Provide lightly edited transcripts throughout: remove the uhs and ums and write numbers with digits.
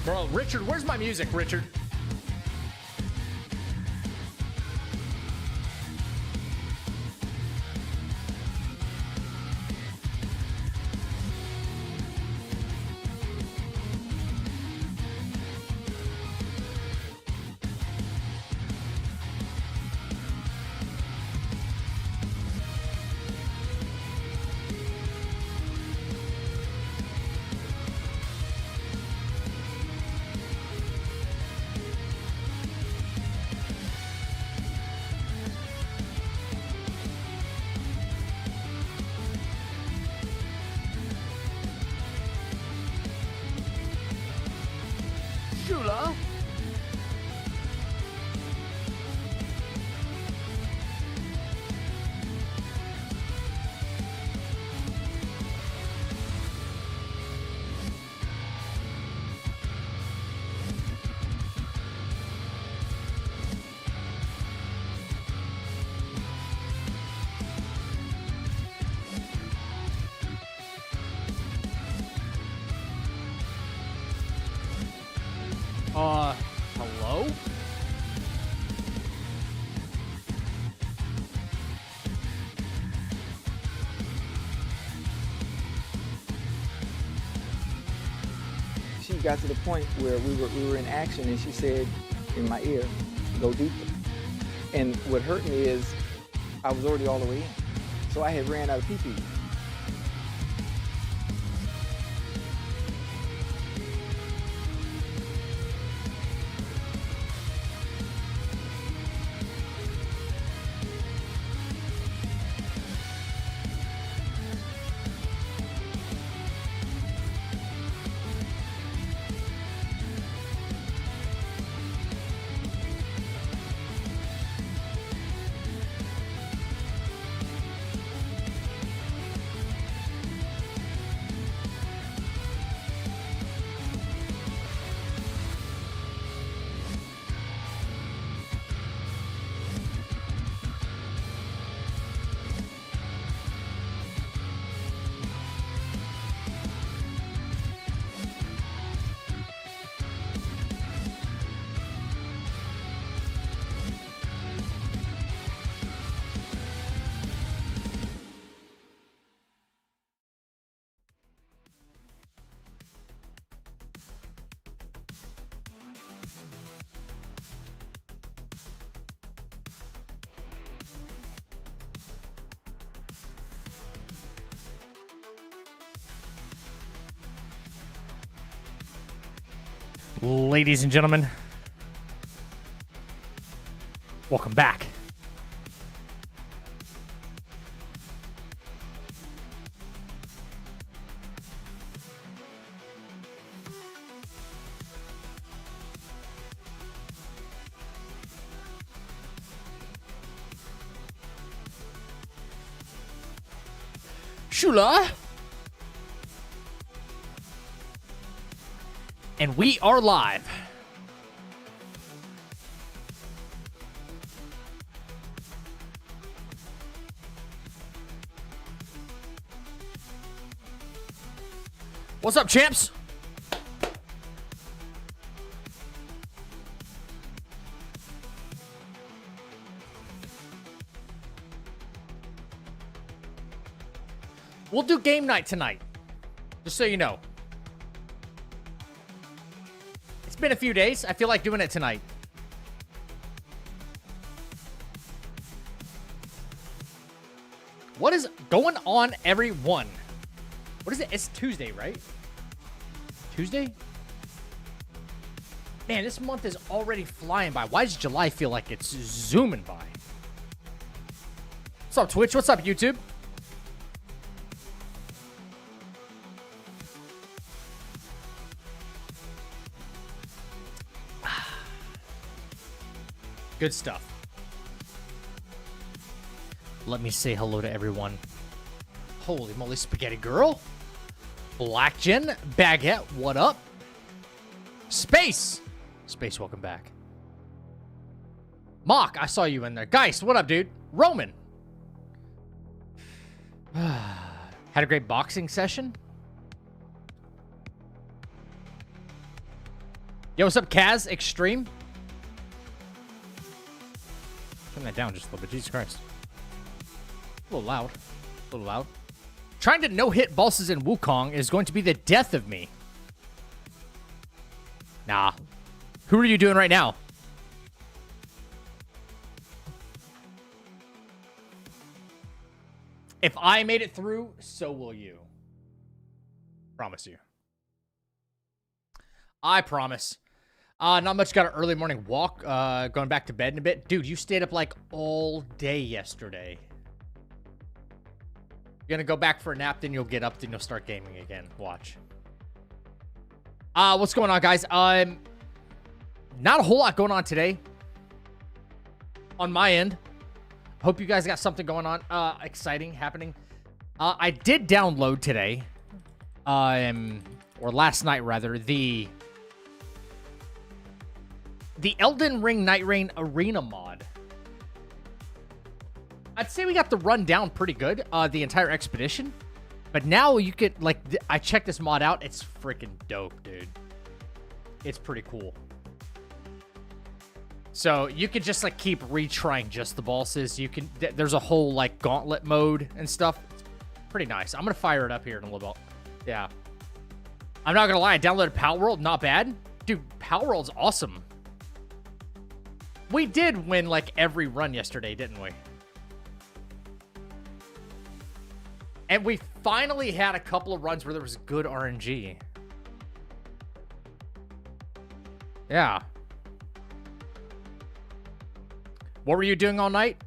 Bro, Richard, where's my music, Richard? Shula. Hello? She got to the point where we were in action, and she said in my ear, "Go deeper." And what hurt me is I was already all the way in, so I had ran out of pee-pee. Ladies and gentlemen, welcome back. Shula. And we are live. What's up, champs? We'll do game night tonight, just so you know. It's been a few days. I feel like doing it tonight. What is going on, everyone? What is it? It's Tuesday, right? Tuesday? Man, this month is already flying by. Why does July feel like it's zooming by? What's up, Twitch? What's up, YouTube? Good stuff. Let me say hello to everyone. Holy moly, spaghetti girl. Black Jen, Baguette, what up? Space. Space, welcome back. Mock, I saw you in there. Geist, what up, dude? Roman. Had a great boxing session. Yo, what's up, Kaz? Extreme? Turn that down just a little bit. Jesus Christ. A little loud. A little loud. Trying to no-hit bosses in Wukong is going to be the death of me. Nah. Who are you doing right now? If I made it through, so will you. Promise you. I promise. Not much. Got an early morning walk. Going back to bed in a bit. Dude, you stayed up like all day yesterday. You're gonna go back for a nap, then you'll get up, then you'll start gaming again. Watch. What's going on, guys? Not a whole lot going on today. On my end. Hope you guys got something going on. Exciting happening. I did download today. Or last night, rather. The Elden Ring Night Rain Arena mod. I'd say we got the run down pretty good, the entire expedition. But now you could, like, I checked this mod out. It's freaking dope, dude. It's pretty cool. So you could just, like, keep retrying just the bosses. You can, there's a whole, like, gauntlet mode and stuff. It's pretty nice. I'm going to fire it up here in a little bit. Yeah. I'm not going to lie. I downloaded Power World. Not bad. Dude, Power World's awesome. We did win, like, every run yesterday, didn't we? And we finally had a couple of runs where there was good RNG. Yeah. What were you doing all night?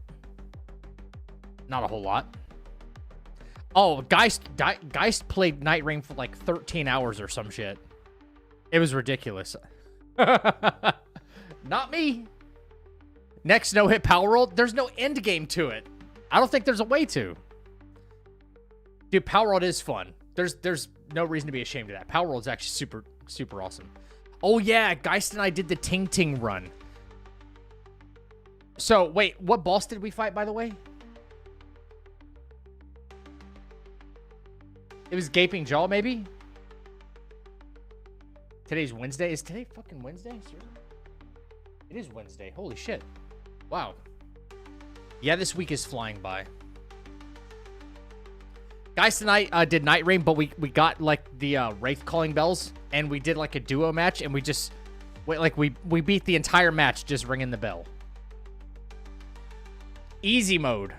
Not a whole lot. Oh, Geist played Night Rain for like 13 hours or some shit. It was ridiculous. Not me. Next no-hit Power World. There's no end game to it. I don't think there's a way to. Dude, Power World is fun. There's no reason to be ashamed of that. Power World's actually super, super awesome. Oh, yeah. Geist and I did the Ting Ting run. So, wait. What boss did we fight, by the way? It was Gaping Jaw, maybe? Today's Wednesday. Is today fucking Wednesday? Seriously? It is Wednesday. Holy shit. Wow. Yeah, this week is flying by. Guys, tonight did Night Rain, but we got, like, the Wraith Calling Bells, and we did, like, a duo match, and we just... Wait, like, we beat the entire match just ringing the bell. Easy mode.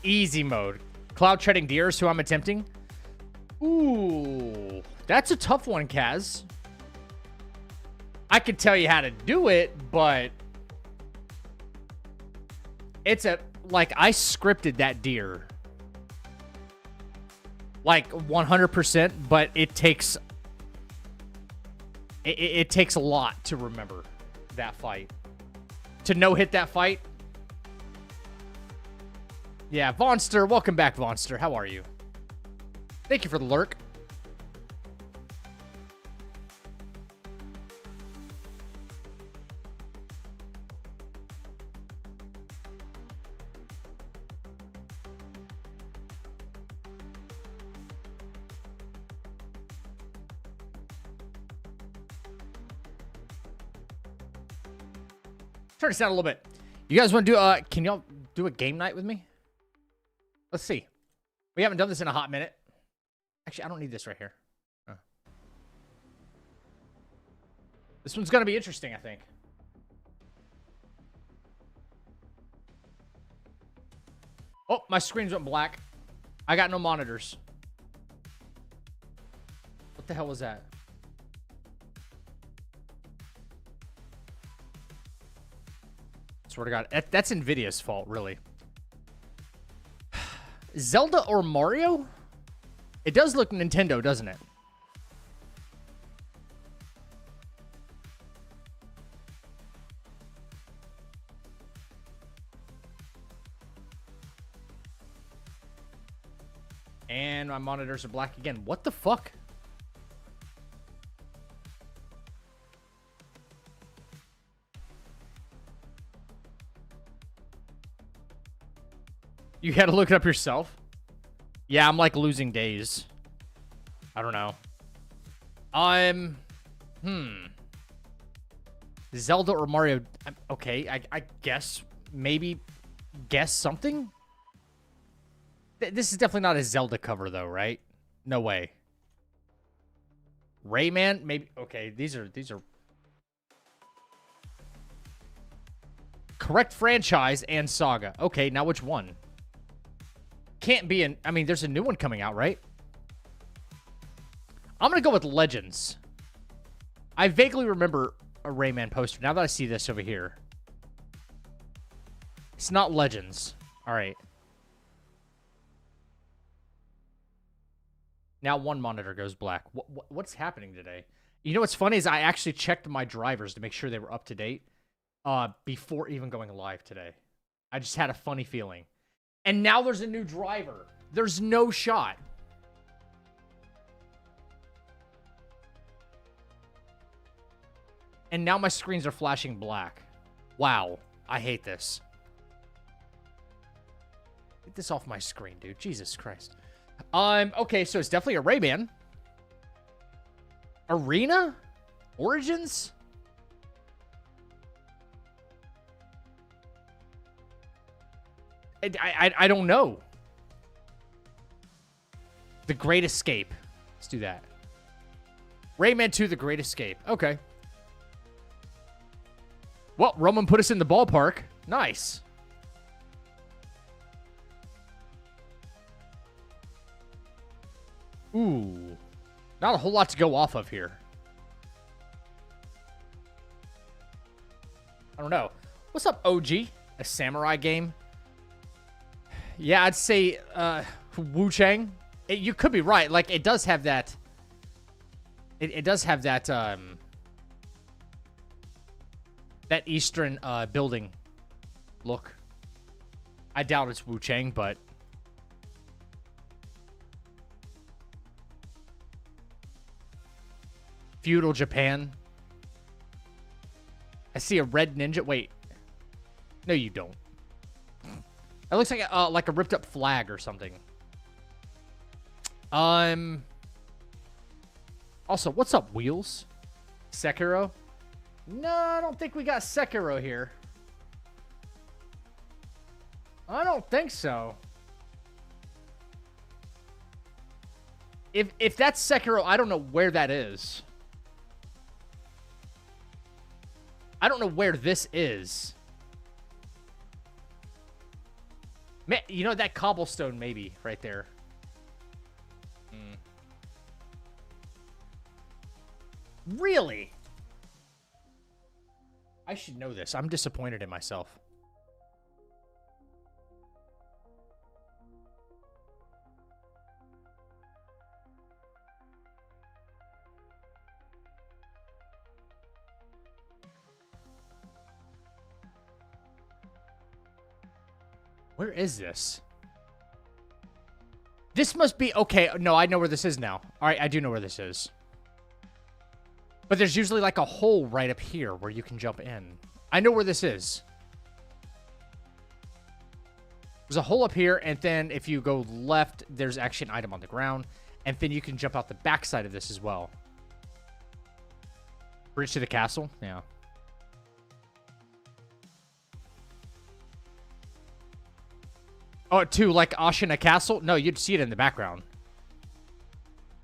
Easy mode. Cloud Treading Deers, who I'm attempting. Ooh. That's a tough one, Kaz. I could tell you how to do it, but... It's a... Like, I scripted that deer. Like, 100%, but it takes... It takes a lot to remember that fight. To no-hit that fight. Yeah, Vonster. Welcome back, Vonster. How are you? Thank you for the lurk. Turn this down a little bit. You guys want to do, can y'all do a game night with me? Let's see. We haven't done this in a hot minute. Actually, I don't need this right here. This one's going to be interesting, I think. Oh, my screen's went black. I got no monitors. What the hell was that? Swear to God. That's NVIDIA's fault, really. Zelda or Mario? It does look Nintendo, doesn't it? And my monitors are black again. What the fuck? You had to look it up yourself? Yeah, I'm like losing days. I don't know. Hmm. Zelda or Mario. Okay, I guess. Maybe guess something? This is definitely not a Zelda cover, though, right? No way. Rayman? Maybe. Okay, these are... Correct franchise and saga. Okay, now which one? Can't be an... I mean, there's a new one coming out, right? I'm going to go with Legends. I vaguely remember a Rayman poster. Now that I see this over here. It's not Legends. All right. Now one monitor goes black. What's happening today? You know what's funny is I actually checked my drivers to make sure they were up to date before even going live today. I just had a funny feeling. And now there's a new driver. There's no shot. And now my screens are flashing black. Wow. I hate this. Get this off my screen, dude. Jesus Christ. Okay, so it's definitely a Rayman. Arena? Origins? I don't know. The Great Escape. Let's do that. Rayman 2, The Great Escape. Okay. Well, Roman put us in the ballpark. Nice. Ooh. Not a whole lot to go off of here. I don't know. What's up, OG? A samurai game? Yeah, I'd say Wu Chang. You could be right. Like, it does have that... It does have that, that Eastern building look. I doubt it's Wu Chang, but... Feudal Japan. I see a red ninja. Wait. No, you don't. It looks like a ripped up flag or something. Also, what's up, Wheels? Sekiro? No, I don't think we got Sekiro here. I don't think so. If that's Sekiro, I don't know where that is. I don't know where this is. Man, you know, that cobblestone maybe right there. Really? I should know this. I'm disappointed in myself. Where is this? This must be... Okay, no, I know where this is now. All right, I do know where this is. But there's usually like a hole right up here where you can jump in. I know where this is. There's a hole up here, and then if you go left, there's actually an item on the ground. And then you can jump out the backside of this as well. Bridge to the castle? Yeah. Oh, to like Ashina Castle? No, you'd see it in the background.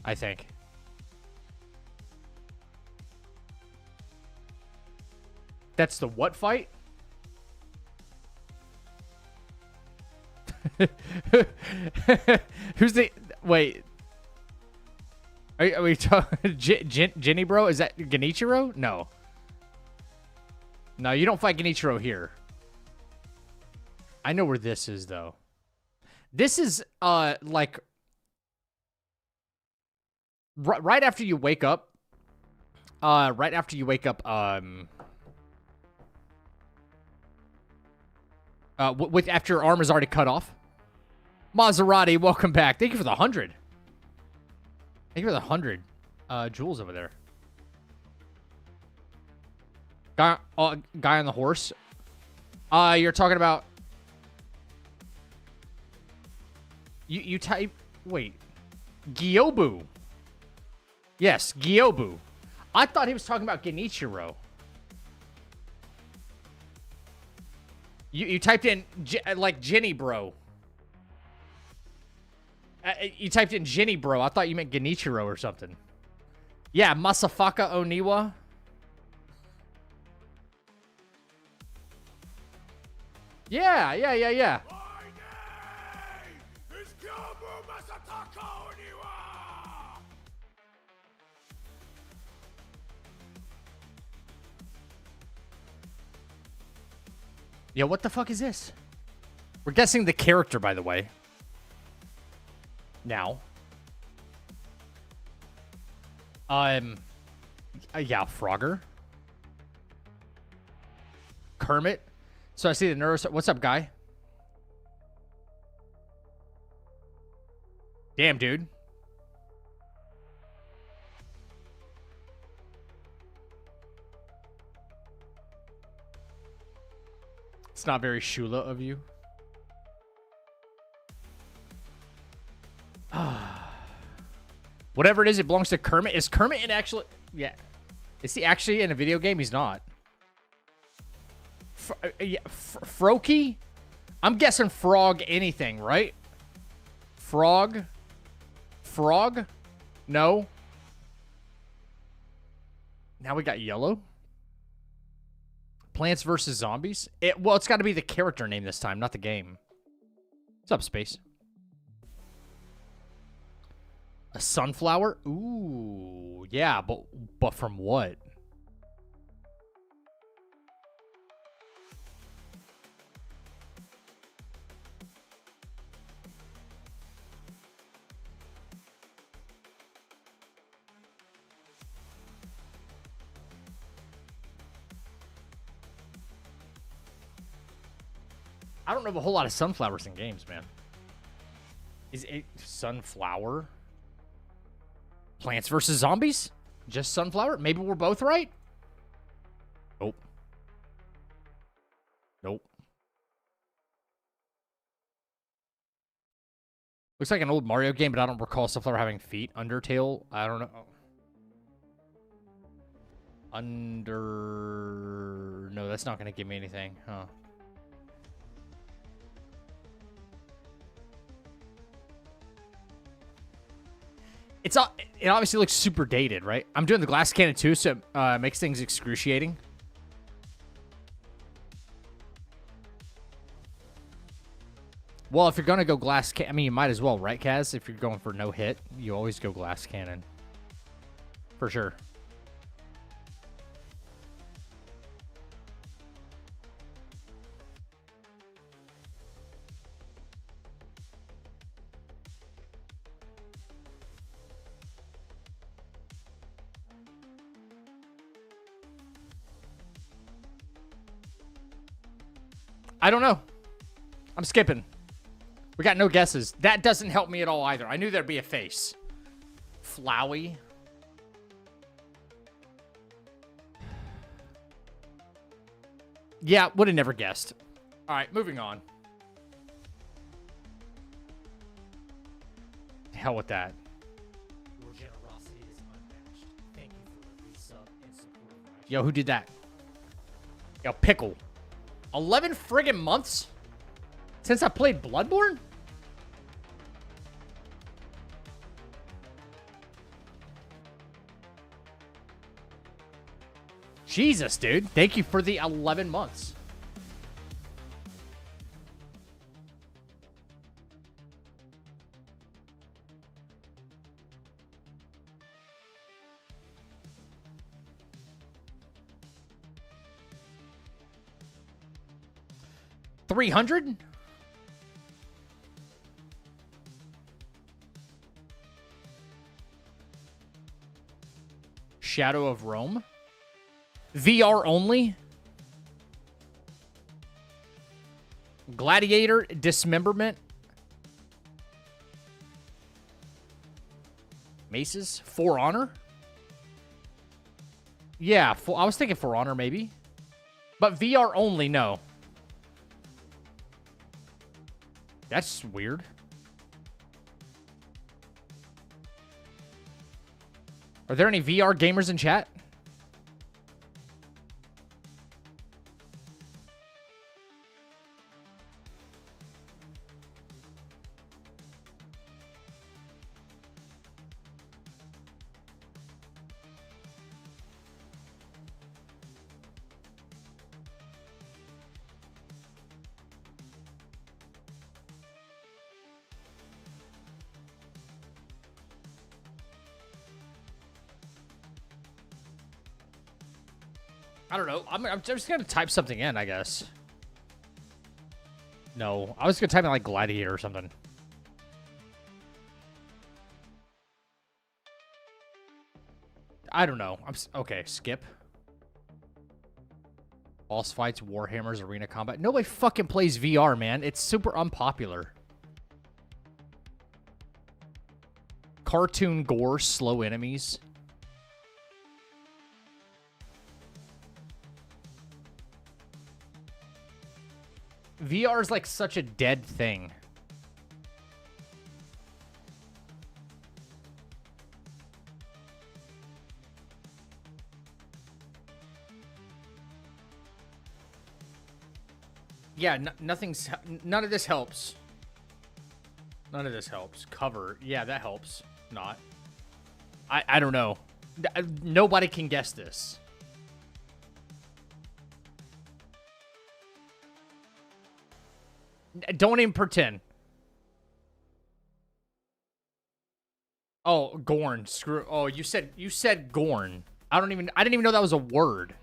I think. That's the what fight? Who's the... Wait. Are we talking... Ginny bro? Is that Genichiro? No. No, you don't fight Genichiro here. I know where this is, though. This is, like... Right after you wake up. Right after you wake up, after your arm is already cut off. Maserati, welcome back. Thank you for the 100. Thank you for the 100 jewels over there. Guy on the horse. You're talking about... You type... Wait. Gyobu. Yes, Gyobu. I thought he was talking about Genichiro. You typed in, like, Jenny Bro. You typed in Jenny Bro. I thought you meant Genichiro or something. Yeah, Masafaka Oniwa. Yeah. My name is Gyobu Masataka Oniwa. Yo, what the fuck is this? We're guessing the character, by the way. Now. Yeah, Frogger. Kermit. So I see the nurse. What's up, guy? Damn, dude. It's not very Shula of you. Whatever it is, it belongs to Kermit. Is Kermit in actually... Yeah. Is he actually in a video game? He's not. Froakie? I'm guessing frog anything, right? Frog? Frog? No. Now we got yellow. Plants vs. Zombies? Well, it's got to be the character name this time, not the game. What's up, Space? A sunflower? Ooh, yeah, but from what? I don't know of a whole lot of sunflowers in games, man. Is it sunflower? Plants vs. Zombies? Just sunflower? Maybe we're both right? Nope. Nope. Looks like an old Mario game, but I don't recall sunflower having feet. Undertale? I don't know. No, that's not going to give me anything. Huh. It obviously looks super dated, right? I'm doing the glass cannon too, so it makes things excruciating. Well, if you're going to go glass cannon, I mean, you might as well, right, Kaz? If you're going for no hit, you always go glass cannon. For sure. I don't know. I'm skipping. We got no guesses. That doesn't help me at all either. I knew there'd be a face. Flowey. Yeah, would have never guessed. All right, moving on. Hell with that. Your generosity is unmatched. Thank you for the resub and support. Yo, who did that? Yo, Pickle. 11 friggin' months since I played Bloodborne? Jesus, dude. Thank you for the 11 months. $300? Shadow of Rome? VR only? Gladiator Dismemberment? Maces? For Honor? Yeah, I was thinking For Honor maybe. But VR only, no. That's weird. Are there any VR gamers in chat? I don't know. I'm just gonna type something in, I guess. No, I was gonna type in like Gladiator or something. I don't know. Okay. Skip. Boss fights, Warhammers, arena combat. Nobody fucking plays VR, man. It's super unpopular. Cartoon gore, slow enemies. VR is like such a dead thing. Yeah, none of this helps. None of this helps. Cover. Yeah, that helps. Not. I don't know. Nobody can guess this. Don't even pretend. Oh, Gorn. Screw. Oh, you said Gorn. I didn't even know that was a word.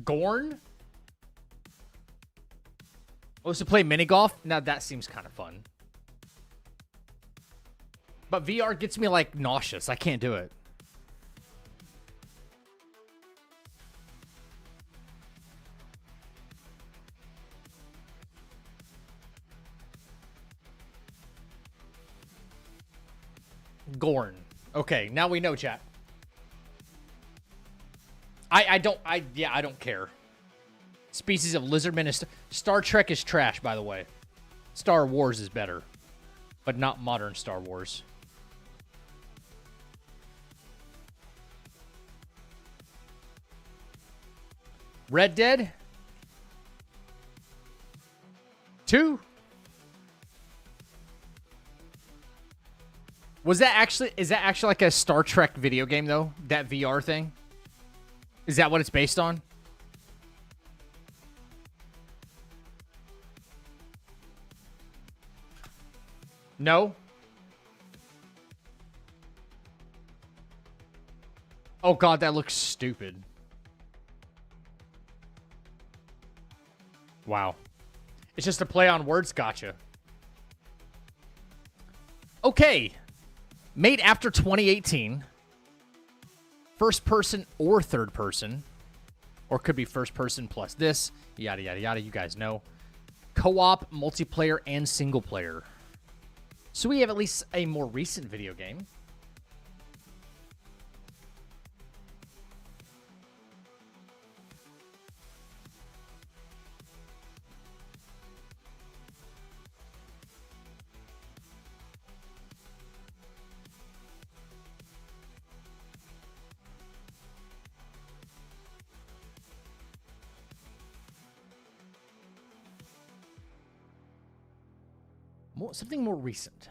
Gorn? Oh, to play mini golf? Now that seems kind of fun. But VR gets me like nauseous. I can't do it. Gorn. Okay, now we know, chat. I don't care. Species of lizardmen is Star Trek is trash, by the way. Star Wars is better, but not modern Star Wars. Red Dead 2. Is that actually like a Star Trek video game though? That VR thing? Is that what it's based on? No? Oh god, that looks stupid. Wow. It's just a play on words, gotcha. Okay. Made after 2018. First person or third person. Or could be first person plus this. Yada, yada, yada. You guys know. Co-op, multiplayer, and single player. So we have at least a more recent video game. Something more recent.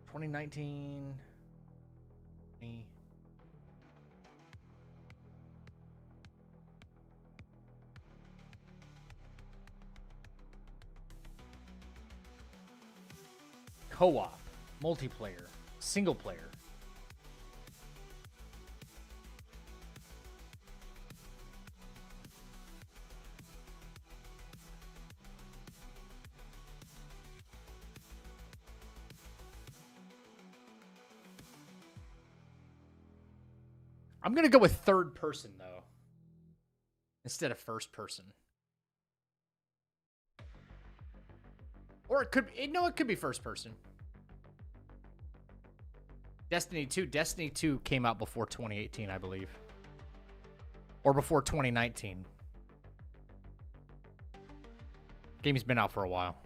2019. Co-op, multiplayer, single player. I'm going to go with third person, though, instead of first person. Or it could be first person. Destiny 2 came out before 2018, I believe. Or before 2019. Game's been out for a while.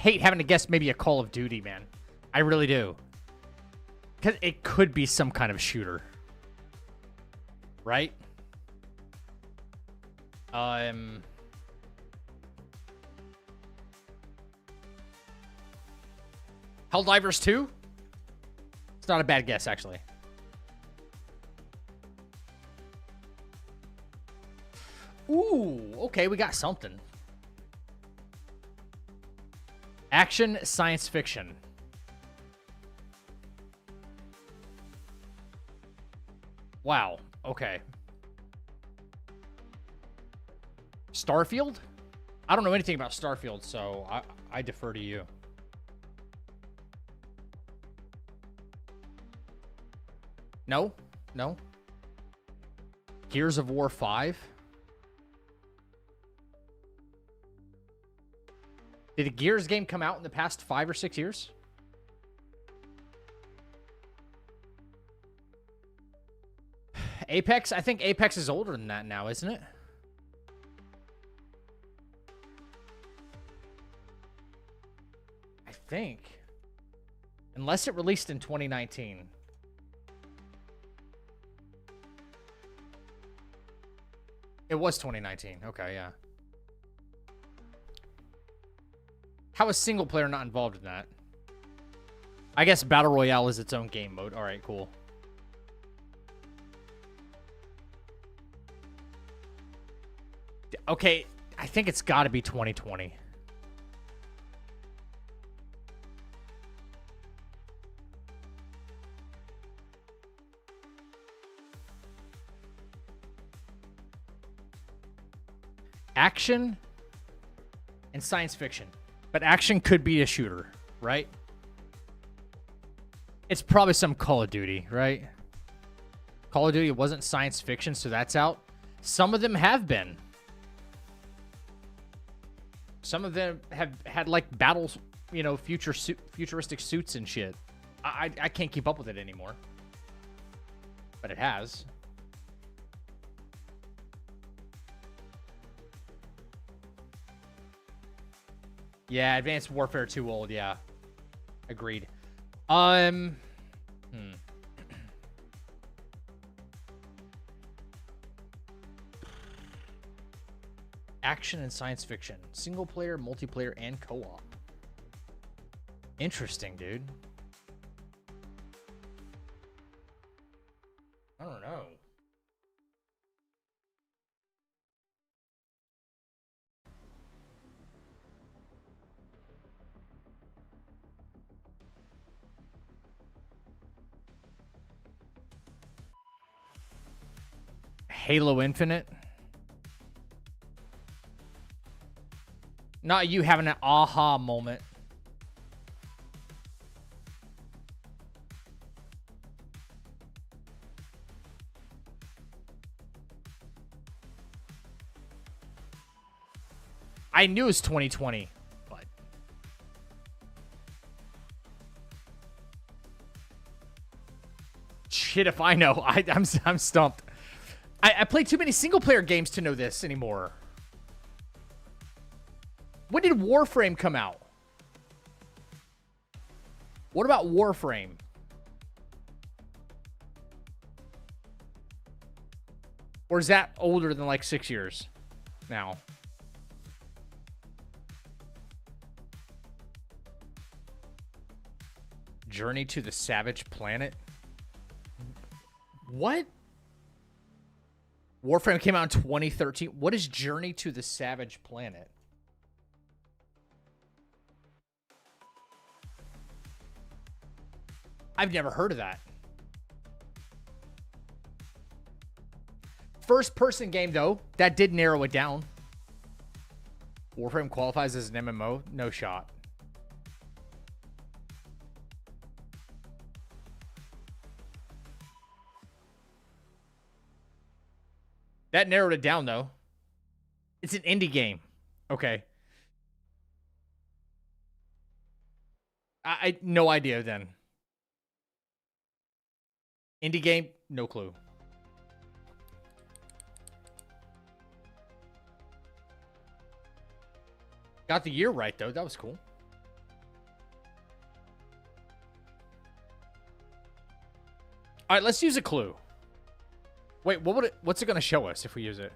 hate having to guess maybe a Call of Duty, man. I really do. Because it could be some kind of shooter. Right? Helldivers 2? It's not a bad guess, actually. Ooh, okay, we got something. Action, science fiction. Wow, okay. Starfield? I don't know anything about Starfield, so I defer to you. No? No? Gears of War 5? Did a Gears game come out in the past 5 or 6 years? Apex? I think Apex is older than that now, isn't it? I think. Unless it released in 2019. It was 2019. Okay, yeah. How is single player not involved in that? I guess Battle Royale is its own game mode. All right, cool. Okay, I think it's got to be 2020. Action and science fiction. But action could be a shooter, right? It's probably some Call of Duty, right? Call of Duty wasn't science fiction, so that's out. Some of them have been. Some of them have had, like, battles, you know, futuristic suits and shit. I can't keep up with it anymore. But it has. Yeah, Advanced Warfare 2 old, yeah. Agreed. Action and science fiction. Single player, multiplayer, and co-op. Interesting, dude. I don't know. Halo Infinite. Not you having an aha moment. I knew it was 2020, but shit if I know. I'm stumped. I play too many single-player games to know this anymore. When did Warframe come out? What about Warframe? Or is that older than like 6 years now? Journey to the Savage Planet? What? Warframe came out in 2013. What is Journey to the Savage Planet? I've never heard of that. First-person game, though. That did narrow it down. Warframe qualifies as an MMO? No shot. That narrowed it down, though. It's an indie game. Okay. I no idea, then. Indie game? No clue. Got the year right, though. That was cool. All right, let's use a clue. Wait, what's it going to show us if we use it?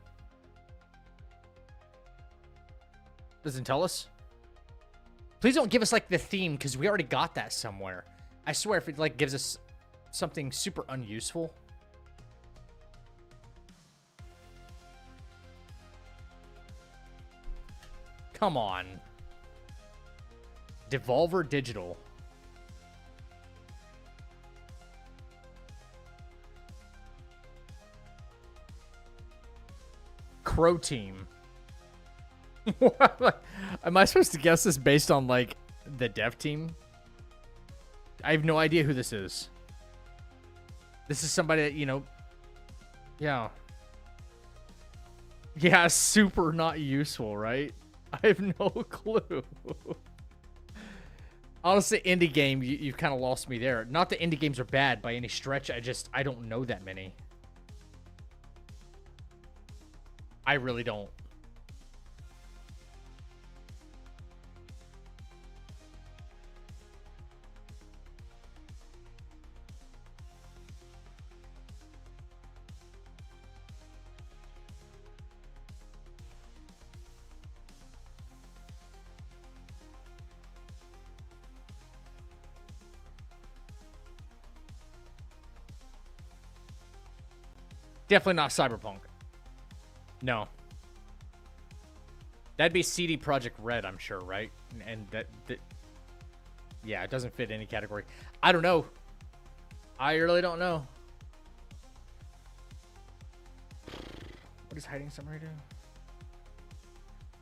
Doesn't tell us? Please don't give us, like, the theme, because we already got that somewhere. I swear, if it, like, gives us something super unuseful. Come on. Devolver Digital. Crow Team. Am I supposed to guess this based on, like, the dev team? I have no idea who this is. This is somebody that, you know... Yeah. Yeah, super not useful, right? I have no clue. Honestly, indie game, you've kind of lost me there. Not that indie games are bad by any stretch. I don't know that many. I really don't. Definitely not Cyberpunk. No. That'd be CD Projekt Red, I'm sure, right? And that yeah, it doesn't fit any category. I don't know. I really don't know. What is hiding summary do?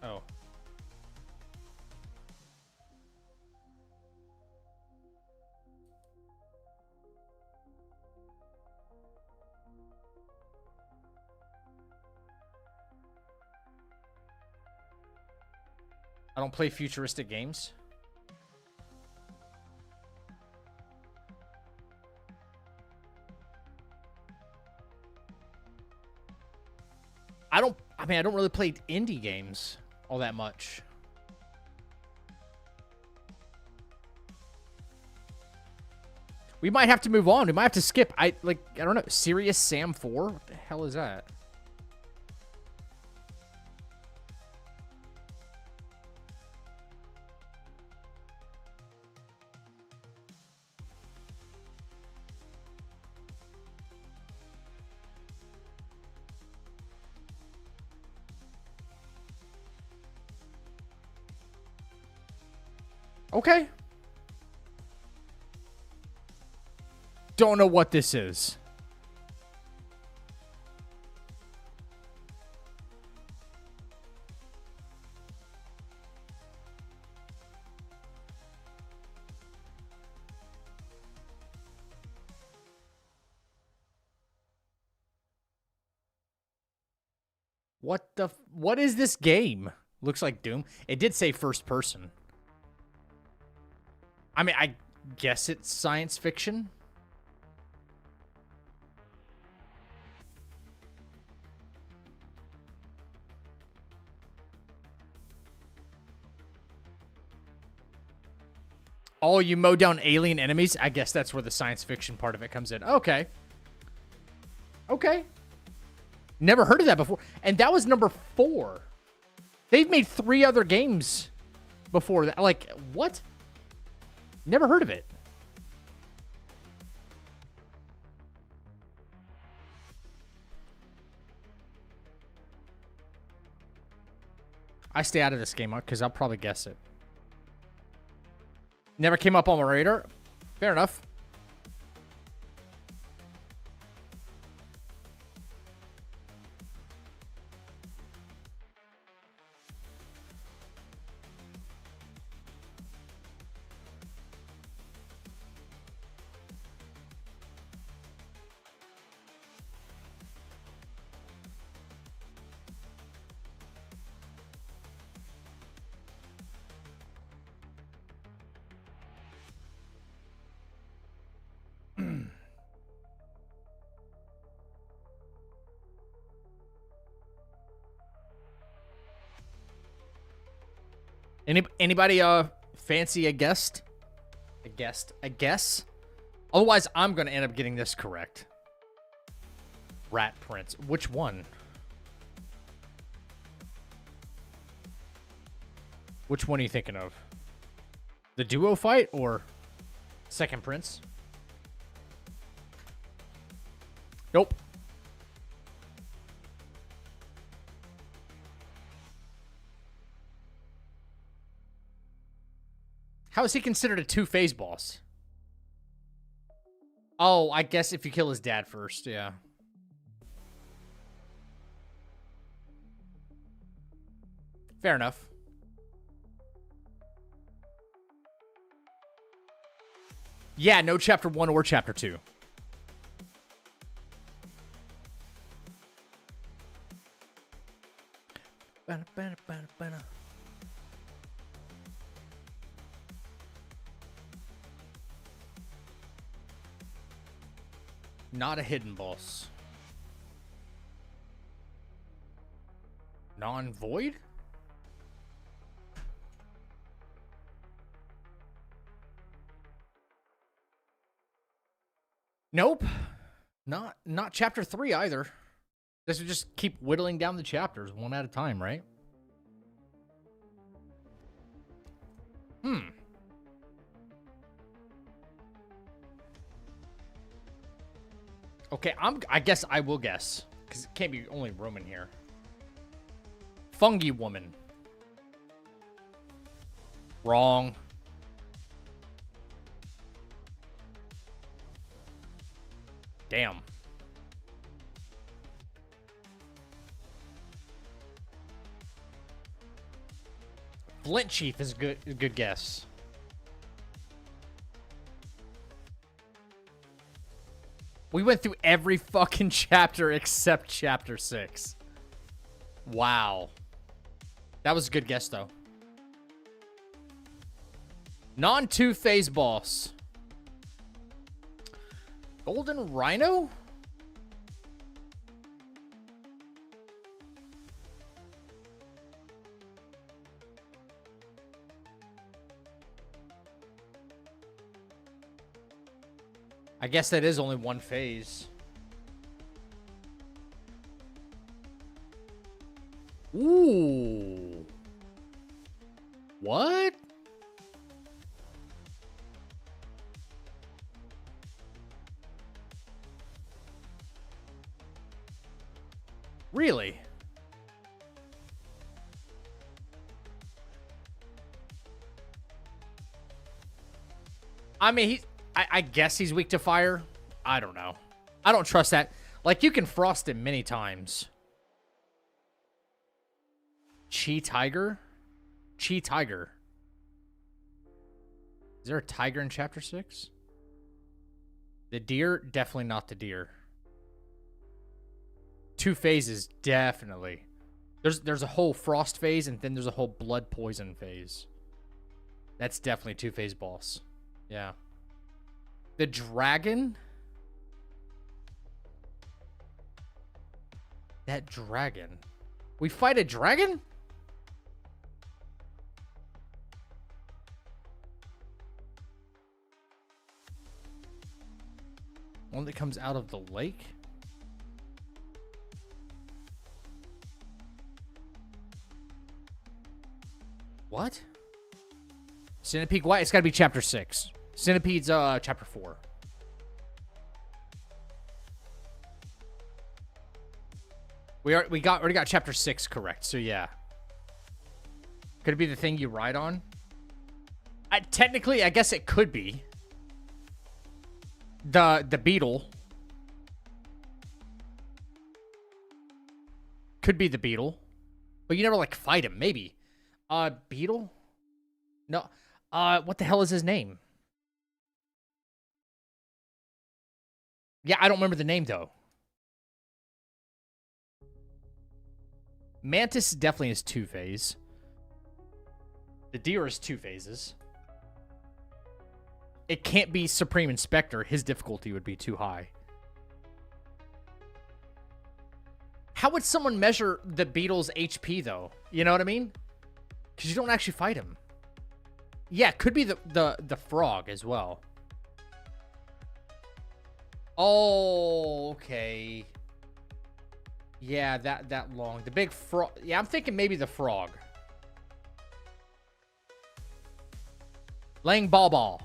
Oh. I don't play futuristic games. I don't really play indie games all that much. We might have to move on. We might have to skip. I don't know. Serious Sam 4? What the hell is that? Okay. Don't know what this is. What is this game? Looks like Doom. It did say first person. I mean, I guess it's science fiction. Oh, you mow down alien enemies? I guess that's where the science fiction part of it comes in. Okay. Okay. Never heard of that before. And that was number 4. They've made 3 other games before that. Like, what? Never heard of it. I stay out of this game because I'll probably guess it. Never came up on my radar. Fair enough. Anybody fancy a guest? A guess Otherwise, I'm going to end up getting this correct. Rat Prince. Which one? Which one are you thinking of? The duo fight or Second Prince? Nope. How is he considered a two-phase boss? Oh, I guess if you kill his dad first, yeah. Fair enough. Yeah, no chapter 1 or chapter 2. Not a hidden boss. Non-void? Nope. Not chapter 3 either. This would just keep whittling down the chapters one at a time, right? Okay, I guess I will guess. Because it can't be only Roman here. Fungi Woman. Wrong. Damn. Flint Chief is a good guess. We went through every fucking chapter except chapter 6. Wow. That was a good guess, though. Non-two-phase boss. Golden Rhino? I guess that is only one phase. Ooh. What? Really? I mean, I guess he's weak to fire. I don't know. I don't trust that. Like, you can frost him many times. Chi Tiger? Chi Tiger. Is there a tiger in chapter 6? The deer? Definitely not the deer. Two phases, definitely. There's a whole frost phase, and then there's a whole blood poison phase. That's definitely a two-phase boss. Yeah. The dragon? That dragon. We fight a dragon? One that comes out of the lake? What? Centipede White? It's got to be chapter 6. Centipede's chapter 4. We already got chapter 6 correct, so yeah. Could it be the thing you ride on? Technically, I guess it could be. The beetle. Could be the beetle. But you never, like, fight him. Maybe. Beetle? No. What the hell is his name? Yeah, I don't remember the name, though. Mantis definitely is two-phase. The deer is two phases. It can't be Supreme Inspector. His difficulty would be too high. How would someone measure the beetle's HP, though? You know what I mean? Because you don't actually fight him. Yeah, it could be the frog as well. Oh, okay. Yeah, that long. The big frog. Yeah, I'm thinking maybe the frog. Lang Ball.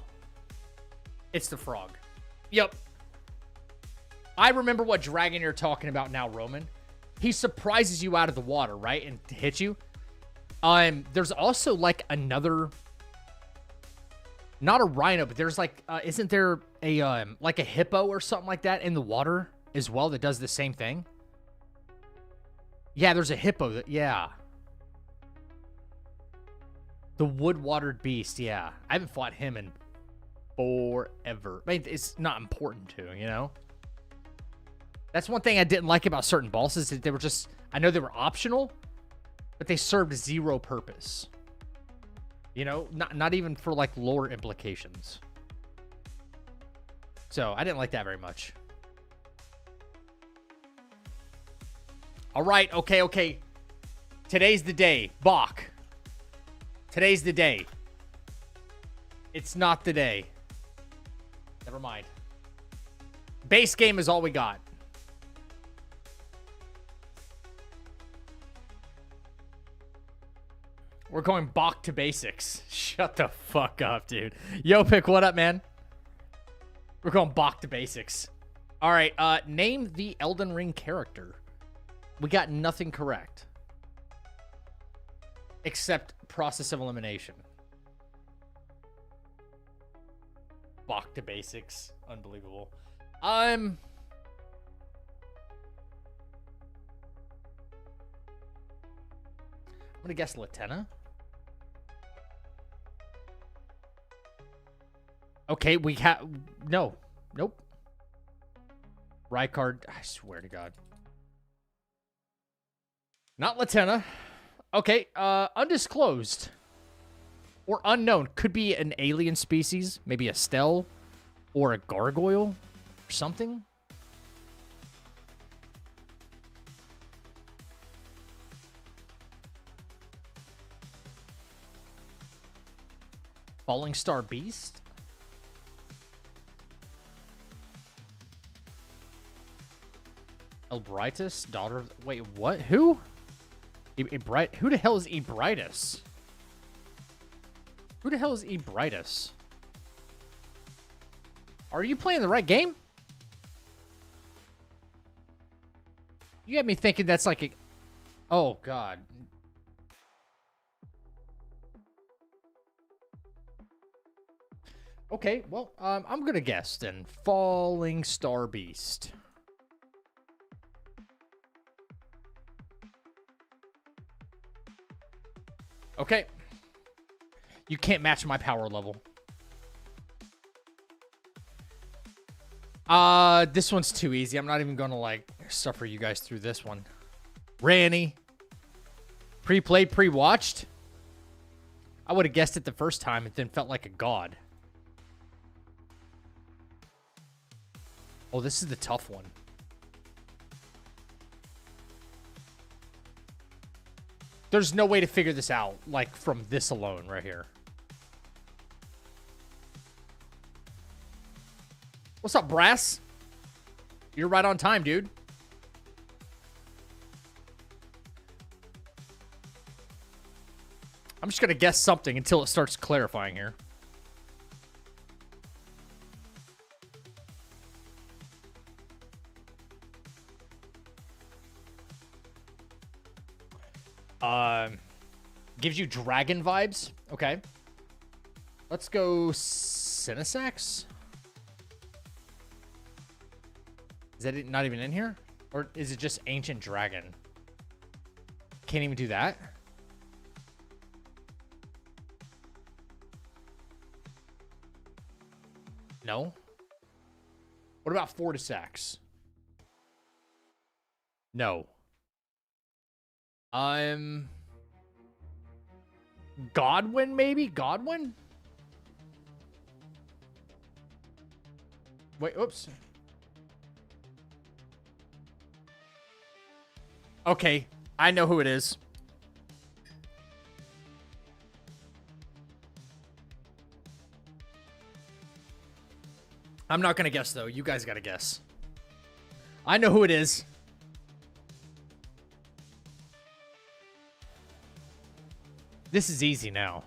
It's the frog. Yep. I remember what dragon you're talking about now, Roman. He surprises you out of the water, right? And hits you. There's also like another, not a rhino, but there's like, isn't there a, like a hippo or something like that in the water as well that does the same thing? Yeah, there's a hippo that, yeah. The wood-watered beast, yeah. I haven't fought him in forever. I mean, it's not important to, you know? That's one thing I didn't like about certain bosses, that they were just, I know they were optional, but they served zero purpose. You know, not even for like lore implications. So I didn't like that very much. All right, okay. Today's the day. Bach. Today's the day. It's not the day. Never mind. Base game is all we got. We're going Bach to basics. Shut the fuck up, dude. Yo, Pick, what up, man? We're going Bach to basics. All right, name the Elden Ring character. We got nothing correct. Except process of elimination. Bach to basics. Unbelievable. I'm gonna guess Latenna. Okay, we have... No. Nope. Rykard. I swear to God. Not Latenna. Okay, undisclosed. Or unknown. Could be an alien species. Maybe a Stell. Or a gargoyle. Or something. Falling Star Beast? Elbrightus, daughter of... Wait, what? Who? Who the hell is Ebrightus? Who the hell is Ebrightus? Are you playing the right game? You got me thinking that's like a... Oh, God. Okay, well, I'm gonna guess then. Falling Star Beast. Okay. You can't match my power level. This one's too easy. I'm not even gonna, like, suffer you guys through this one. Ranny. Pre-played, pre-watched? I would have guessed it the first time and then felt like a god. Oh, this is the tough one. There's no way to figure this out, like, from this alone right here. What's up, Brass? You're right on time, dude. I'm just gonna guess something until it starts clarifying here. Gives you dragon vibes. Okay. Let's go Cinesax. Is that not even in here? Or is it just Ancient Dragon? Can't even do that? No. What about Fortisax? No. Godwin, maybe? Godwin? Wait, oops. Okay, I know who it is. I'm not going to guess, though. You guys got to guess. I know who it is. This is easy now.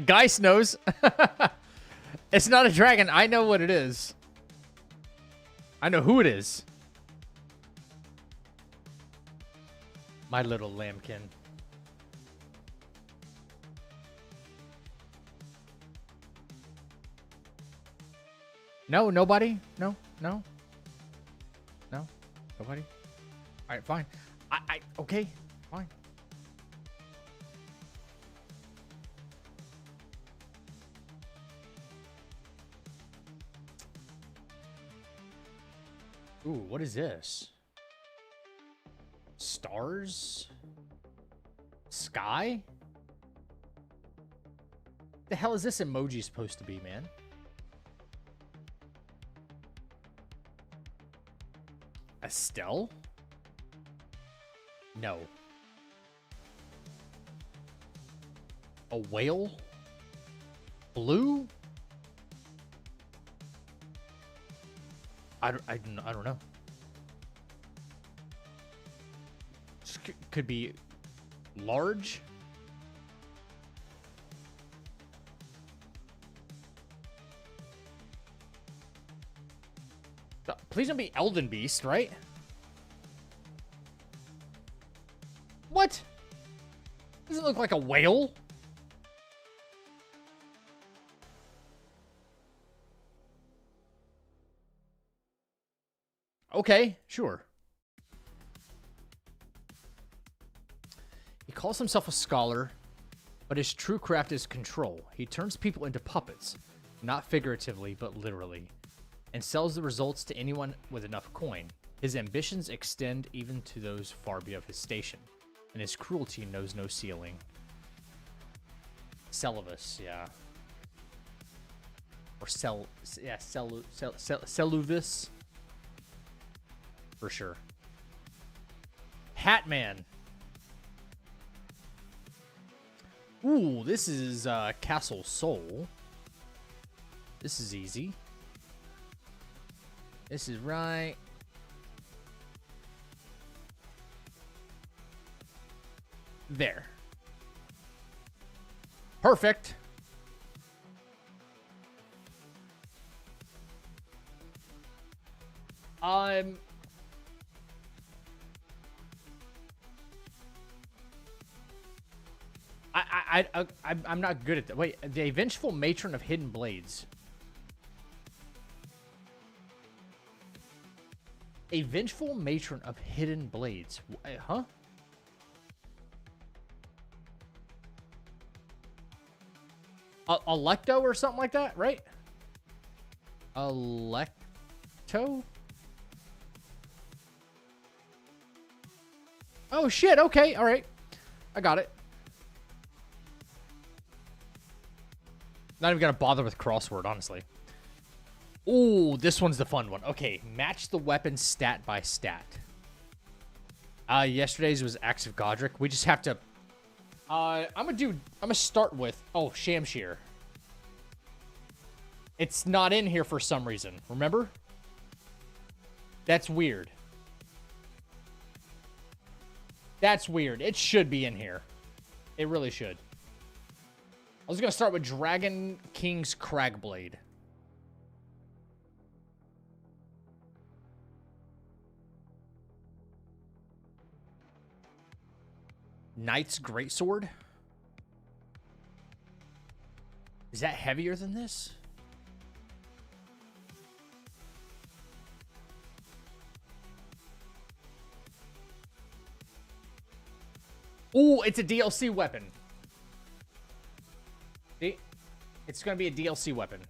Geist knows. It's not a dragon. I know what it is. I know who it is. My little lambkin. No, nobody? No, no. No, nobody? All right, fine. Okay, fine. Ooh, what is this? Stars? Sky? The hell is this emoji supposed to be, man? Estelle? No. A whale? Blue? I don't know. Just could be large. Please don't be Elden Beast, right? What? Does it look like a whale? Okay, sure. He calls himself a scholar, but his true craft is control. He turns people into puppets, not figuratively, but literally, and sells the results to anyone with enough coin. His ambitions extend even to those far beyond his station, and his cruelty knows no ceiling. Celovus, yeah. Or Celuvis. For sure. Hatman. Ooh, this is Castle Soul. This is easy. This is right. There. Perfect. I'm not good at that. Wait, the Vengeful Matron of Hidden Blades. A Vengeful Matron of Hidden Blades. Huh? Electo or something like that, right? Electo? Oh, shit. Okay. All right. I got it. Not even going to bother with crossword, honestly. Ooh, this one's the fun one. Okay. Match the weapon stat by stat. Yesterday's was Axe of Godric. We just have to... I'm gonna start with... Oh, Shamshir. It's not in here for some reason. Remember? That's weird. That's weird. It should be in here. It really should. I was gonna start with Dragon King's Cragblade. Knight's Greatsword? Is that heavier than this? Ooh, it's a DLC weapon. See? It's going to be a DLC weapon.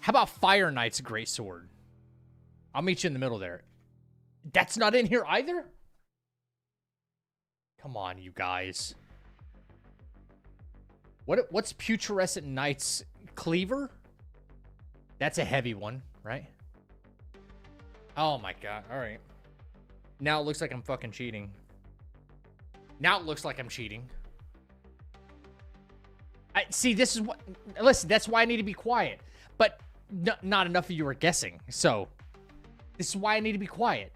How about Fire Knight's Greatsword? I'll meet you in the middle there. That's not in here either? Come on, you guys. What's Putrescent Knight's Cleaver? That's a heavy one, right? Oh my god. All right. Now it looks like I'm fucking cheating. Now it looks like I'm cheating. See, this is what... Listen, that's why I need to be quiet. But not enough of you are guessing. So, this is why I need to be quiet.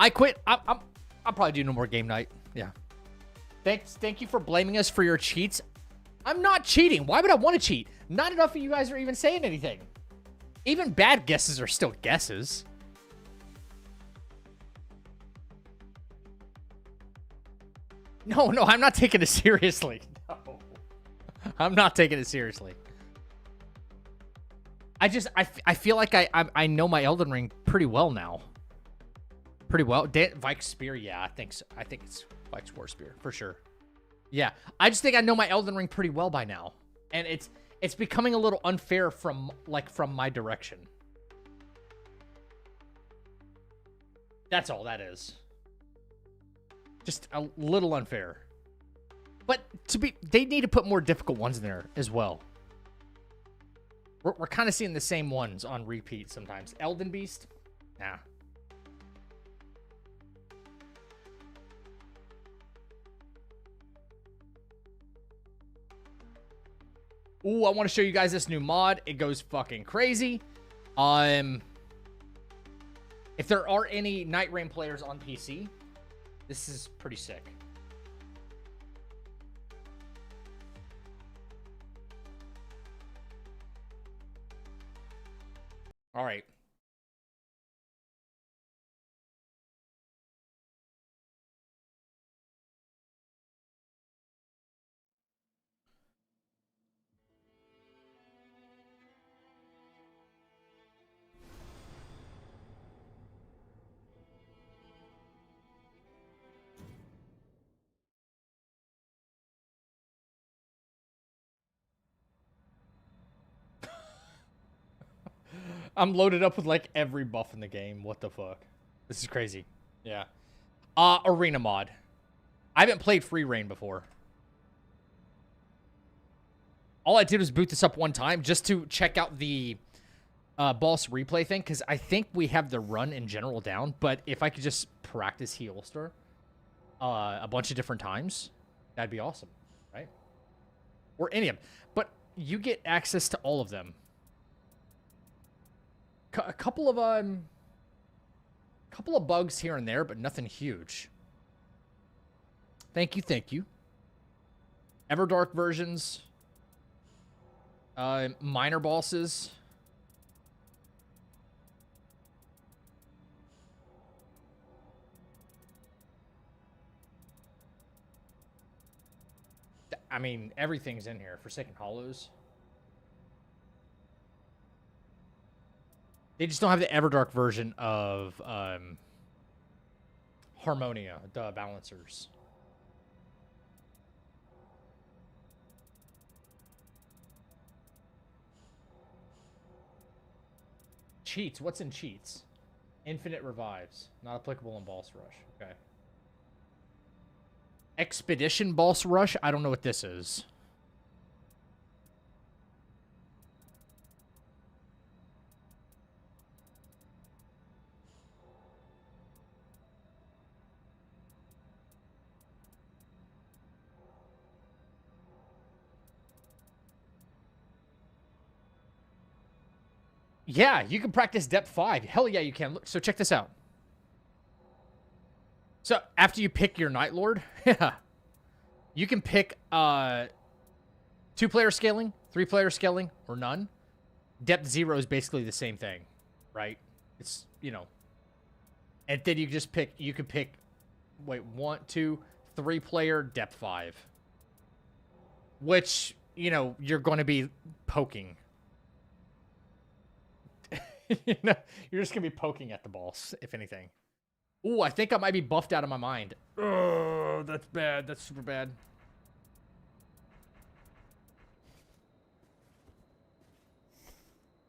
I quit. I'll probably do no more game night. Yeah. Thank you for blaming us for your cheats. I'm not cheating. Why would I want to cheat? Not enough of you guys are even saying anything. Even bad guesses are still guesses. No, I'm not taking it seriously. No. I'm not taking it seriously. I feel like I know my Elden Ring pretty well now. Pretty well. Vike's Spear, yeah, I think so. I think it's Vike's War Spear for sure. Yeah, I just think I know my Elden Ring pretty well by now, and it's becoming a little unfair from my direction. That's all that is. Just a little unfair. But they need to put more difficult ones in there as well. We're kind of seeing the same ones on repeat sometimes. Elden Beast, nah. Ooh, I want to show you guys this new mod. It goes fucking crazy. If there are any Night Rain players on PC, this is pretty sick. All right. I'm loaded up with like every buff in the game. What the fuck? This is crazy. Yeah. Arena mod. I haven't played Free Reign before. All I did was boot this up one time just to check out the boss replay thing, because I think we have the run in general down, but if I could just practice Heolstor a bunch of different times, that'd be awesome, right? Or any of them. But you get access to all of them. A couple of bugs here and there, but nothing huge. Thank you. Everdark versions. Minor bosses. I mean, everything's in here. Forsaken Hollows. They just don't have the Everdark version of Harmonia, the balancers. Cheats. What's in cheats? Infinite revives. Not applicable in Boss Rush. Okay. Expedition Boss Rush? I don't know what this is. Yeah, you can practice depth 5. Hell yeah, you can. Look, so check this out. So after you pick your Night Lord, you can pick 2-player scaling, 3-player scaling, or none. Depth 0 is basically the same thing, right? It's, you know. And then you just pick, you could pick, wait, 1, 2, 3 player, depth 5. Which, you know, you're going to be poking. You know, you're just going to be poking at the balls, if anything. Ooh, I think I might be buffed out of my mind. Oh, that's bad. That's super bad.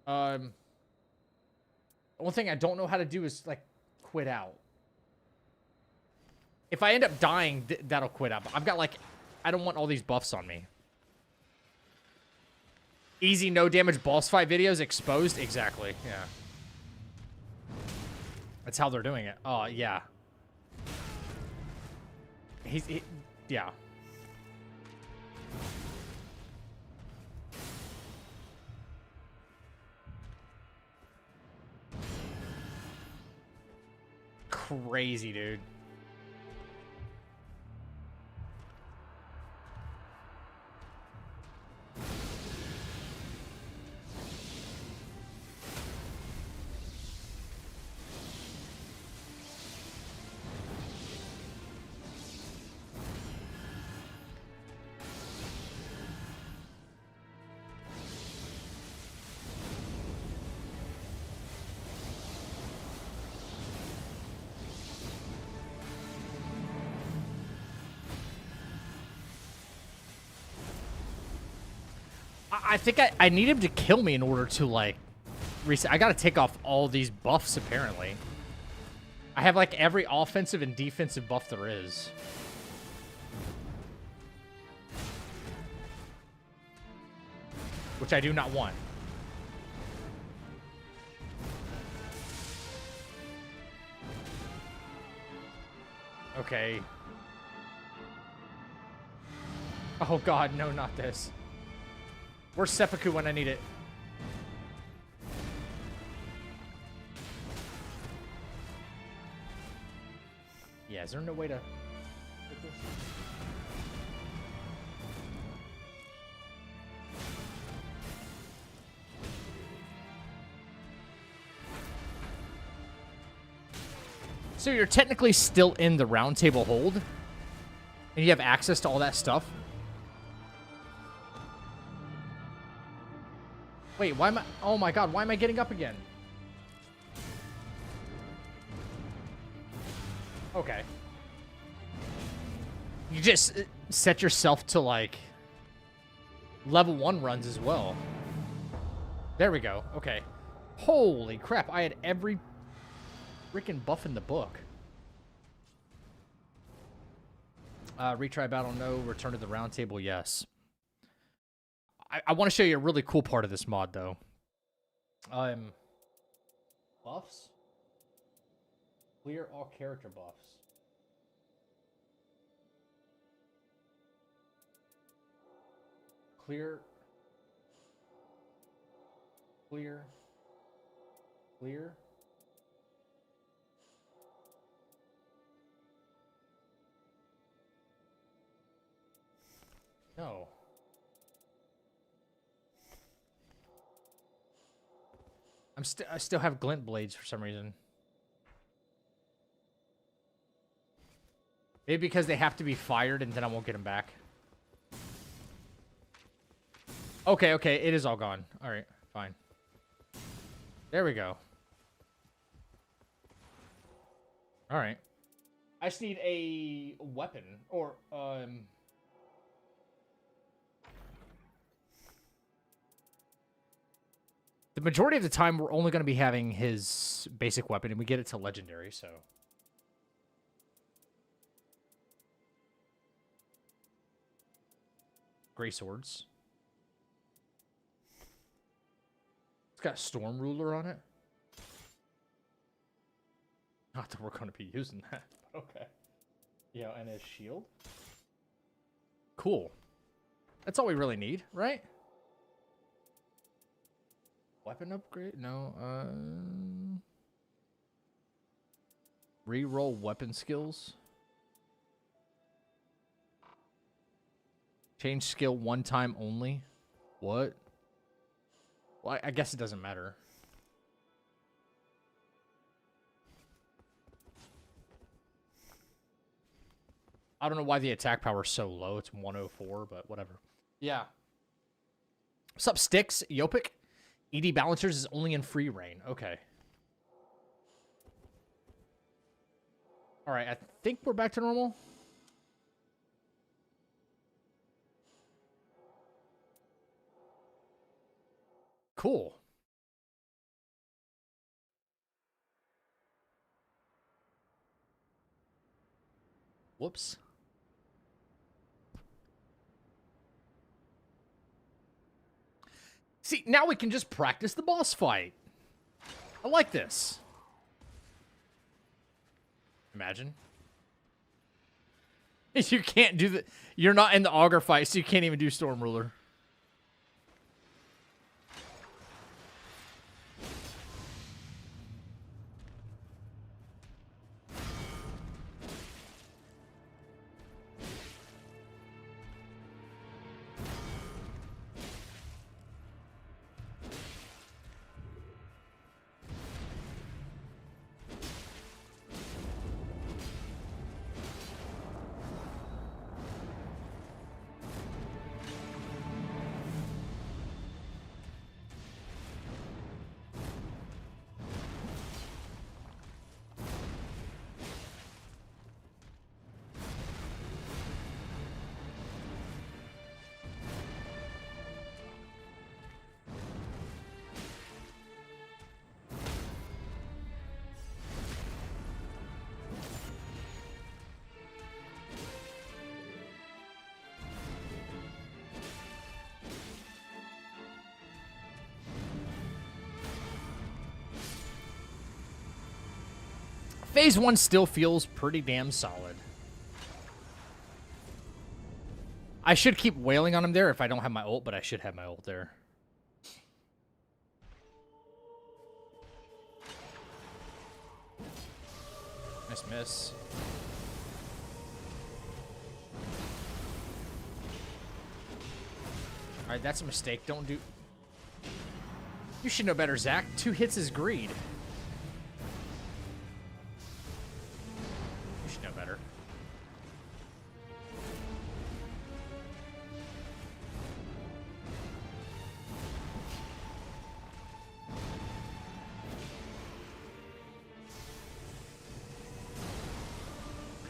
One thing I don't know how to do is, like, quit out. If I end up dying, that'll quit out. But I've got, like, I don't want all these buffs on me. Easy, no damage boss fight videos exposed? Exactly, yeah. That's how they're doing it. Oh, yeah. Yeah. Crazy, dude. I think I need him to kill me in order to, like, reset. I gotta take off all these buffs, apparently. I have, like, every offensive and defensive buff there is. Which I do not want. Okay. Oh god, no, not this. Where's Seppuku when I need it? Yeah, is there no way to... So you're technically still in the round table hold? And you have access to all that stuff? Wait, why am I... Oh my god, why am I getting up again? Okay. You just set yourself to, like, level 1 runs as well. There we go. Okay. Holy crap, I had every freaking buff in the book. Retry battle, no. Return to the round table, yes. I want to show you a really cool part of this mod, though. Buffs? Clear all character buffs. Clear. Clear. Clear. No. I still have glint blades for some reason. Maybe because they have to be fired and then I won't get them back. Okay, okay, it is all gone. All right, fine. There we go. All right. I just need a weapon or the majority of the time, we're only going to be having his basic weapon, and we get it to legendary, so. Gray swords. It's got Storm Ruler on it. Not that we're going to be using that, but okay. Yeah, and his shield. Cool. That's all we really need, right? Weapon upgrade? No. Reroll weapon skills. Change skill 1 time only. What? Well, I guess it doesn't matter. I don't know why the attack power is so low. It's 104, but whatever. Yeah. What's up, Sticks? Yopik? ED Balancers is only in free reign. Okay. All right, I think we're back to normal. Cool. Whoops. See, now we can just practice the boss fight. I like this. Imagine. You can't do the... You're not in the Augur fight, so you can't even do Storm Ruler. Phase 1 still feels pretty damn solid. I should keep wailing on him there if I don't have my ult, but I should have my ult there. Nice miss. Alright, that's a mistake. Don't do... You should know better, Zach. 2 hits is greed. You should know better.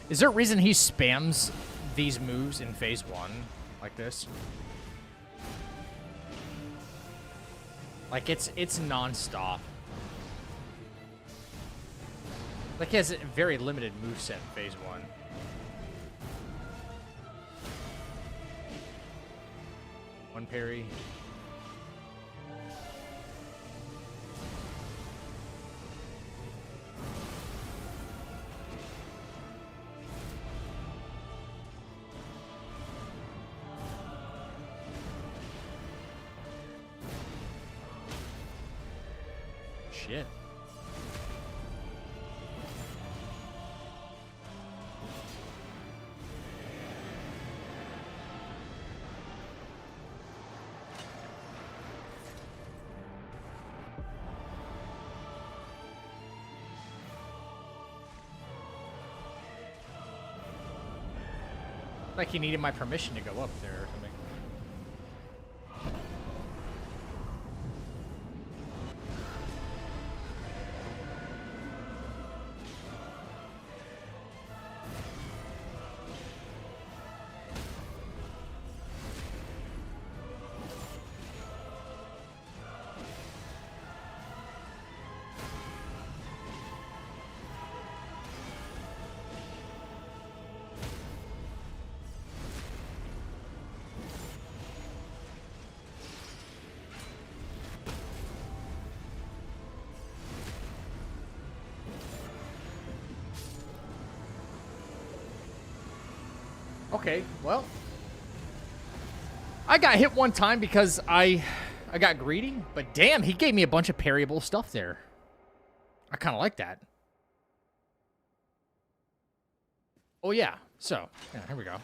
Is there a reason he spams these moves in phase 1 like this? Like, it's non-stop. Like, he has a very limited moveset in phase 1. One parry. Shit. Like he needed my permission to go up there or something. Okay, well, I got hit one time because I got greedy, but damn, he gave me a bunch of parryable stuff there. I kind of like that. Oh yeah, so yeah, here we go.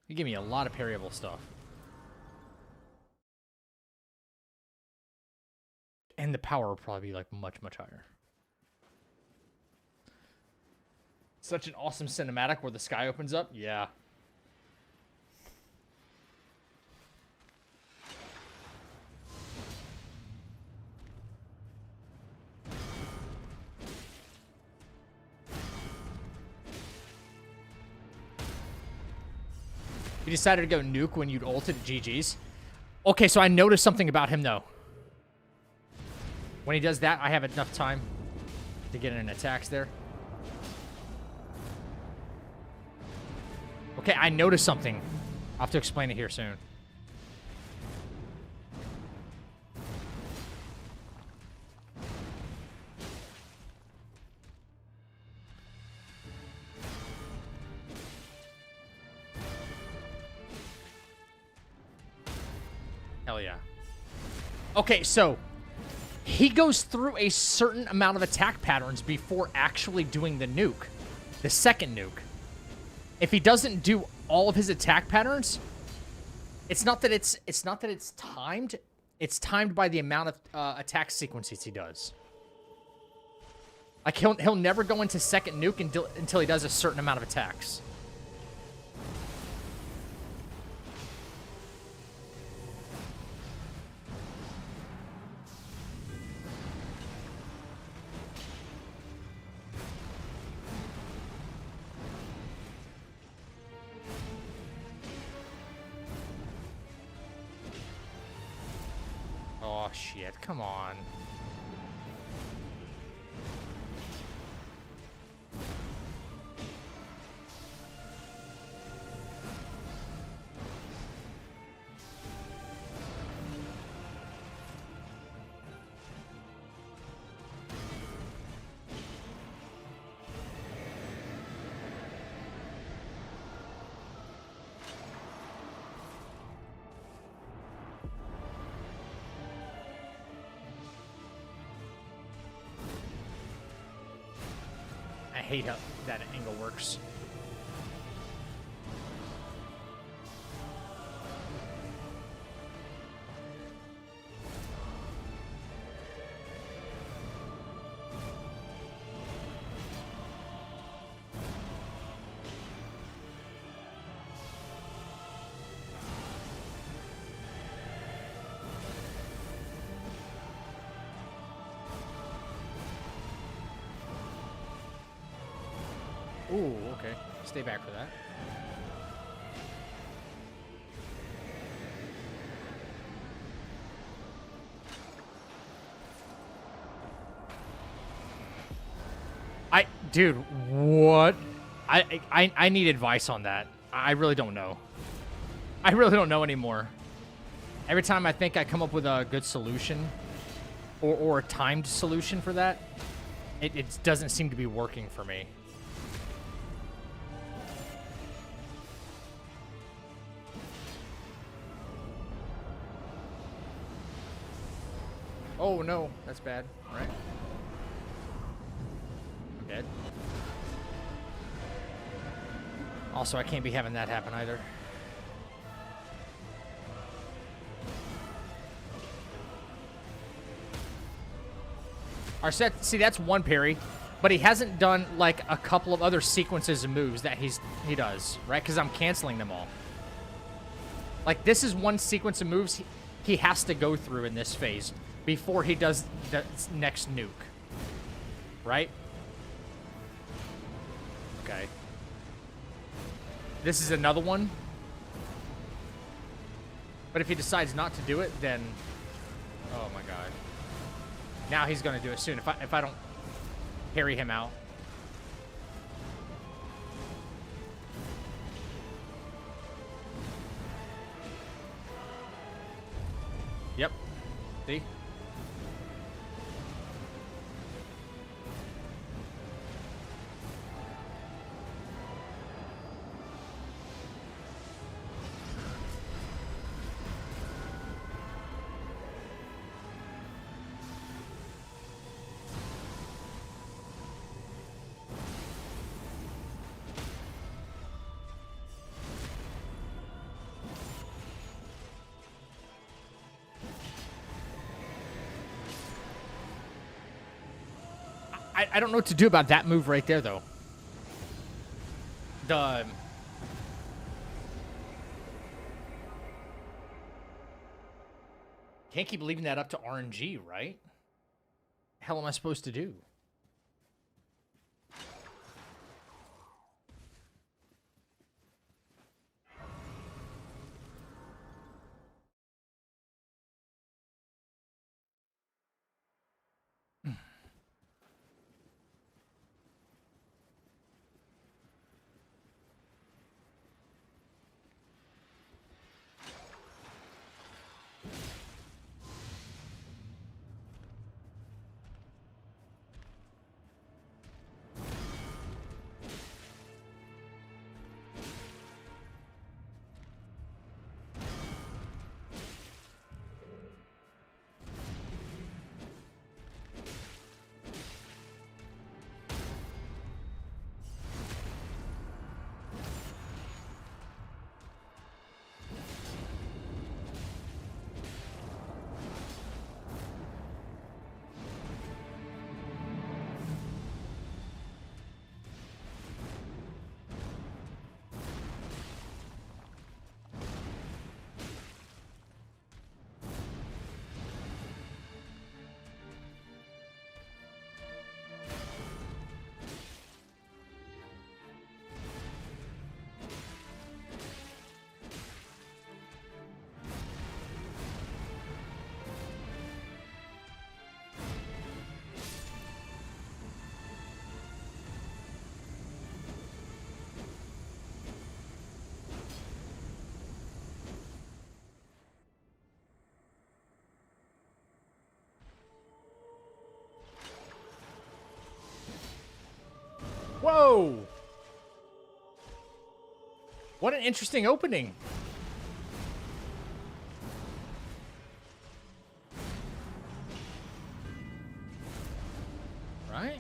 He gave me a lot of parryable stuff. And the power will probably be like much, much higher. Such an awesome cinematic where the sky opens up. Yeah. You decided to go nuke when you'd ulted GG's. Okay, so I noticed something about him, though. When he does that, I have enough time to get in attacks there. Okay, I noticed something. I'll have to explain it here soon. Hell yeah. Okay, so he goes through a certain amount of attack patterns before actually doing the nuke, the second nuke. If he doesn't do all of his attack patterns, it's not that it's timed. It's timed by the amount of attack sequences he does. Like he'll never go into second nuke until he does a certain amount of attacks. Oh, shit. Come on. I hate how that angle works. Ooh, okay. Stay back for that. Dude, what? I need advice on that. I really don't know. I really don't know anymore. Every time I think I come up with a good solution or a timed solution for that, it doesn't seem to be working for me. Oh no, that's bad. All right. I'm dead. Also, I can't be having that happen either. Our set, see, that's one parry, but he hasn't done like a couple of other sequences of moves that he does, right? Because I'm canceling them all. Like this is one sequence of moves he has to go through in this phase before he does the next nuke, right? Okay. This is another one. But if he decides not to do it, then... Oh my god. Now he's gonna do it soon if I don't parry him out. Yep. See? I don't know what to do about that move right there, though. The can't keep leaving that up to RNG, right? Hell am I supposed to do? Whoa! What an interesting opening. Right?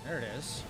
There it is.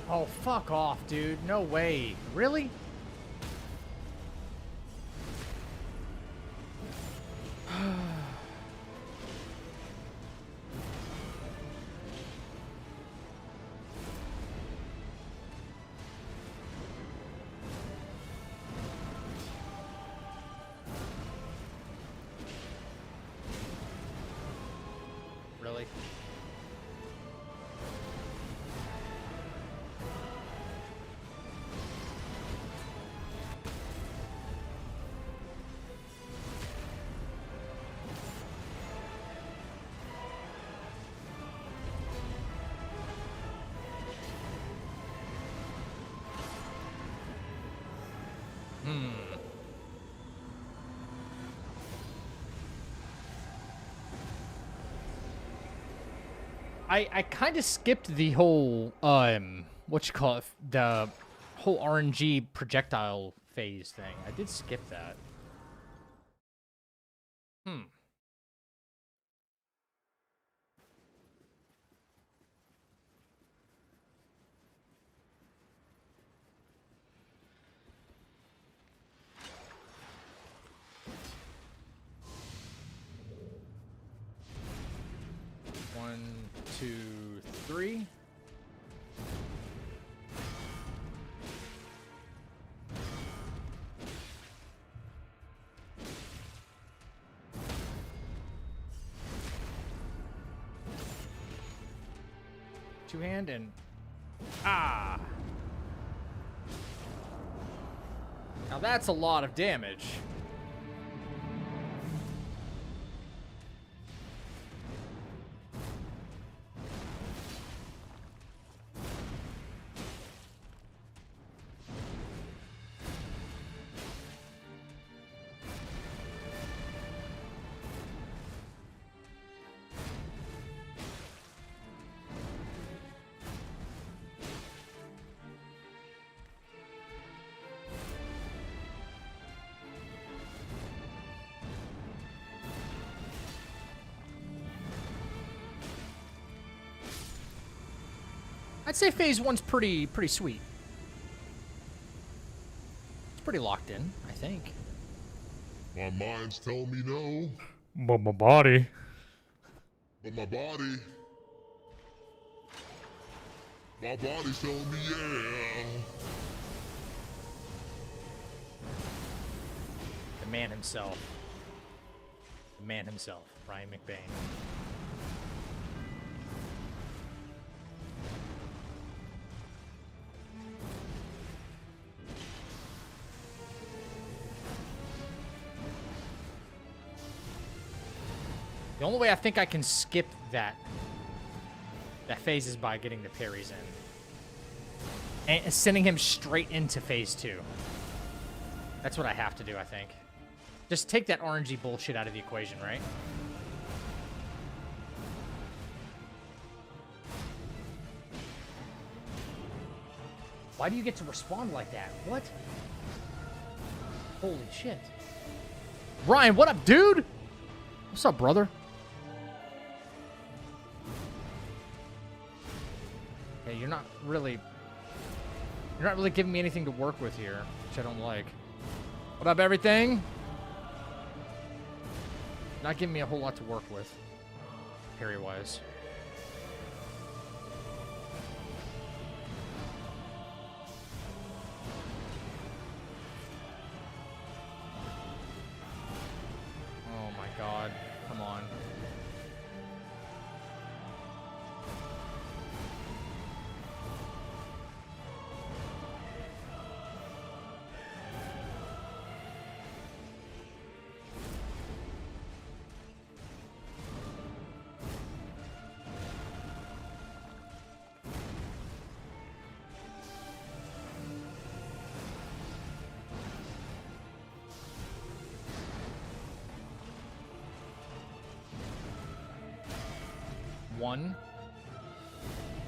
Oh, fuck off, dude. No way. Really? Really? I kind of skipped the whole what you call it, the whole RNG projectile phase thing. I did skip that. 2, 3. Two-hand and ah. Now that's a lot of damage. I'd say phase 1's pretty sweet. It's pretty locked in, I think. My mind's telling me no, But my body. but my body's telling me yeah. The man himself. The man himself, Ryan McBain. The only way I think I can skip that phase is by getting the parries in. And sending him straight into phase 2. That's what I have to do, I think. Just take that RNG bullshit out of the equation, right? Why do you get to respond like that? What? Holy shit. Ryan, what up, dude? What's up, brother? Hey, you're not really giving me anything to work with here, which I don't like. What up, everything? Not giving me a whole lot to work with, parry-wise. Oh my god, come on. One.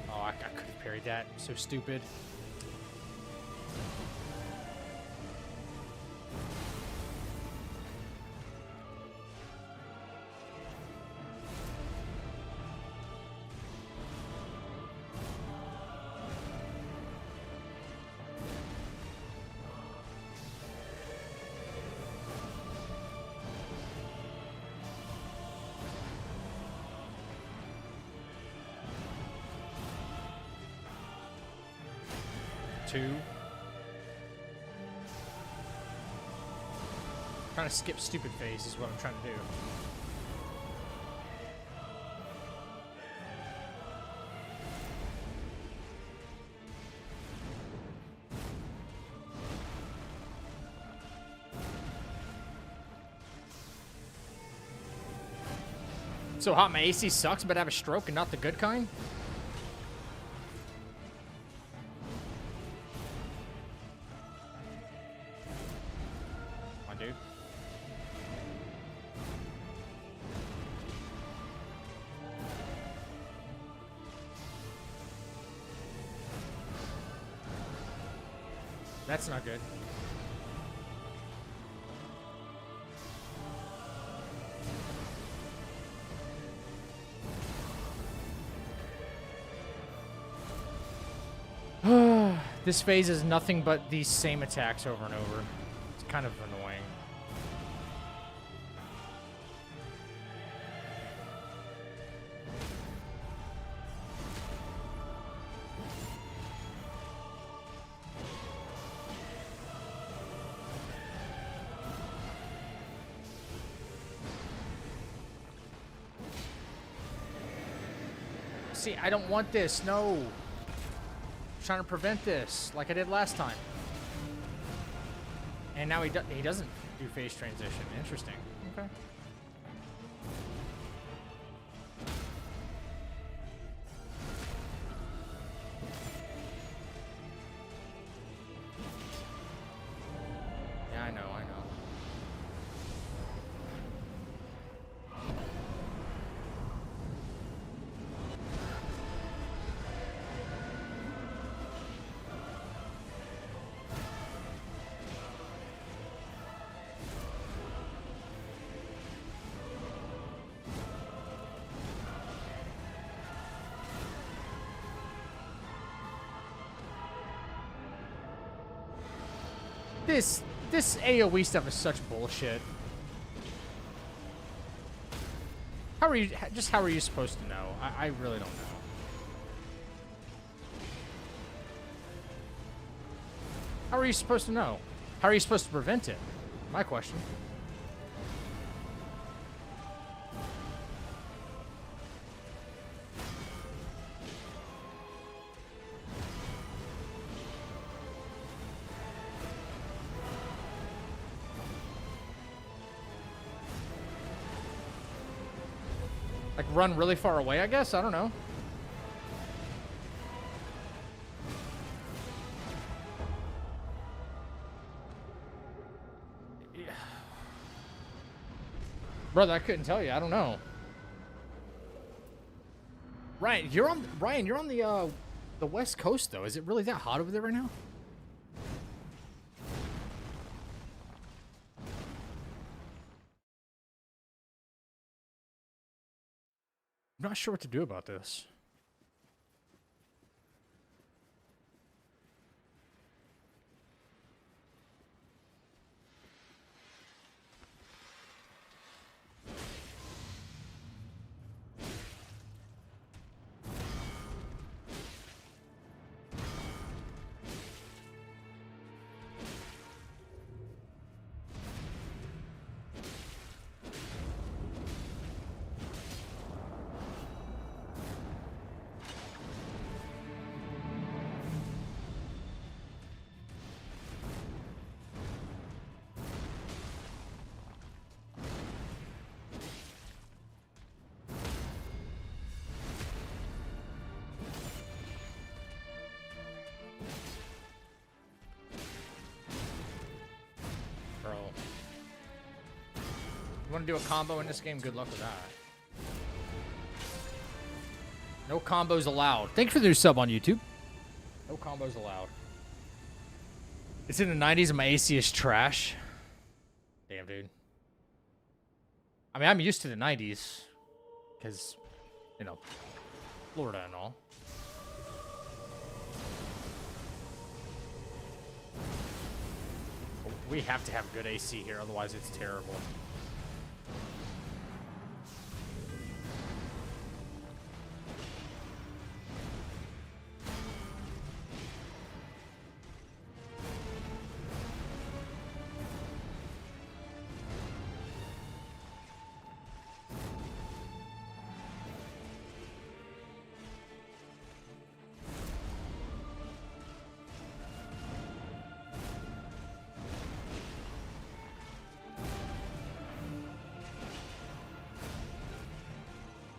Oh, I could have parried that. So stupid. Two. Trying to skip stupid phase is what I'm trying to do. So hot, my AC sucks, but I have a stroke and not the good kind? That's not good. This phase is nothing but these same attacks over and over. It's kind of annoying. See, I don't want this. No. I'm trying to prevent this like I did last time. And now he doesn't do phase transition. Interesting. Okay. Yeah, I know. This AoE stuff is such bullshit. How are you supposed to know? I really don't know. How are you supposed to know? How are you supposed to prevent it? My question. Like, run really far away, I guess? I don't know. Yeah. Brother, I couldn't tell you. I don't know. Ryan, you're on the West Coast, though. Is it really that hot over there right now? I'm not sure what to do about this. You want to do a combo in this game? Good luck with that. No combos allowed. Thank you for the new sub on YouTube. No combos allowed. It's in the 90s and my AC is trash. Damn, dude. I mean, I'm used to the 90s. Because, you know, Florida and all. We have to have good AC here, otherwise it's terrible.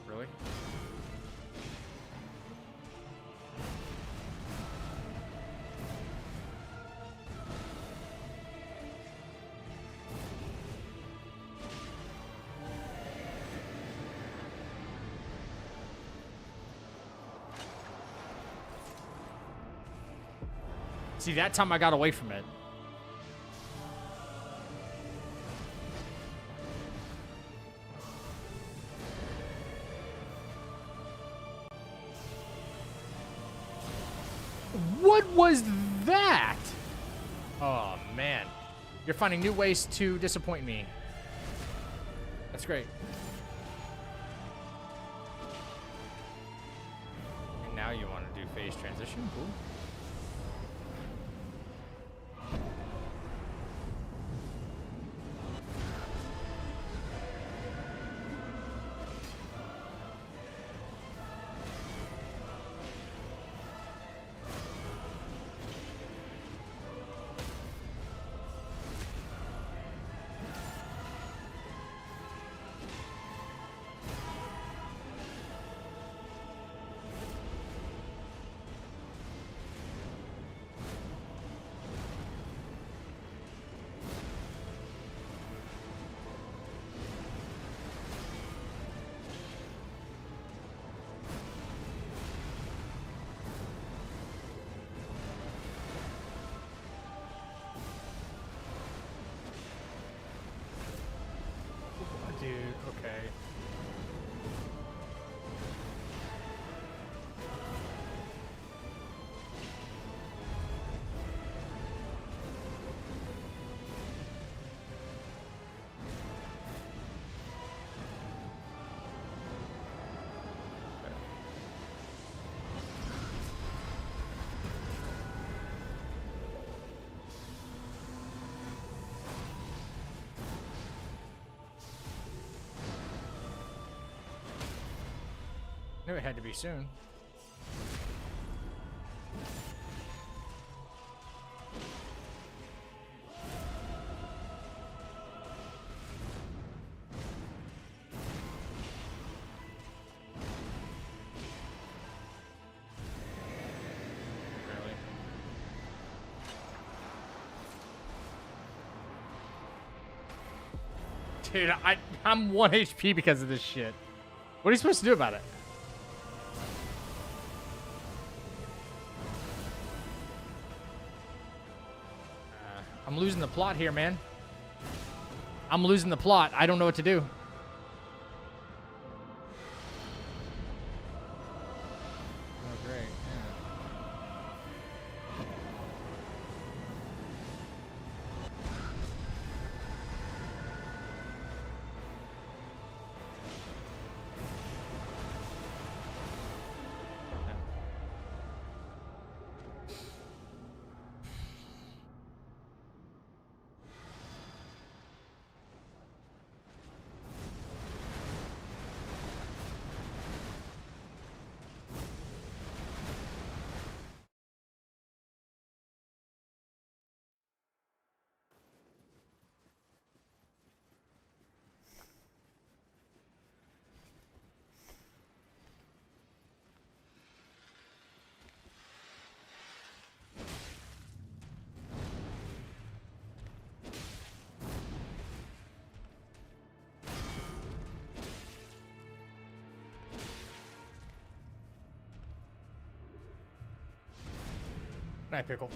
Really? See, that time I got away from it. What was that? Oh, man. You're finding new ways to disappoint me. That's great. And now you want to do phase transition? Cool. Okay. Knew it had to be soon. Really? Dude, I'm 1 HP because of this shit. What are you supposed to do about it? I'm losing the plot here, man. I'm losing the plot. I don't know what to do. Oh, great. Night, Pickle.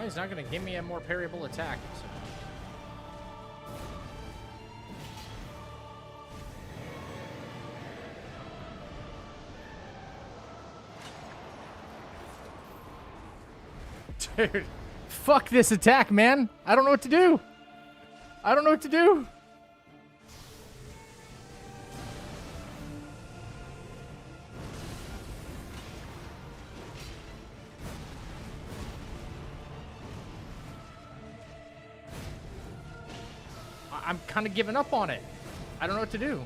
he's not going to give me a more parryable attack. So. Dude, fuck this attack, man. I don't know what to do. I don't know what to do. I'm kind of giving up on it. I don't know what to do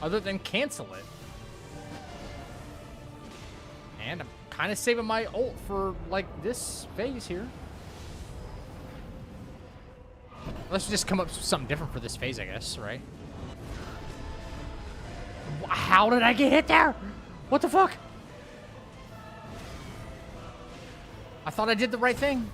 other than cancel it. And I'm kind of saving my ult for, like, this phase here. Let's just come up with something different for this phase, I guess, right? How did I get hit there? What the fuck? I thought I did the right thing.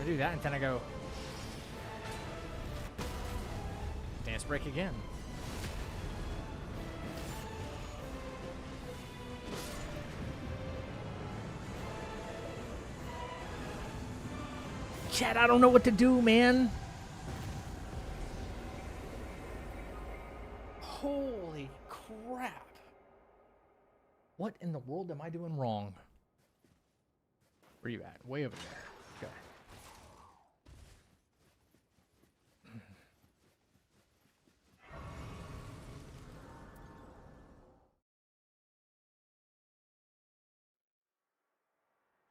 Do that, and then I go dance break again. Chat, I don't know what to do, man. Holy crap. What in the world am I doing wrong? Where you at? Way over there. Okay.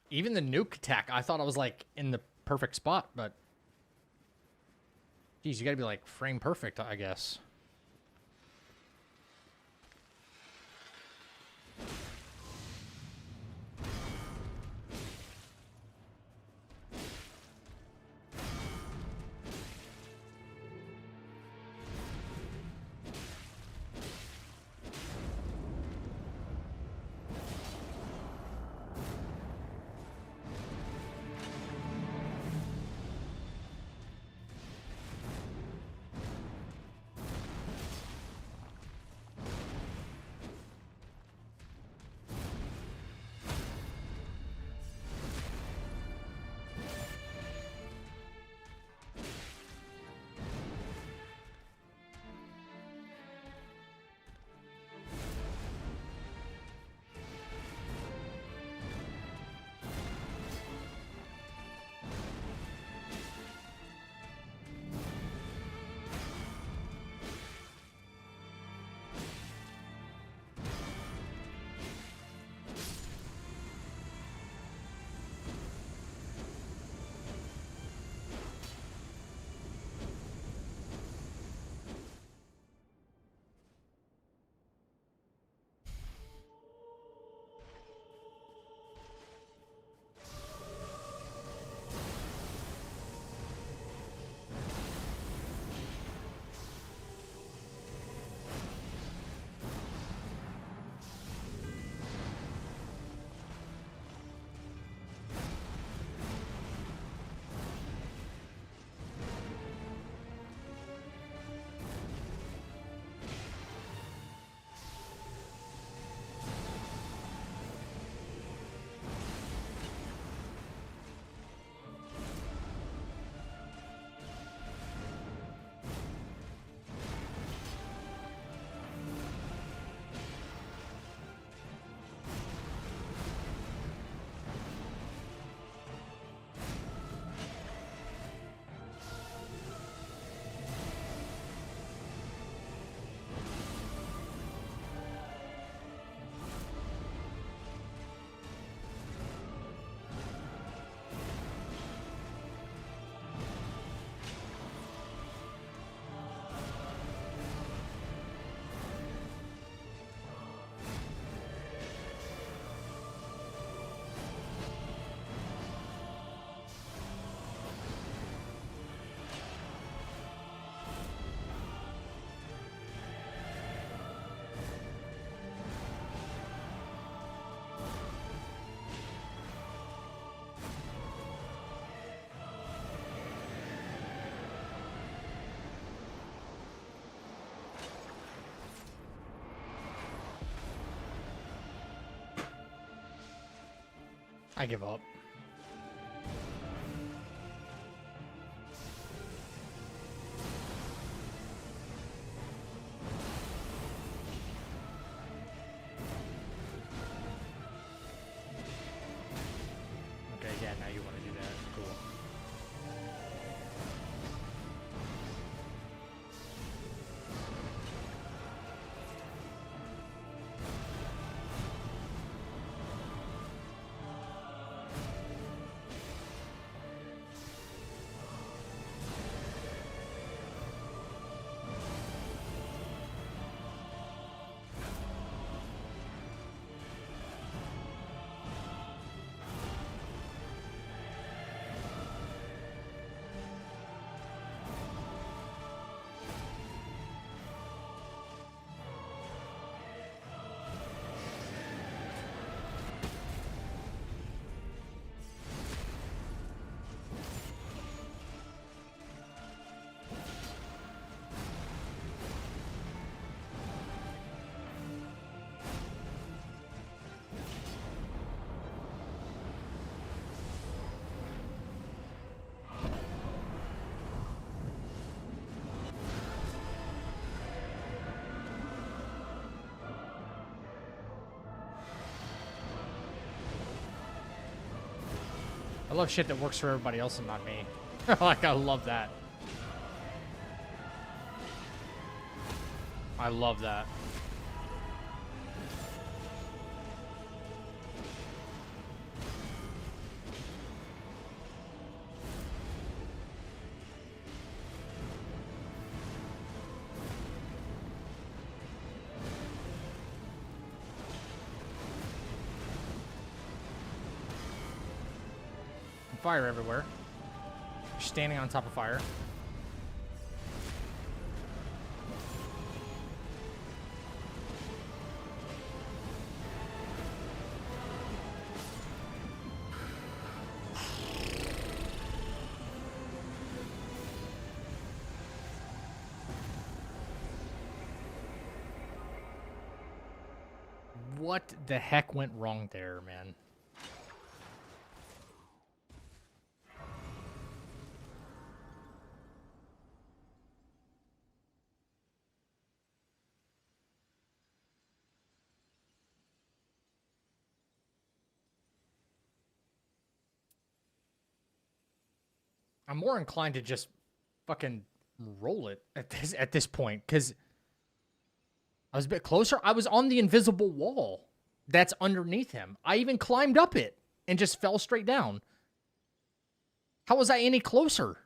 Even the nuke attack, I thought I was, like, in the perfect spot, but... Geez, you gotta be, like, frame perfect, I guess. I give up. Okay, yeah, now you want to do that. Cool. I love shit that works for everybody else and not me. Like, I love that. I love that. Fire everywhere. You're standing on top of fire. What the heck went wrong there, man? I'm more inclined to just fucking roll it at this point, because I was a bit closer. I was on the invisible wall that's underneath him. I even climbed up it and just fell straight down. How was I any closer?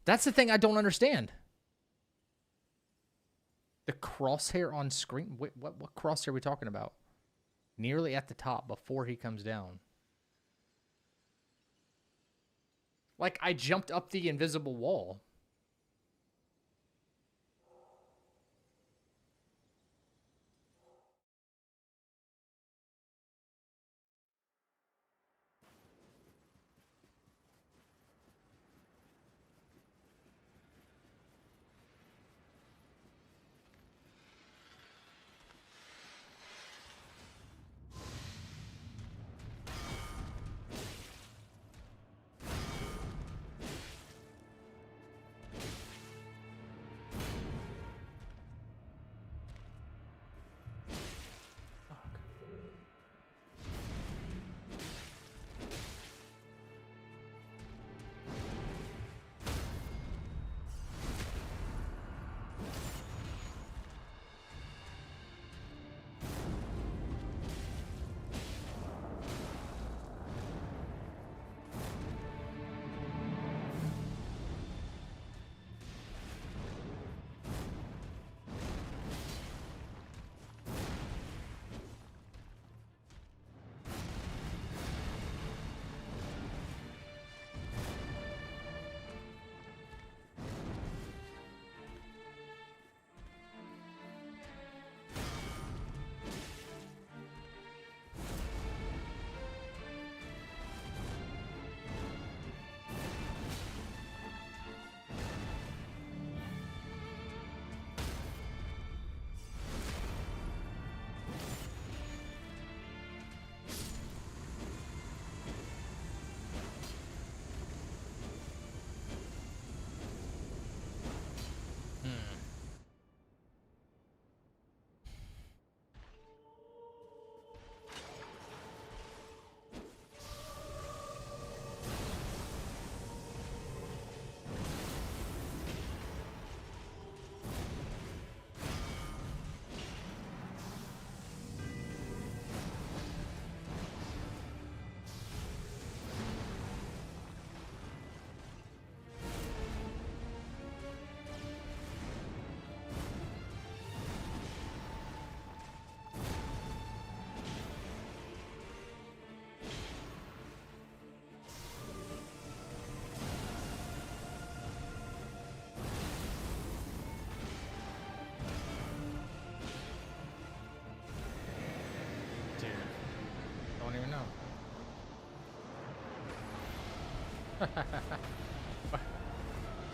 That's the thing I don't understand. The crosshair on screen? Wait, what crosshair are we talking about? Nearly at the top before he comes down. Like, I jumped up the invisible wall.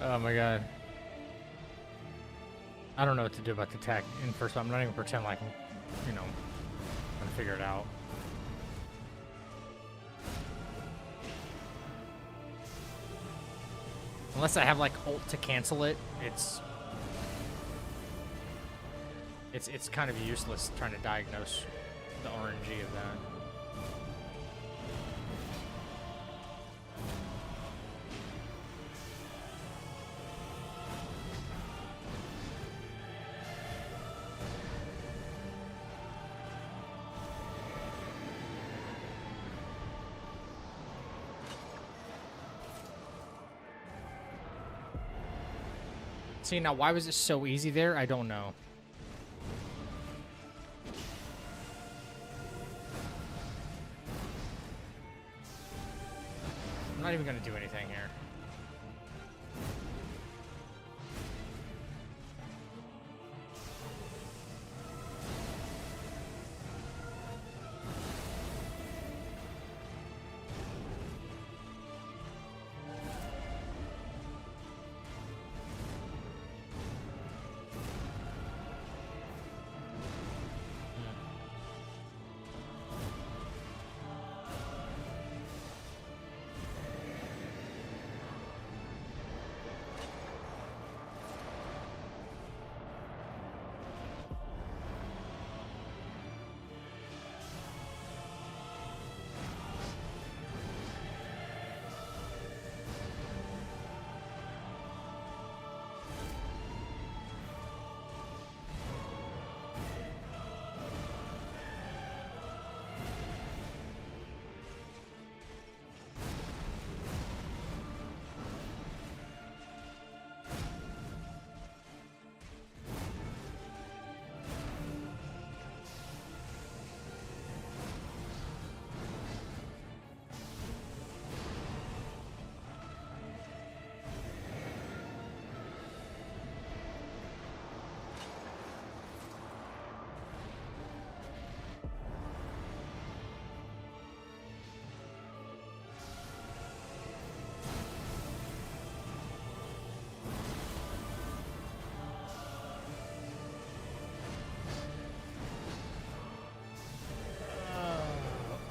Oh my god. I don't know what to do about the tech in first. I'm not even pretend like I'm, you know, gonna figure it out. Unless I have like ult to cancel it, it's kind of useless trying to diagnose the RNG of that. See, now why was it so easy there? I don't know. I'm not even gonna do anything here.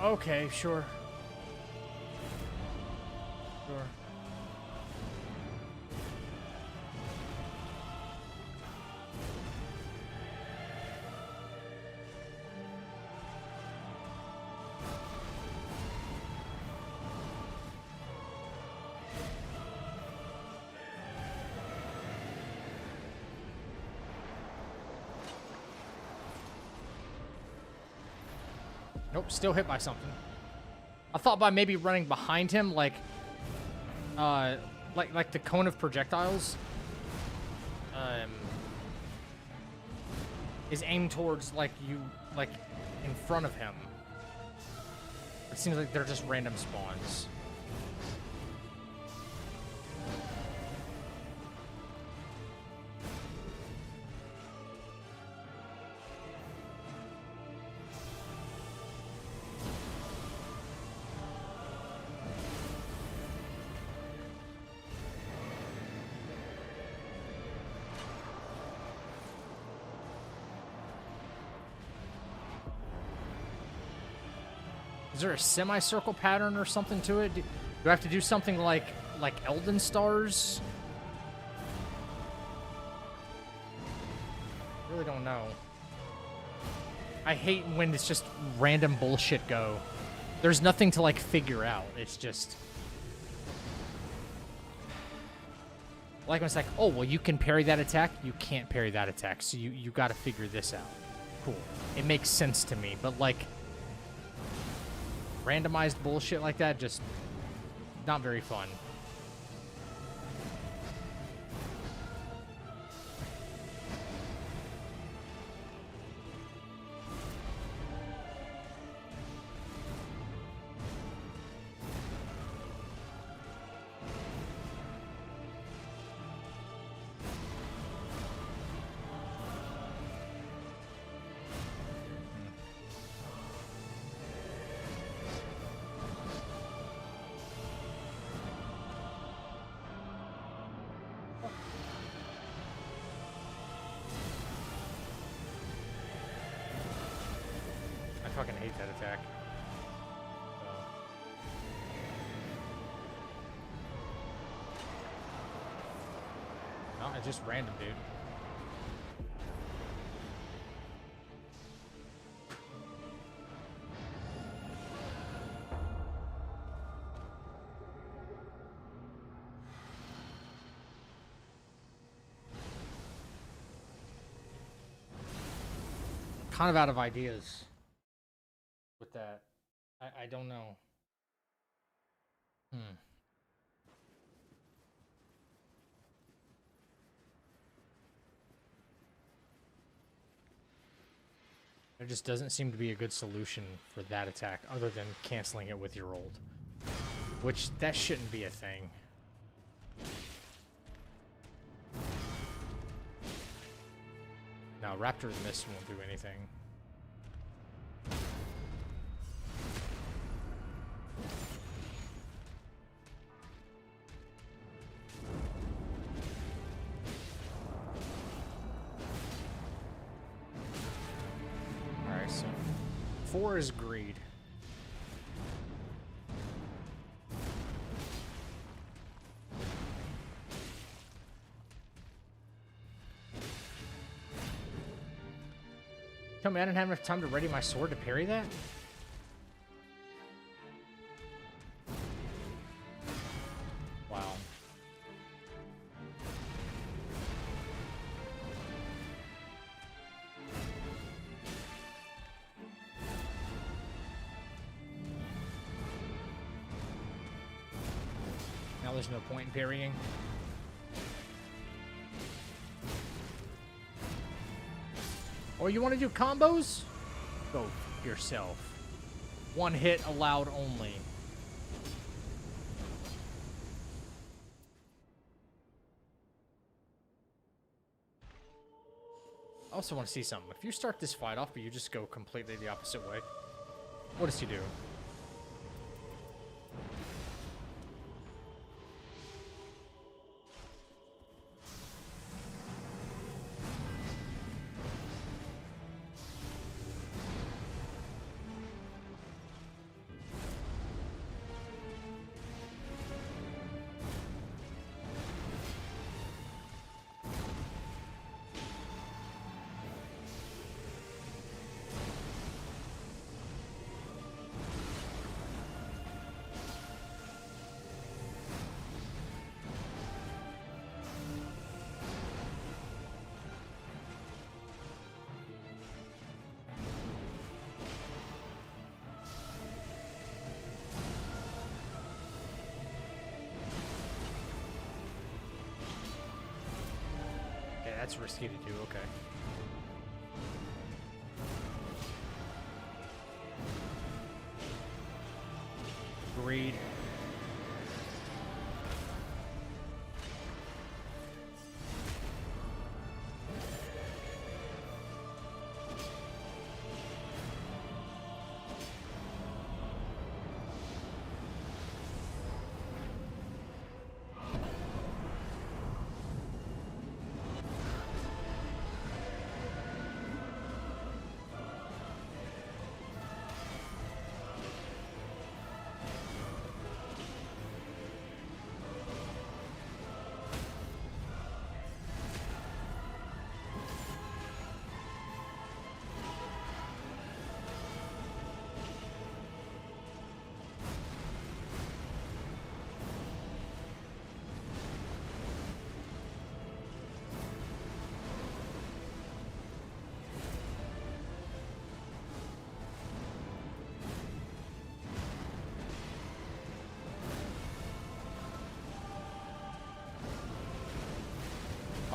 Okay, sure. Sure. Nope, still hit by something. I thought by maybe running behind him, like the cone of projectiles, is aimed towards like in front of him. It seems like they're just random spawns. Is there a semicircle pattern or something to it? Do I have to do something like Elden stars? Really don't know. I hate when it's just random bullshit go. There's nothing to like figure out. It's just like when it's like, oh well, you can parry that attack. You can't parry that attack, so you got to figure this out. Cool. It makes sense to me, but like randomized bullshit like that, just not very fun. fucking hate that attack. No, it's just random, dude. Kind of out of ideas with that. I don't know. There just doesn't seem to be a good solution for that attack other than canceling it with your ult. Which, that shouldn't be a thing. No, Raptor Mist won't do anything. Alright, so 4 is greed. Tell me I didn't have enough time to ready my sword to parry that? Wow. Now there's no point in parrying. Or you want to do combos? Go yourself. One hit allowed only. I also want to see something. If you start this fight off, but you just go completely the opposite way, what does he do? That's risky to do, okay. Greed.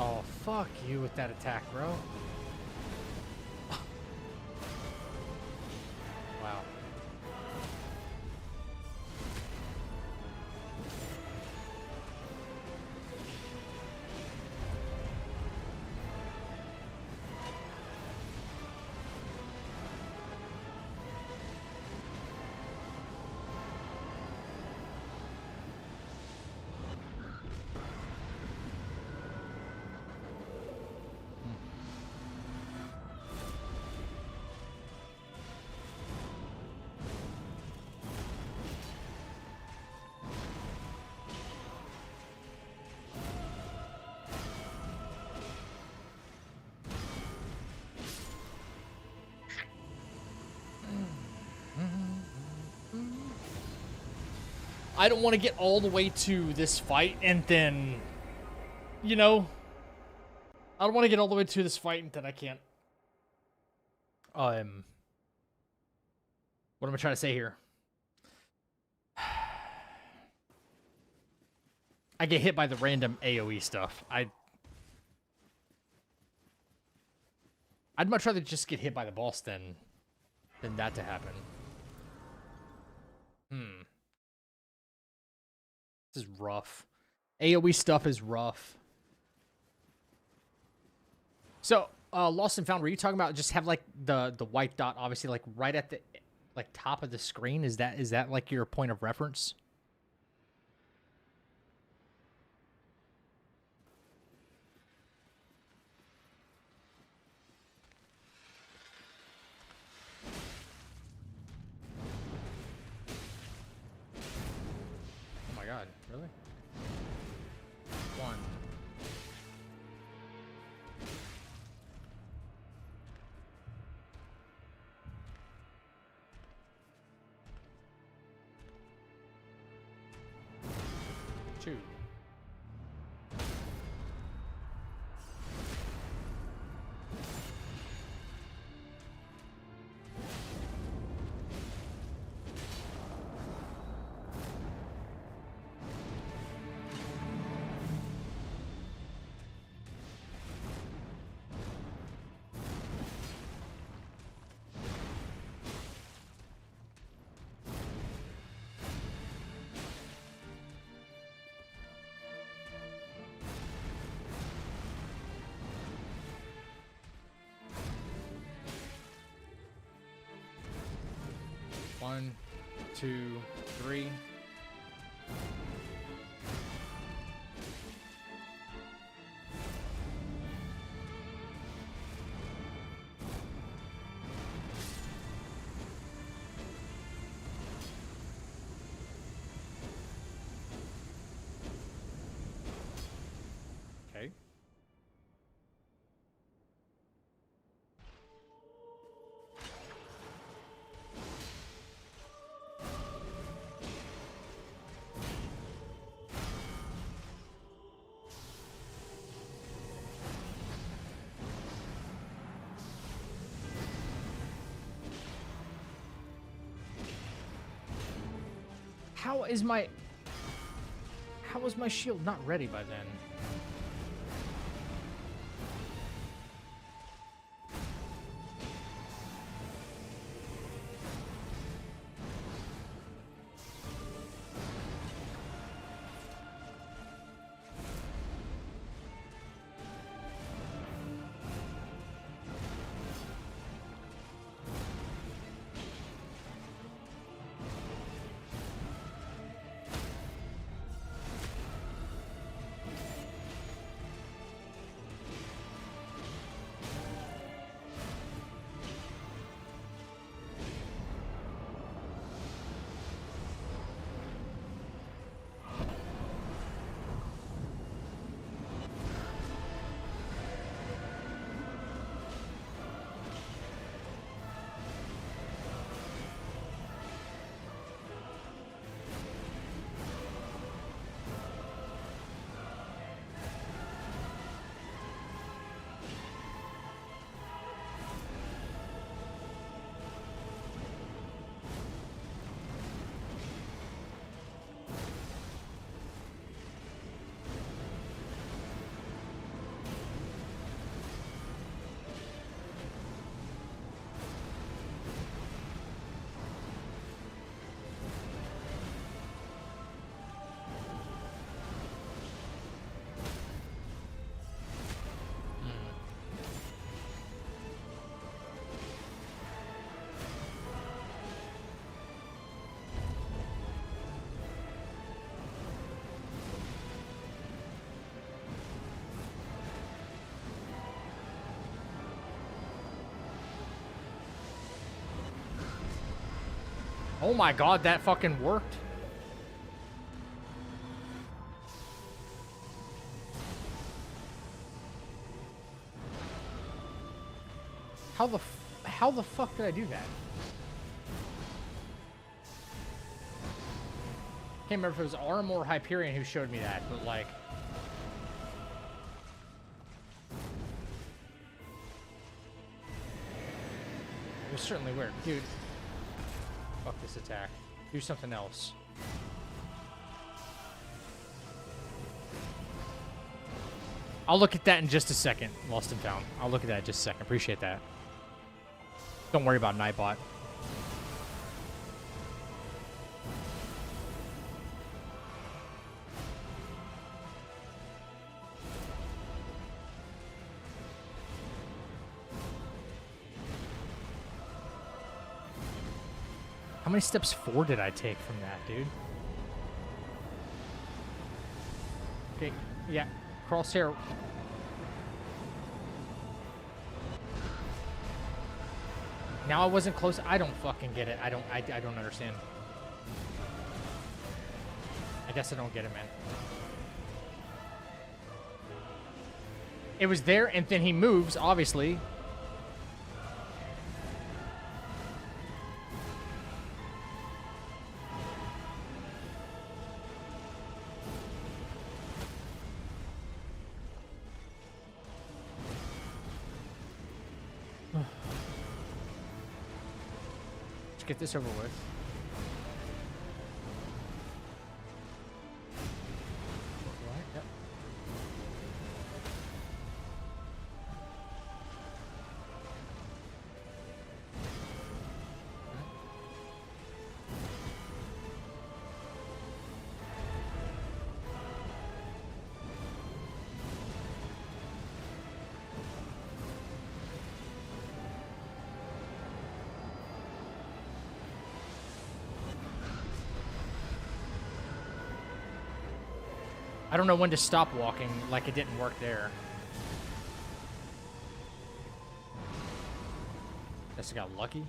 Oh, fuck you with that attack, bro. Wow. I don't want to get all the way to this fight and then, you know, I don't want to get all the way to this fight and then I can't. What am I trying to say here? I get hit by the random AoE stuff. I'd much rather just get hit by the boss than that to happen. This is rough. AoE stuff is rough. So, Lost and Found, were you talking about just have like the white dot obviously like right at the like top of the screen? Is that like your point of reference? Oh my god, really? 1. 2. One, 2, 3. Okay. How is my shield not ready by then? Oh my god, that fucking worked. How the fuck did I do that? Can't remember if it was Arm or Hyperion who showed me that, but like... It was certainly weird. Dude. Fuck this attack. Do something else. I'll look at that in just a second, Lost and Found. I'll look at that in just a second. Appreciate that. Don't worry about Nightbot. How many steps forward did I take from that, dude? Okay, yeah. Crosshair. Now I wasn't close. I don't fucking get it. I don't understand. I guess I don't get it, man. It was there, and then he moves, obviously. Get this over with. Yep. I don't know when to stop walking, like it didn't work there. Guess I got lucky.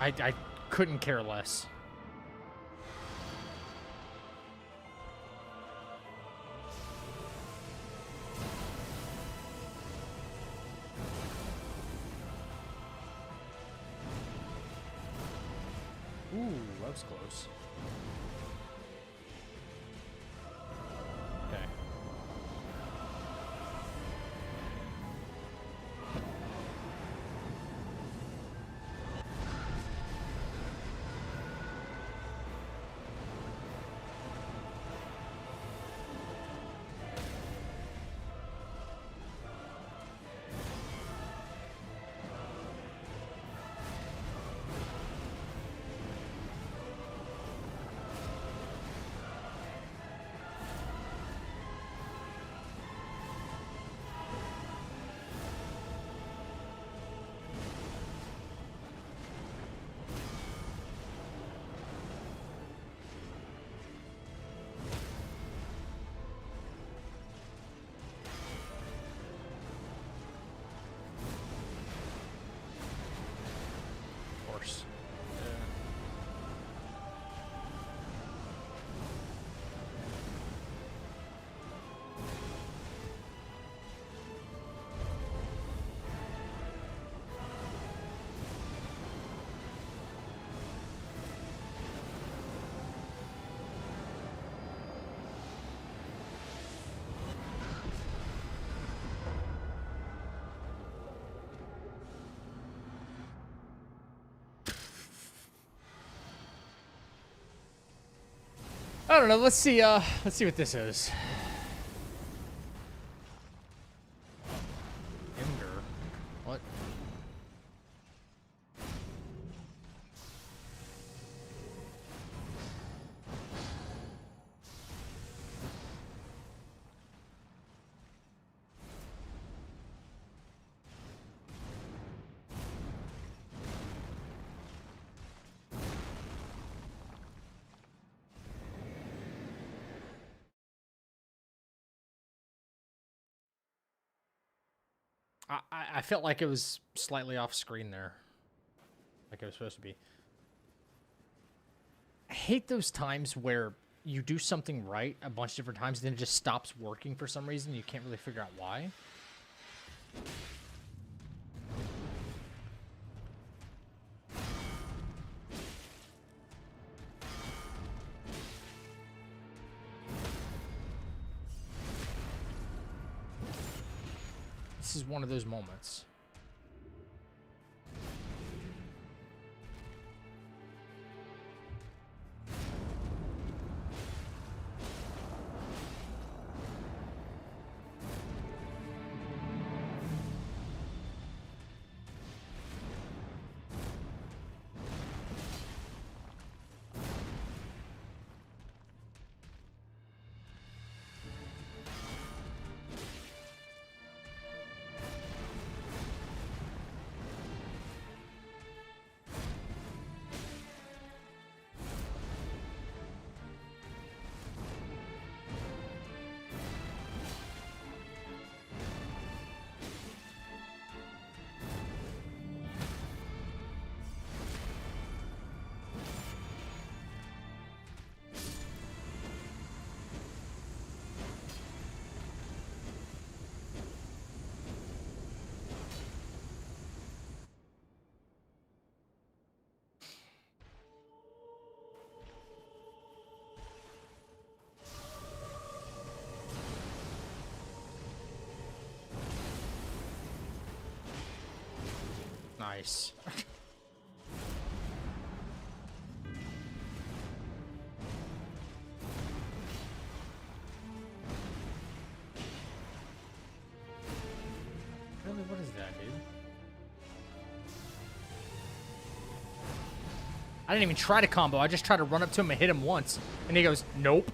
I couldn't care less. Ooh, that was close. Okay. I don't know. Let's see what this is. Ember. What? I felt like it was slightly off screen there. Like it was supposed to be. I hate those times where you do something right a bunch of different times, and then it just stops working for some reason. You can't really figure out why. This is one of those moments. Nice. Really, what is that, dude? I didn't even try to combo. I just tried to run up to him and hit him once. And he goes, nope.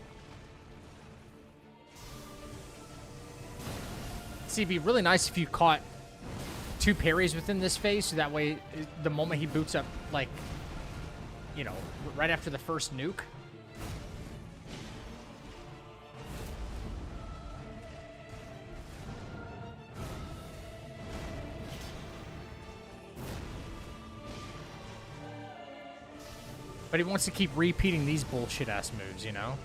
See, it'd be really nice if you caught 2 parries within this phase, so that way, the moment he boots up, like, you know, right after the first nuke. But he wants to keep repeating these bullshit-ass moves, you know?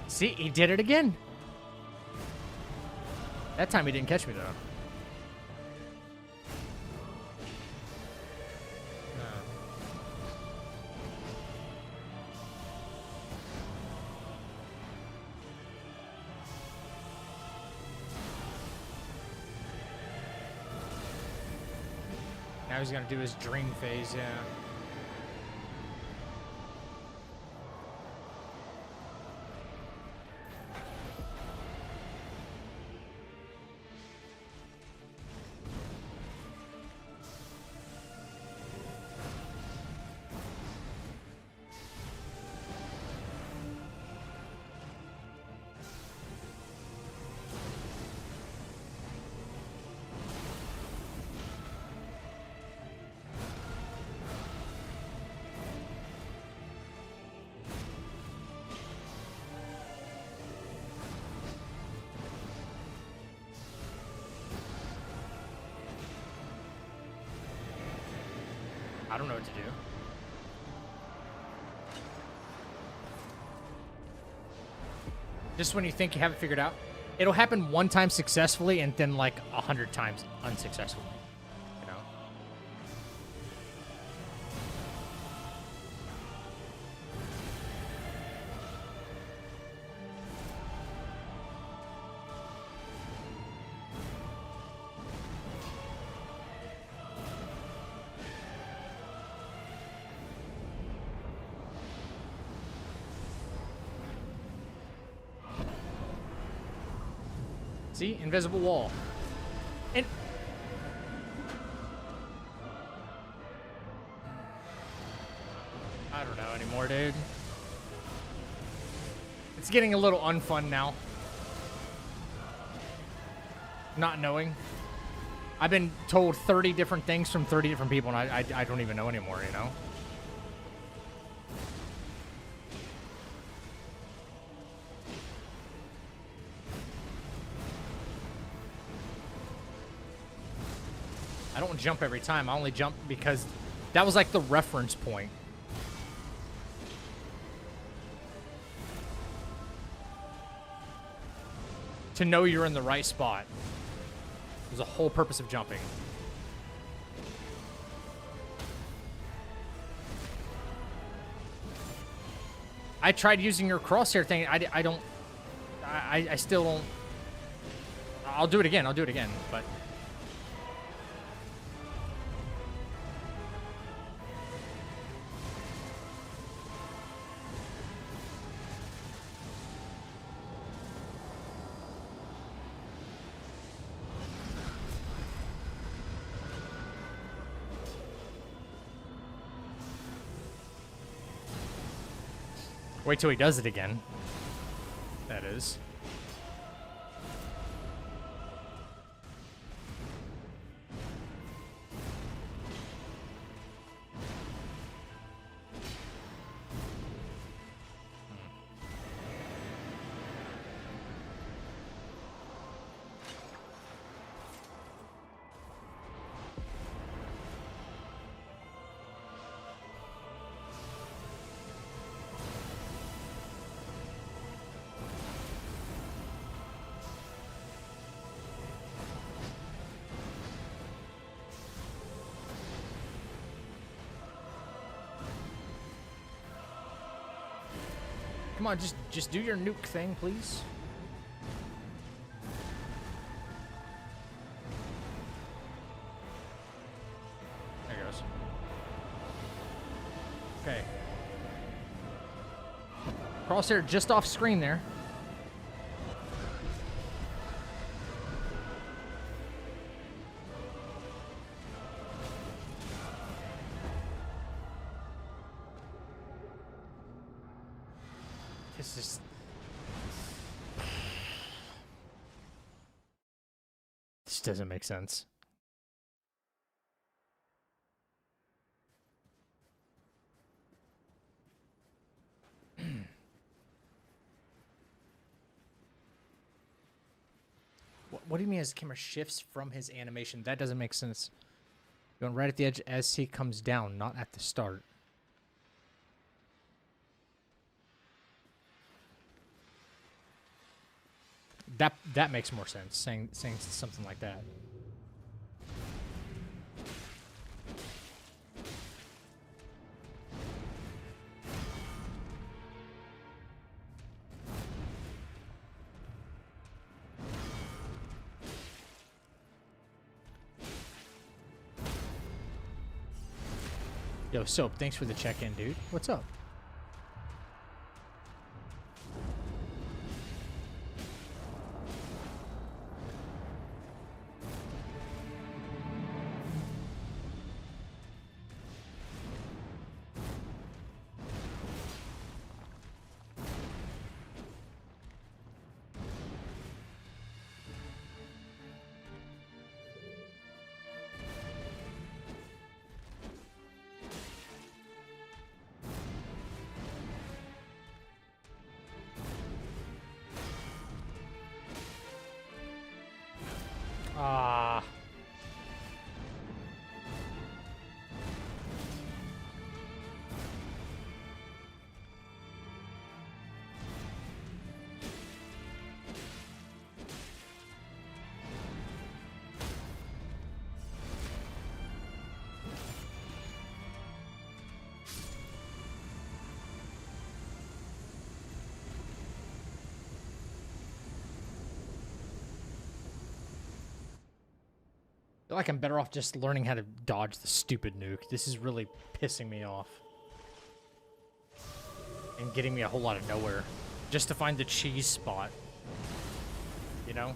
See, he did it again. That time he didn't catch me, though. Now he's gonna do his dream phase, yeah. I don't know what to do. Just when you think you have it figured out, it'll happen one time successfully and then like 100 times unsuccessfully. You know? See? Invisible wall. And I don't know anymore, dude. It's getting a little unfun now. Not knowing. I've been told 30 different things from 30 different people, and I don't even know anymore, you know? don't jump every time. I only jump because that was like the reference point. To know you're in the right spot. There's a whole purpose of jumping. I tried using your crosshair thing. I still don't. I'll do it again. I'll do it again. But wait till he does it again. That is. Come on, just do your nuke thing, please. There it goes. Okay. Crosshair just off screen there. This is... This doesn't make sense. What do you mean his camera shifts from his animation? That doesn't make sense. Going right at the edge as he comes down, not at the start. That makes more sense, saying something like that. Yo, Soap, thanks for the check-in, dude. What's up? Ah. I feel like I'm better off just learning how to dodge the stupid nuke. This is really pissing me off. And getting me a whole lot of nowhere. Just to find the cheese spot. You know?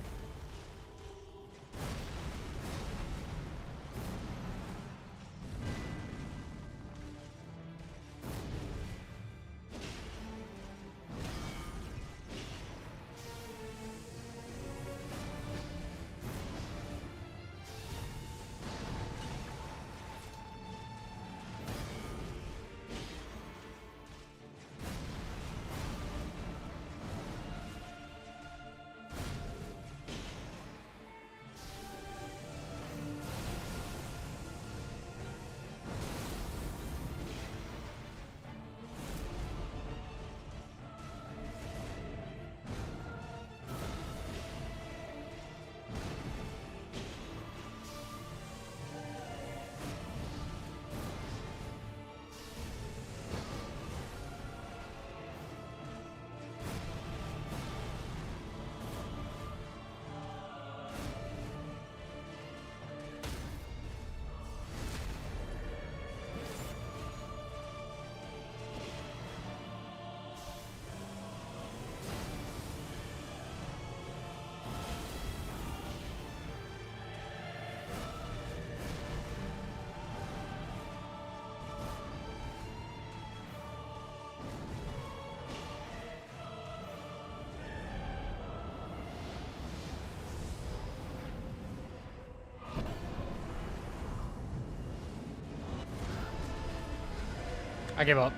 I give up.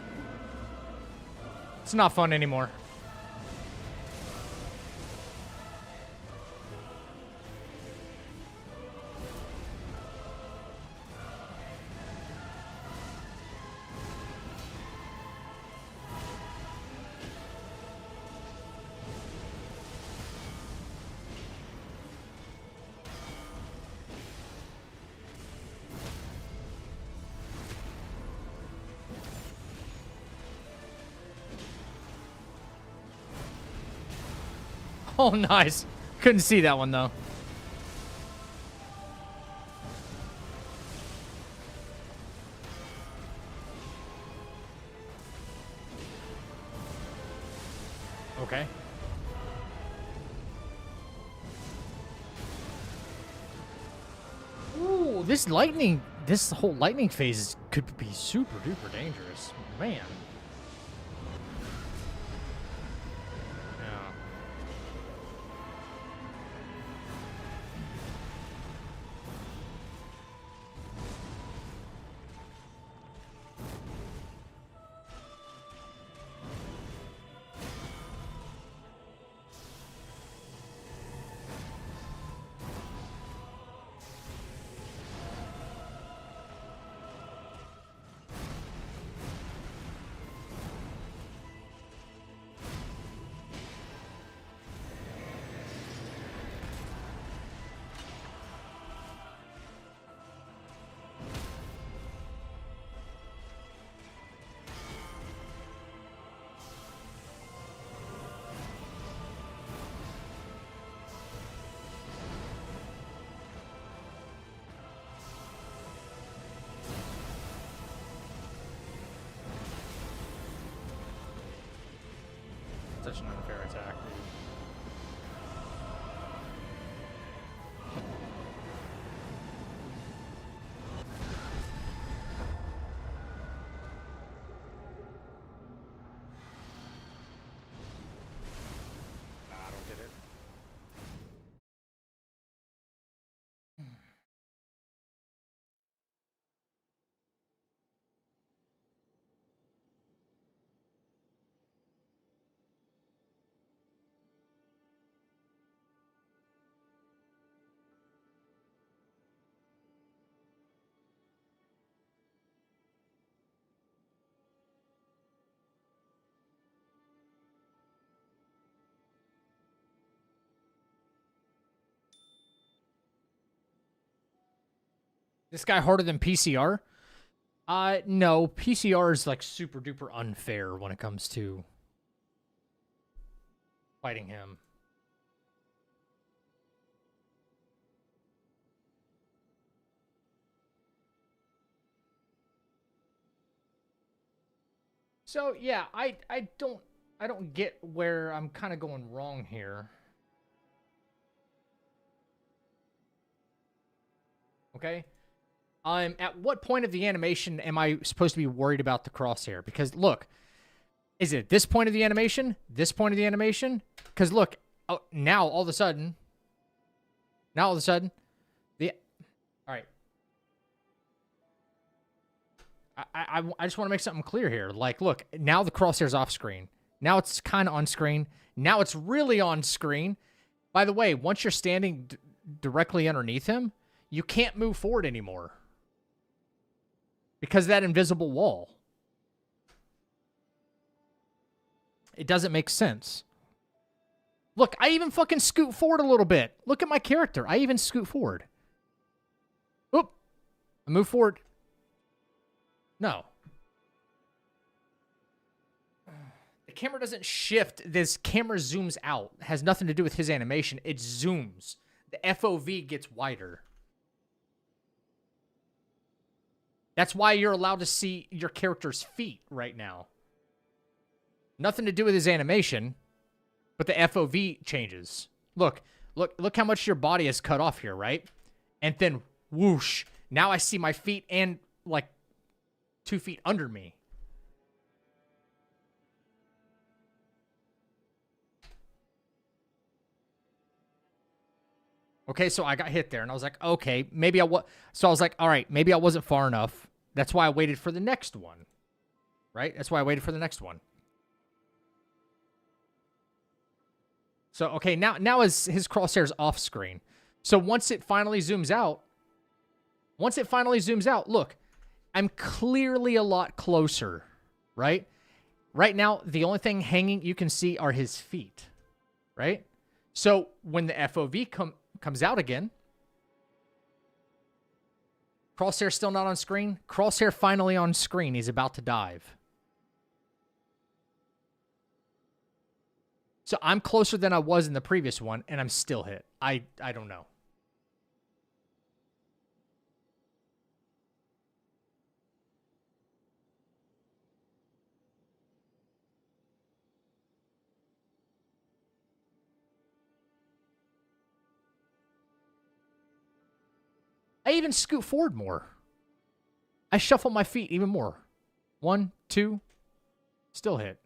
It's not fun anymore. Oh, nice. Couldn't see that one, though. Okay. Ooh, this whole lightning phase could be super duper dangerous. Man. Yeah. Such an unfair attack. I don't get it. This guy harder than PCR? No. PCR is like super duper unfair when it comes to fighting him. So yeah, I don't get where I'm kind of going wrong here. Okay? At what point of the animation am I supposed to be worried about the crosshair? Because look, is it this point of the animation? This point of the animation? Because look, oh, now all of a sudden, all right. I just want to make something clear here. Like, look, now the crosshair's off screen. Now it's kind of on screen. Now it's really on screen. By the way, once you're standing directly underneath him, you can't move forward anymore. Because of that invisible wall. It doesn't make sense. Look, I even fucking scoot forward a little bit. Look at my character. I even scoot forward. Oop. I move forward. No. The camera doesn't shift. This camera zooms out. It has nothing to do with his animation. It zooms. The FOV gets wider. That's why you're allowed to see your character's feet right now. Nothing to do with his animation, but the FOV changes. Look how much your body is cut off here, right? And then whoosh. Now I see my feet and like 2 feet under me. Okay, so I got hit there, and I was like, okay, so I was like, all right, maybe I wasn't far enough. That's why I waited for the next one. right? That's why I waited for the next one. So, okay, now his crosshair's off screen. So once it finally zooms out, look, I'm clearly a lot closer, right? Right now, the only thing hanging you can see are his feet, right? So when the FOV comes out again, Crosshair still not on screen. Crosshair finally on screen. He's about to dive. So I'm closer than I was in the previous one, and I'm still hit. I don't know. I even scoot forward more. I shuffle my feet even more. 1, 2, still hit.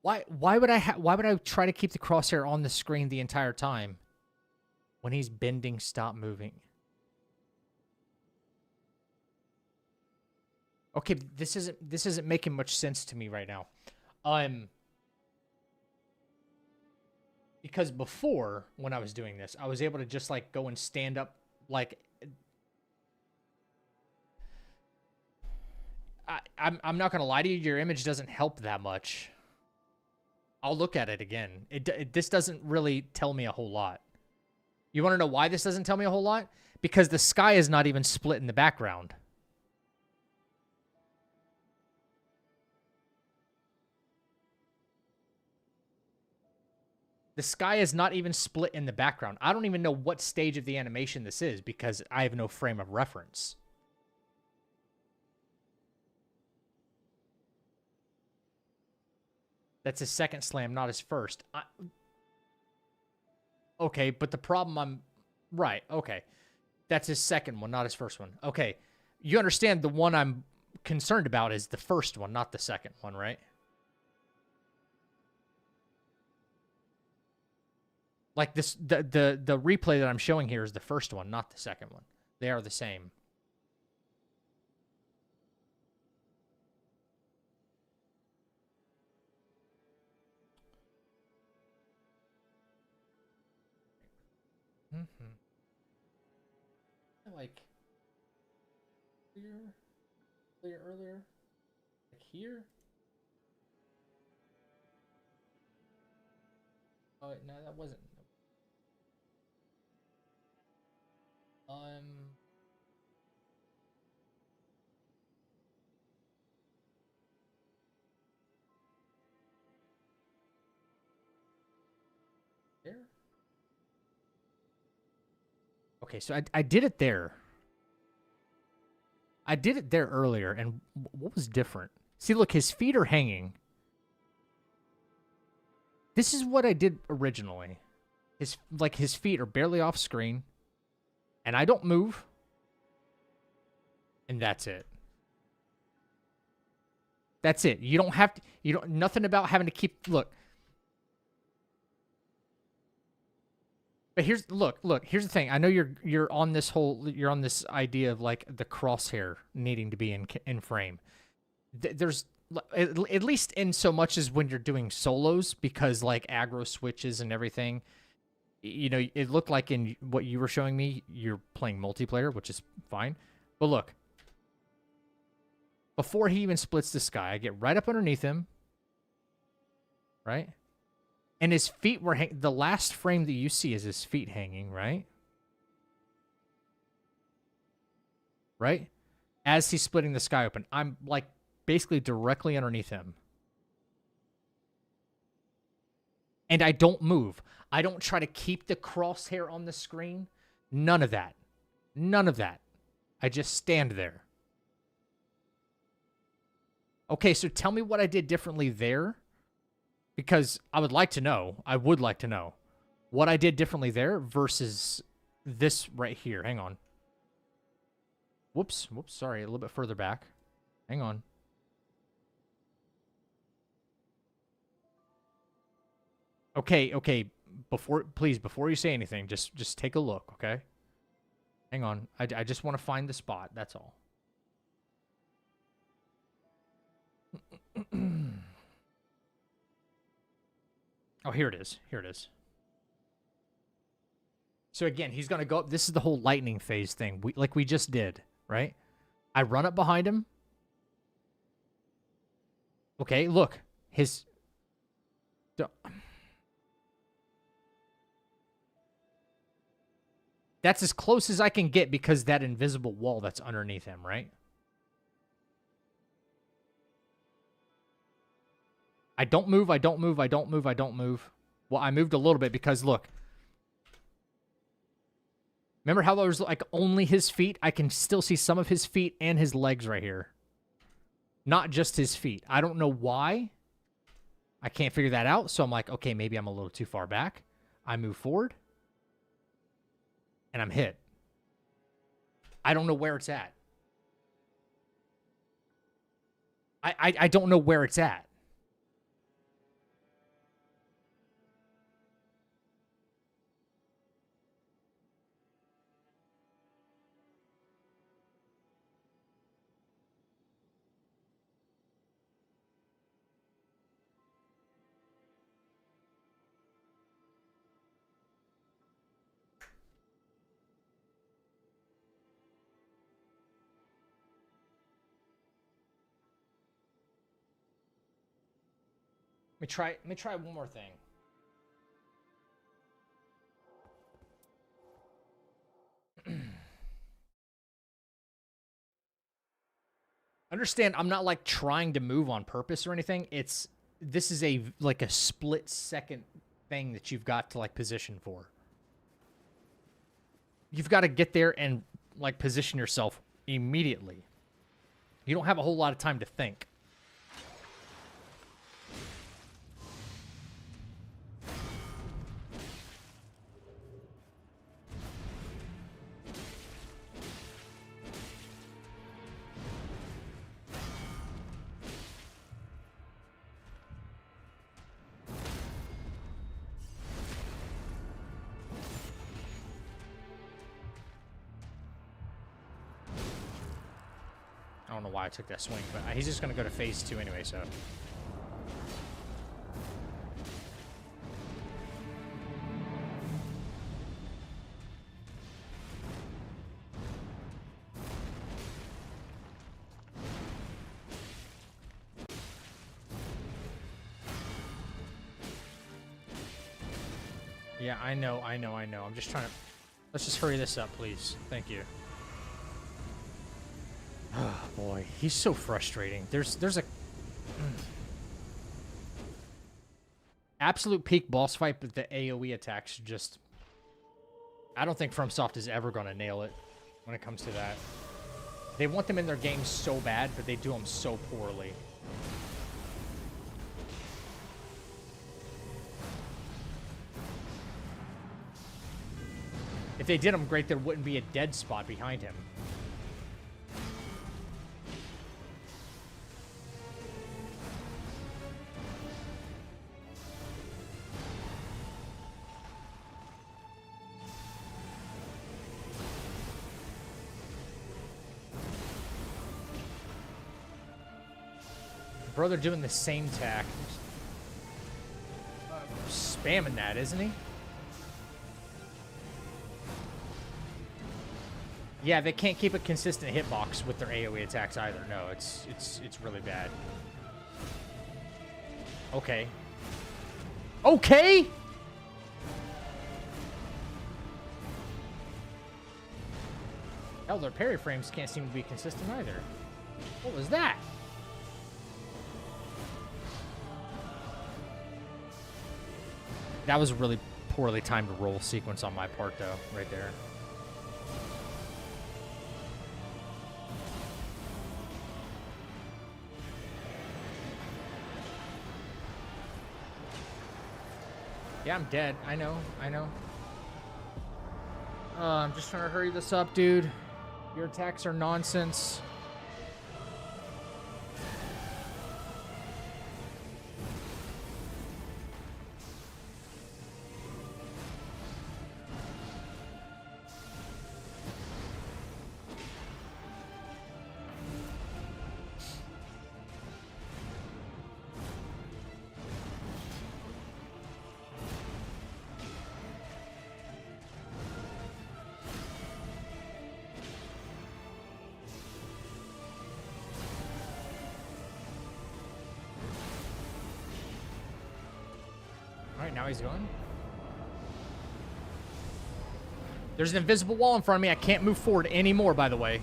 Why would I try to keep the crosshair on the screen the entire time when he's bending, stop moving? Okay, this isn't making much sense to me right now. Because before, when I was doing this, I was able to just like go and stand up like I'm not gonna lie to you, your image doesn't help that much. I'll look at it again. This doesn't really tell me a whole lot. You want to know why this doesn't tell me a whole lot? Because the sky is not even split in the background. The sky is not even split in the background. I don't even know what stage of the animation this is because I have no frame of reference. That's his second slam, not his first. Okay, but the problem right, okay. That's his second one, not his first one. Okay, you understand the one I'm concerned about is the first one, not the second one, right? Like this, the replay that I'm showing here is the first one, not the second one. They are the same. Like earlier, like here. Oh no, that wasn't. There. Okay, so I did it there. I did it there earlier, and what was different? See, look, his feet are hanging. This is what I did originally. His feet are barely off screen, and I don't move, and that's it. That's it. You don't have to. Nothing about having to keep. Look. But here's here's the thing. I know you're on this idea of like the crosshair needing to be in frame. There's at least in so much as when you're doing solos, because like aggro switches and everything, it looked like in what you were showing me, you're playing multiplayer, which is fine. But look, before he even splits the sky, I get right up underneath him, right? And his feet were the last frame that you see is his feet hanging, right? Right? As he's splitting the sky open, I'm like basically directly underneath him. And I don't move. I don't try to keep the crosshair on the screen. None of that. None of that. I just stand there. Okay, so tell me what I did differently there. Because I would like to know. I would like to know what I did differently there versus this right here. Hang on. Whoops. Sorry, a little bit further back. Hang on. Okay. Before you say anything, just take a look, okay? Hang on. I just want to find the spot. That's all. Oh, here it is. Here it is. So again, he's going to go up. This is the whole lightning phase thing. Like we just did, right? I run up behind him. Okay, look. That's as close as I can get because that invisible wall that's underneath him, right? I don't move. Well, I moved a little bit because, look. Remember how there was, like, only his feet? I can still see some of his feet and his legs right here. Not just his feet. I don't know why. I can't figure that out. So I'm like, okay, maybe I'm a little too far back. I move forward. And I'm hit. I don't know where it's at. I don't know where it's at. Let me try one more thing. Understand, I'm not like trying to move on purpose or anything. This is like a split second thing that you've got to like position for. You've got to get there and like position yourself immediately. You don't have a whole lot of time to think. I don't know why I took that swing, but he's just going to go to phase 2 anyway, so. Yeah, I know. I'm just trying to... Let's just hurry this up, please. Thank you. Oh, boy. He's so frustrating. There's a... absolute peak boss fight, but the AoE attacks just... I don't think FromSoft is ever going to nail it when it comes to that. They want them in their games so bad, but they do them so poorly. If they did them great, there wouldn't be a dead spot behind him. Brother doing the same tack. Spamming that, isn't he? Yeah, they can't keep a consistent hitbox with their AoE attacks either. No, it's really bad. Okay. Okay! Hell, their parry frames can't seem to be consistent either. What was that? That was a really poorly timed roll sequence on my part, though, right there. Yeah, I'm dead. I know. I'm just trying to hurry this up, dude. Your attacks are nonsense. Alright, now he's gone. There's an invisible wall in front of me. I can't move forward anymore, by the way.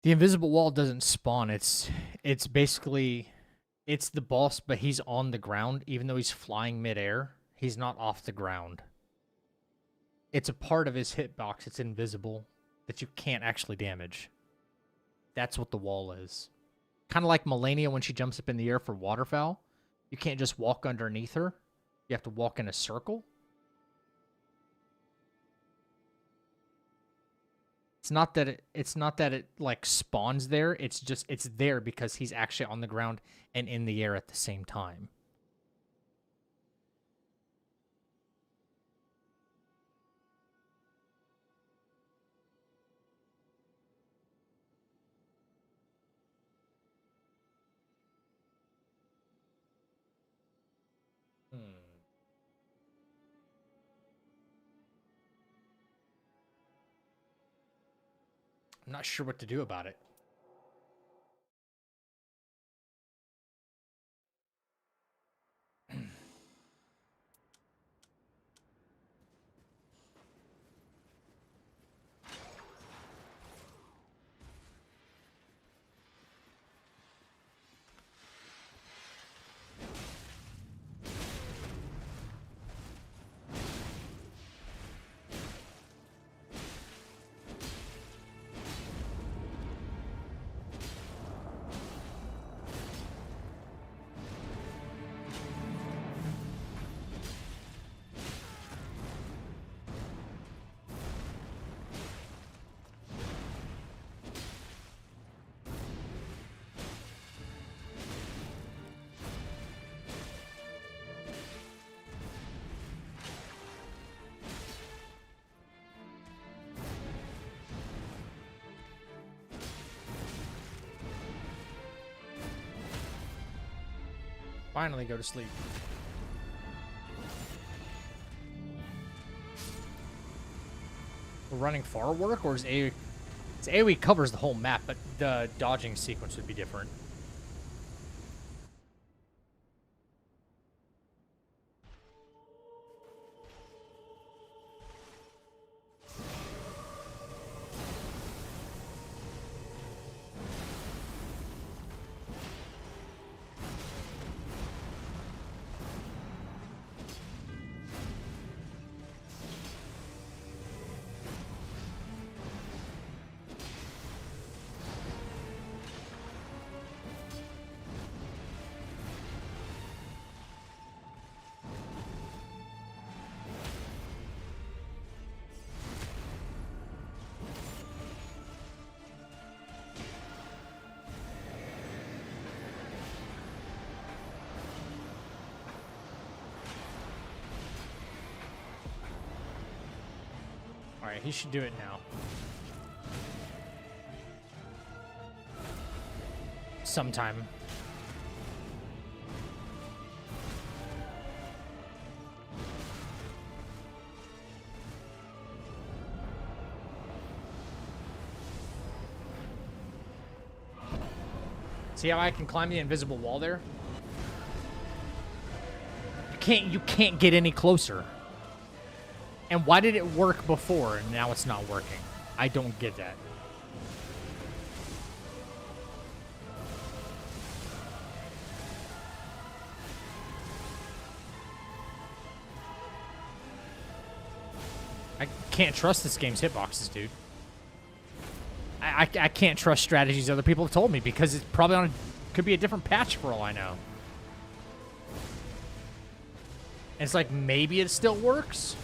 The invisible wall doesn't spawn. It's basically it's the boss, but he's on the ground even though he's flying midair. He's not off the ground. It's a part of his hitbox. It's invisible that you can't actually damage. That's what the wall is. Kind of like Melania when she jumps up in the air for waterfowl. You can't just walk underneath her. You have to walk in a circle. It's not that it like spawns there. It's just it's there because he's actually on the ground and in the air at the same time. I'm not sure what to do about it. Finally go to sleep. We're running far work, or is AoE... AoE covers the whole map, but the dodging sequence would be different. Alright, he should do it now. Sometime. See how I can climb the invisible wall there? You can't get any closer. And why did it work before and now it's not working? I don't get that. I can't trust this game's hitboxes, dude. I can't trust strategies other people have told me because it's probably on could be a different patch for all I know. And it's like maybe it still works.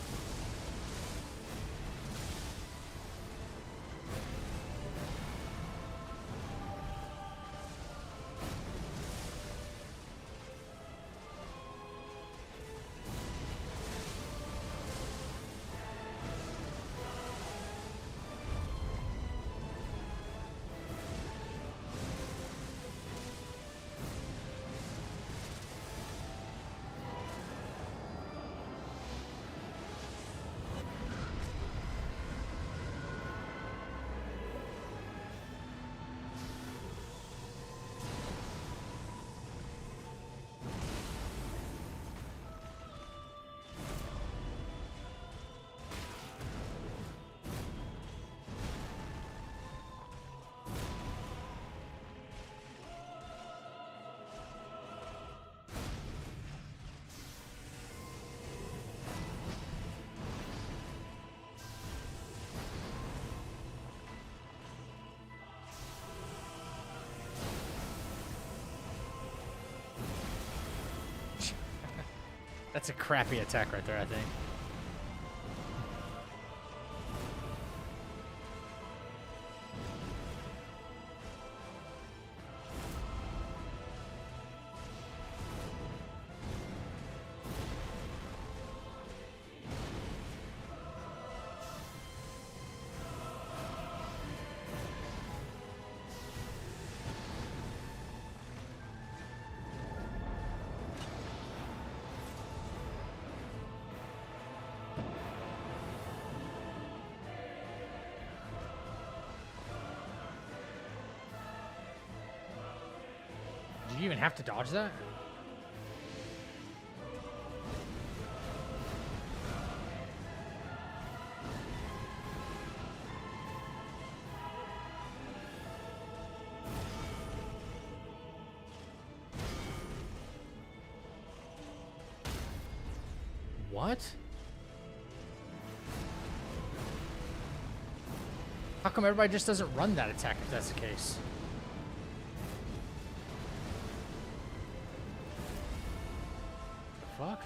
That's a crappy attack right there, I think. Do you even have to dodge that? What? How come everybody just doesn't run that attack if that's the case? Fuck.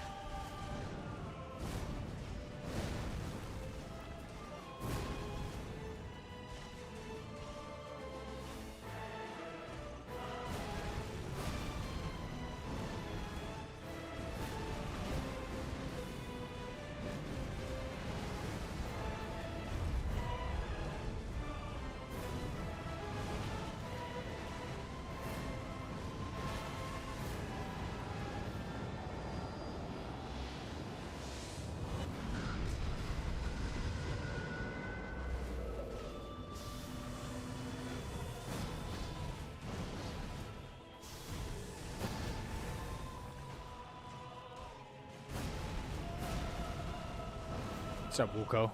What's up, Wuko?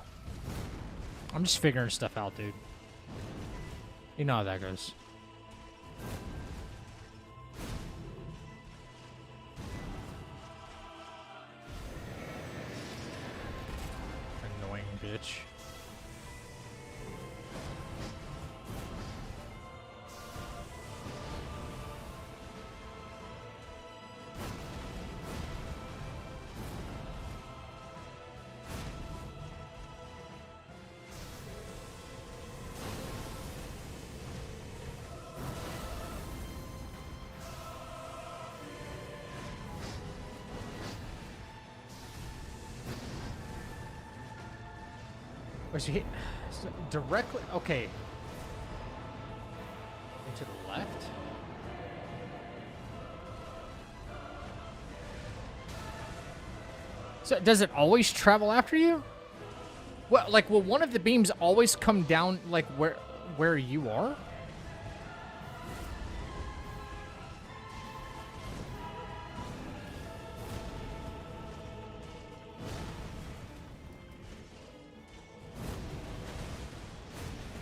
I'm just figuring stuff out, dude. You know how that goes. Annoying bitch. Was he directly? Okay. To the left? So does it always travel after you? Well, like, will one of the beams always come down, like, where you are?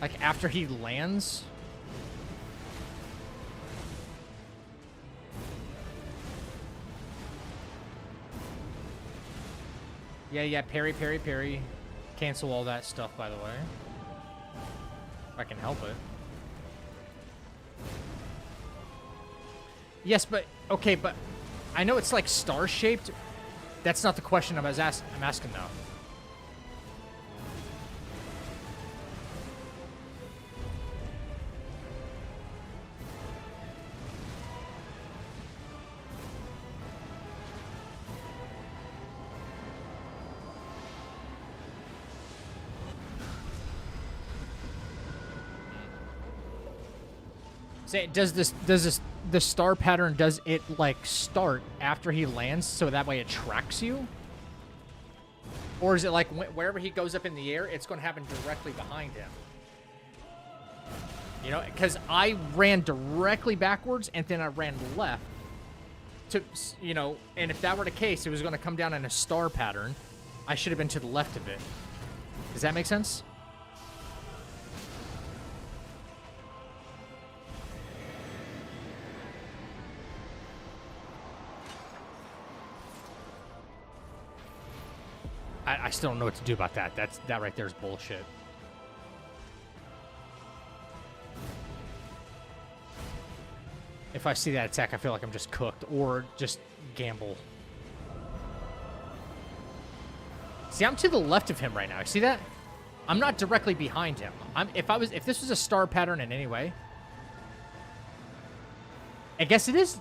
Like, after he lands? Yeah, parry, parry, parry. Cancel all that stuff, by the way. If I can help it. Yes, but... Okay, but... I know it's, like, star-shaped. That's not the question I'm asking, though. Say, does the star pattern, does it like start after he lands so that way it tracks you? Or is it like wherever he goes up in the air, it's going to happen directly behind him? You know, because I ran directly backwards and then I ran left to, you know, and if that were the case, it was going to come down in a star pattern. I should have been to the left of it. Does that make sense? I still don't know what to do about that. That right there is bullshit. If I see that attack, I feel like I'm just cooked, or just gamble. See, I'm to the left of him right now. You see that? I'm not directly behind him. If this was a star pattern in any way, I guess it is.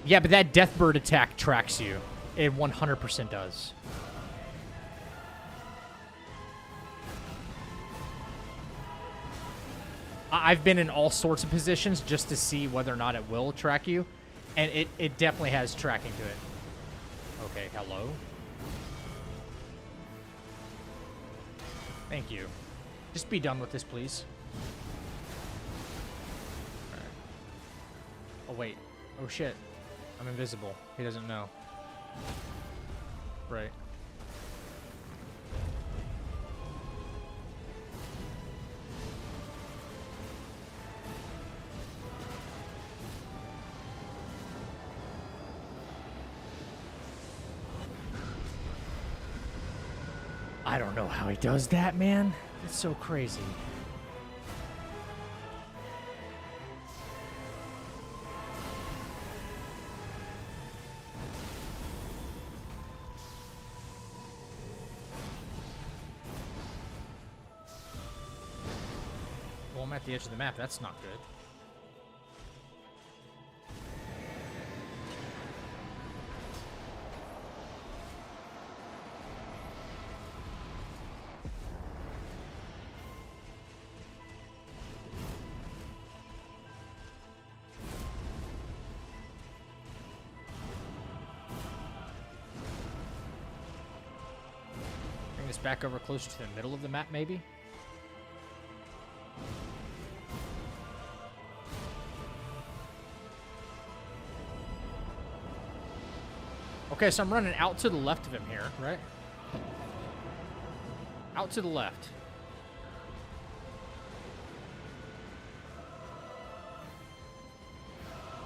Yeah, but that Deathbird attack tracks you. It 100% does. I've been in all sorts of positions just to see whether or not it will track you. And it definitely has tracking to it. Okay, hello. Thank you. Just be done with this, please. Right. Oh, wait. Oh, shit. I'm invisible. He doesn't know. Right. I don't know how he does that, man. It's so crazy. Well, I'm at the edge of the map. That's not good. Bring this back over closer to the middle of the map, maybe? Okay, so I'm running out to the left of him here, right? Out to the left.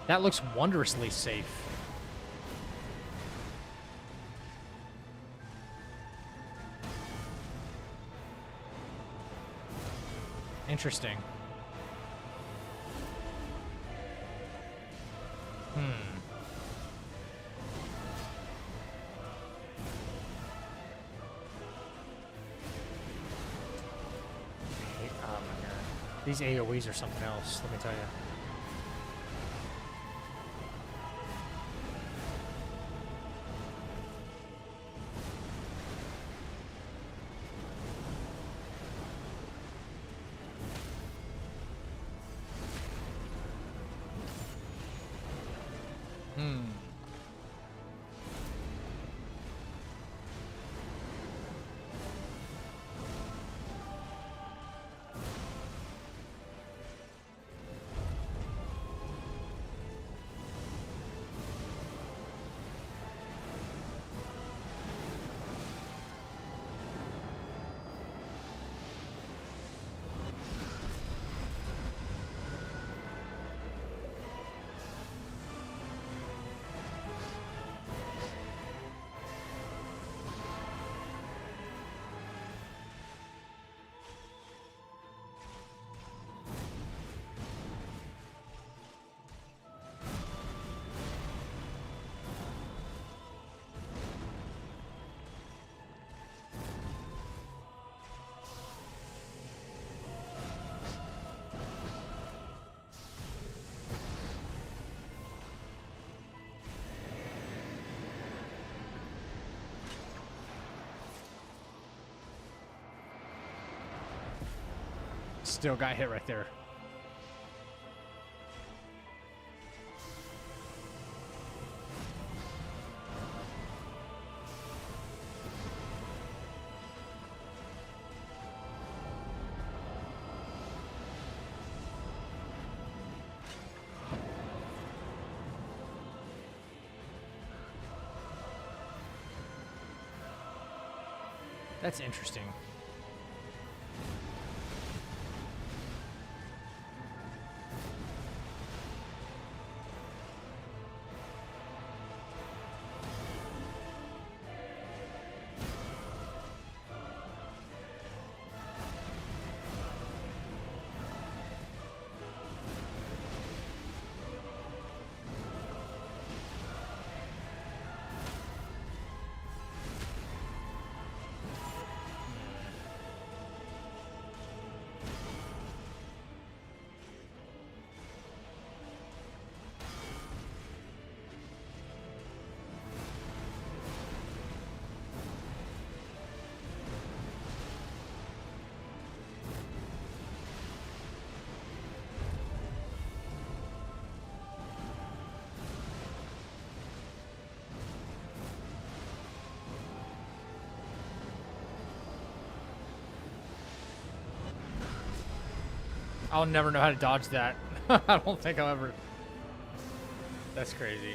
That looks wondrously safe. Interesting. These AoEs are something else, let me tell you. Still got hit right there. That's interesting. I'll never know how to dodge that. I don't think I'll ever. That's crazy.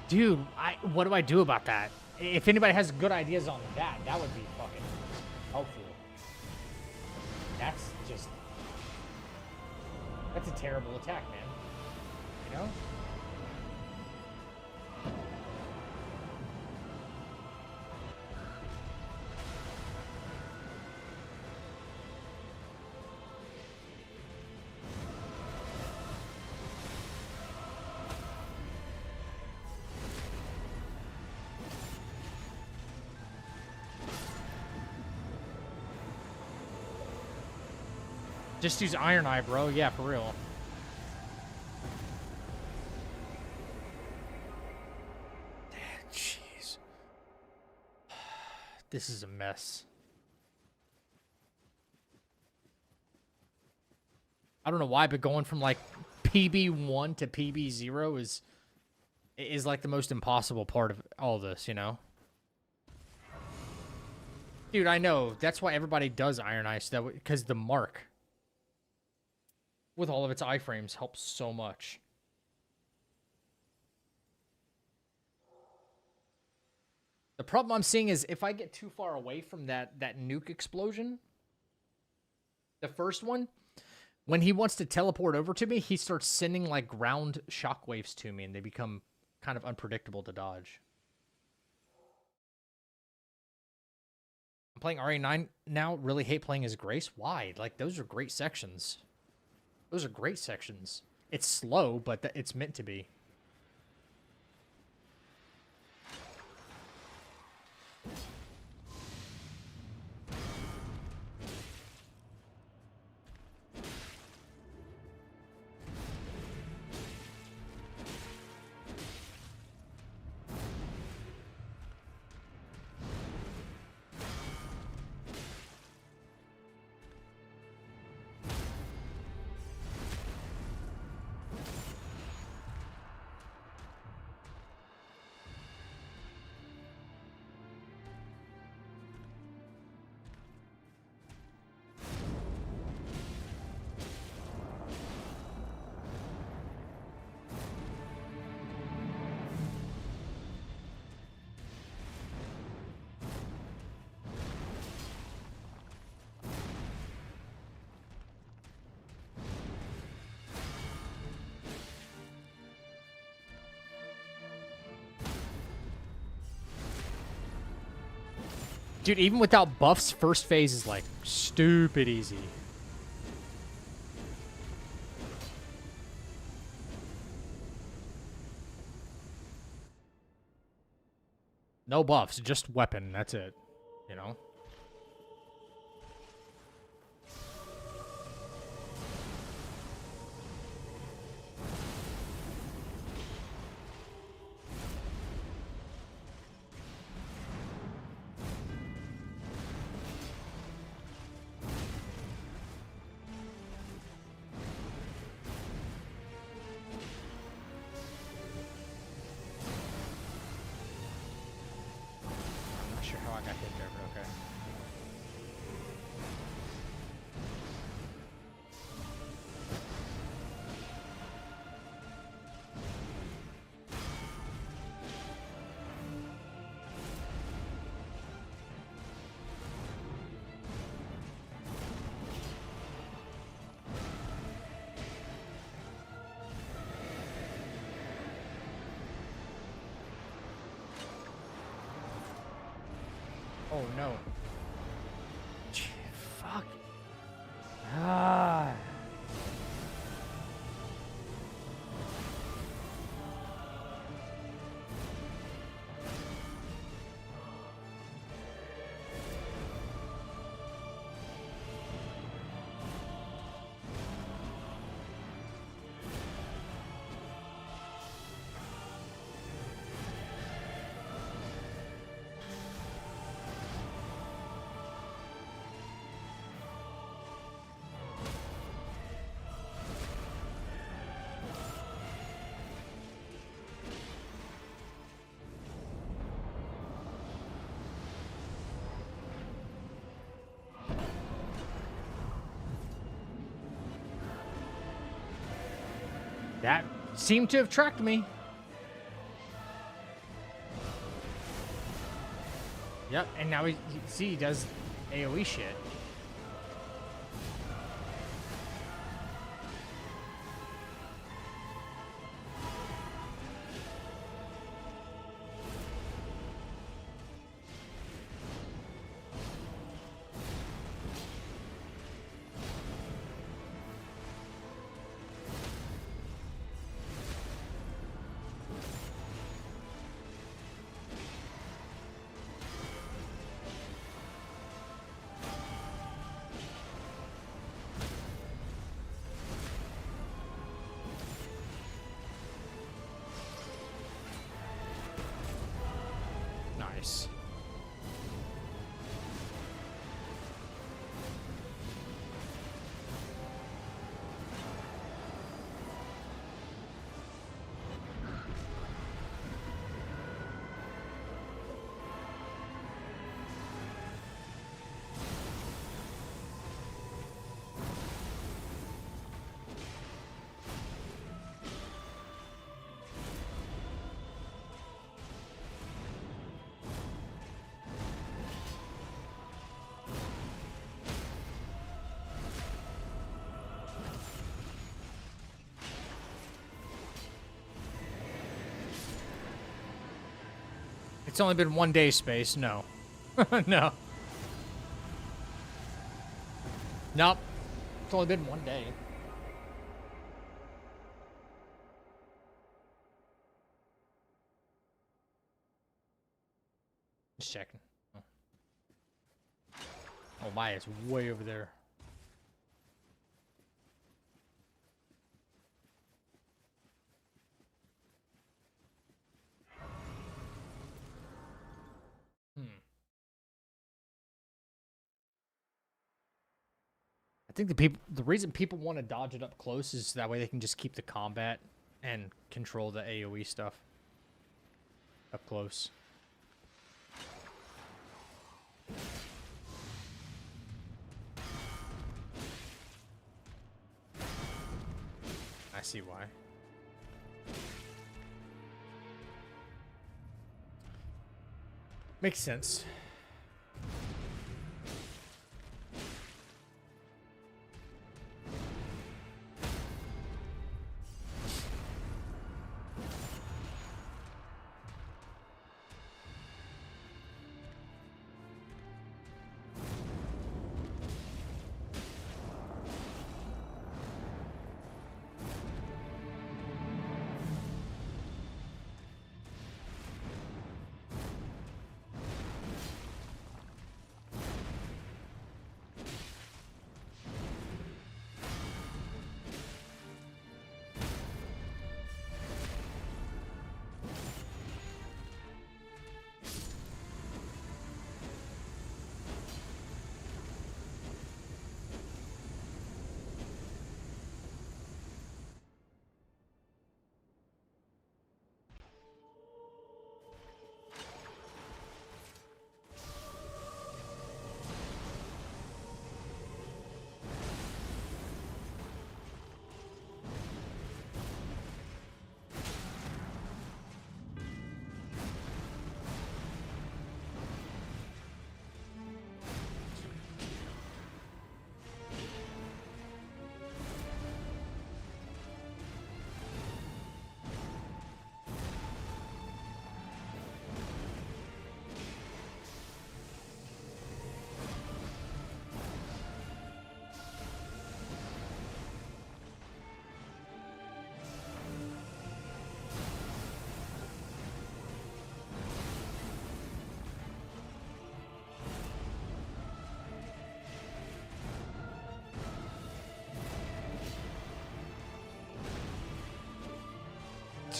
Dude, what do I do about that? If anybody has good ideas on that, that would be fucking helpful. That's just... That's a terrible attack, man. You know? Just use Iron Eye, bro. Yeah, for real. Jeez. This is a mess. I don't know why, but going from like PB1 to PB0 is like the most impossible part of all this, you know? Dude, I know. That's why everybody does Iron Eye, so that because the mark with all of its iframes helps so much. The problem I'm seeing is if I get too far away from that nuke explosion, the first one, when he wants to teleport over to me, he starts sending like ground shockwaves to me and they become kind of unpredictable to dodge. I'm playing RA9 now, really hate playing as Grace. Why? Like, those are great sections. Those are great sections. It's slow, but it's meant to be. Dude, even without buffs, first phase is like stupid easy. No buffs, just weapon, that's it. You know? I'm not sure how I got hit there, but okay. Oh no. Fuck. Ah. That seemed to have tracked me. Yep, and now he does AoE shit. Nice. It's only been 1 day, Space. No. No. Nope. It's only been 1 day. Just checking. Oh, Maya's way over there. I think the reason people want to dodge it up close is that way they can just keep the combat and control the AoE stuff up close. I see why. Makes sense.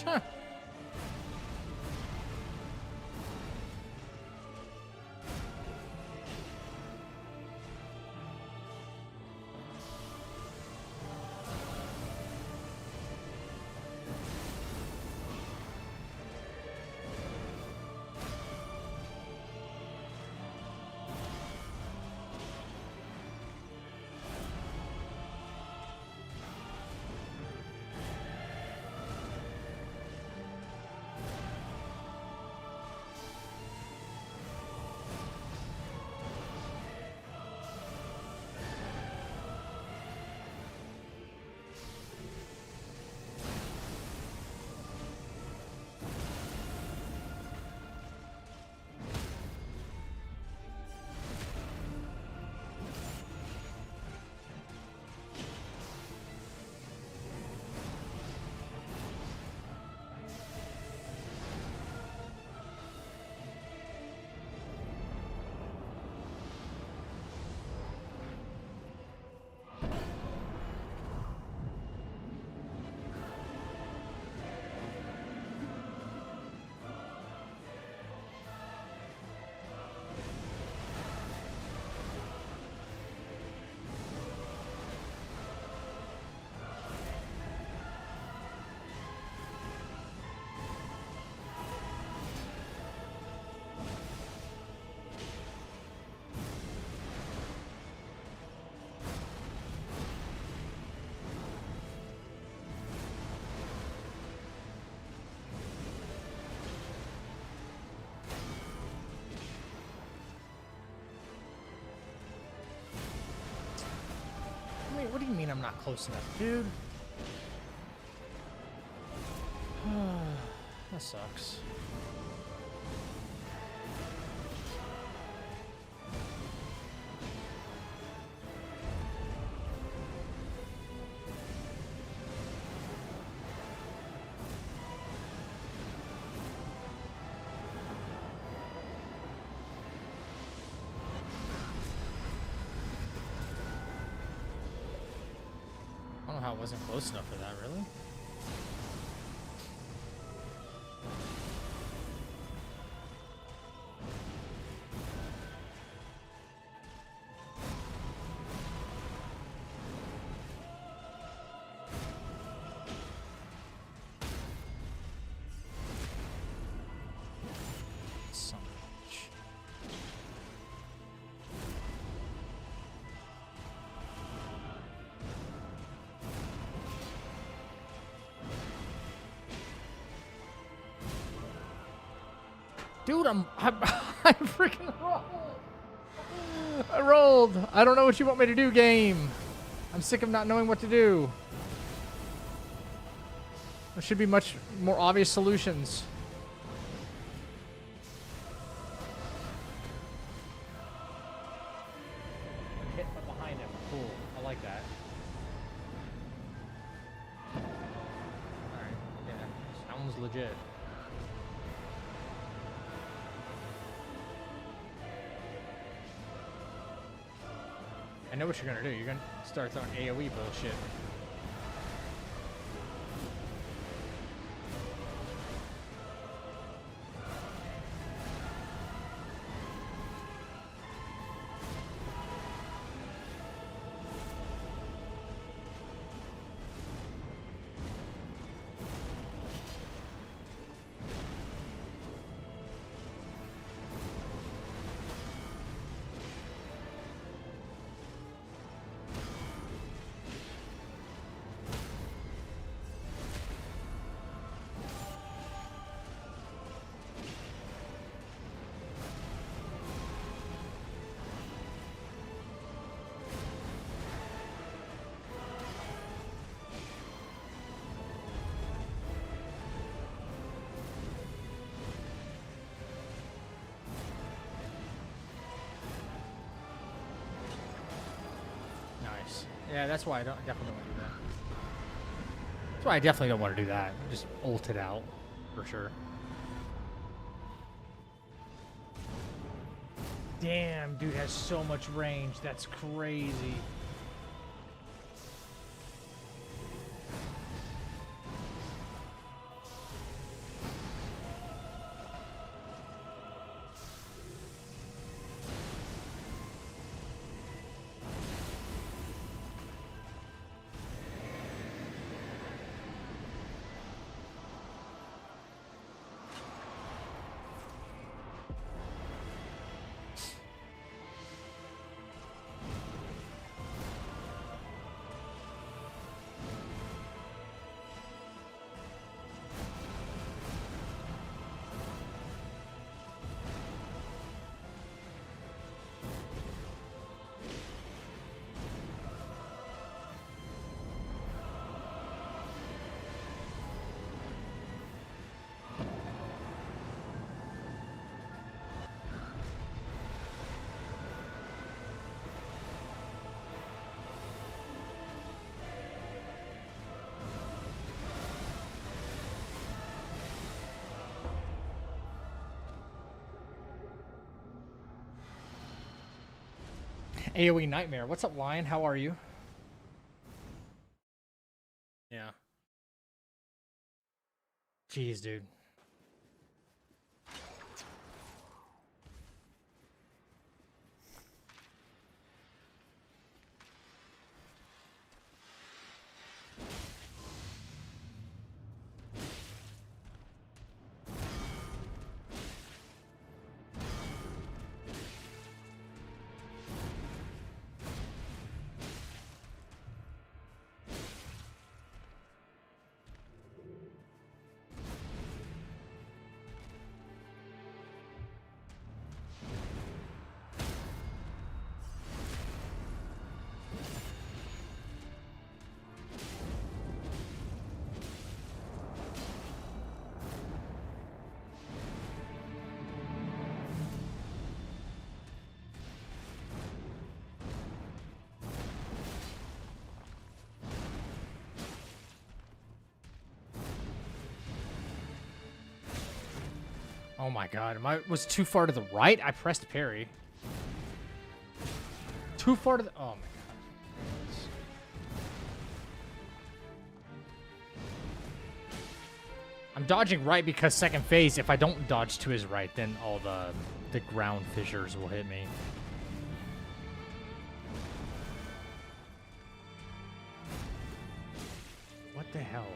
Huh. Wait, what do you mean I'm not close enough, dude? That sucks. I don't know how it wasn't close enough for that, really. Son of a bitch. Dude, I freaking rolled. I rolled. I don't know what you want me to do, game. I'm sick of not knowing what to do. There should be much more obvious solutions. Hit from behind him. Cool. I like that. Alright. Yeah. Sounds legit. I know what you're gonna do. You're gonna start throwing AoE bullshit. Yeah, that's why I definitely don't want to do that. That's why I definitely don't want to do that. Just ult it out, for sure. Damn, dude has so much range. That's crazy. AoE Nightmare. What's up, Lion? How are you? Yeah. Jeez, dude. Oh my god, was too far to the right? I pressed parry. Too far to the... Oh my god. I'm dodging right because second phase, if I don't dodge to his right, then all the ground fissures will hit me. What the hell?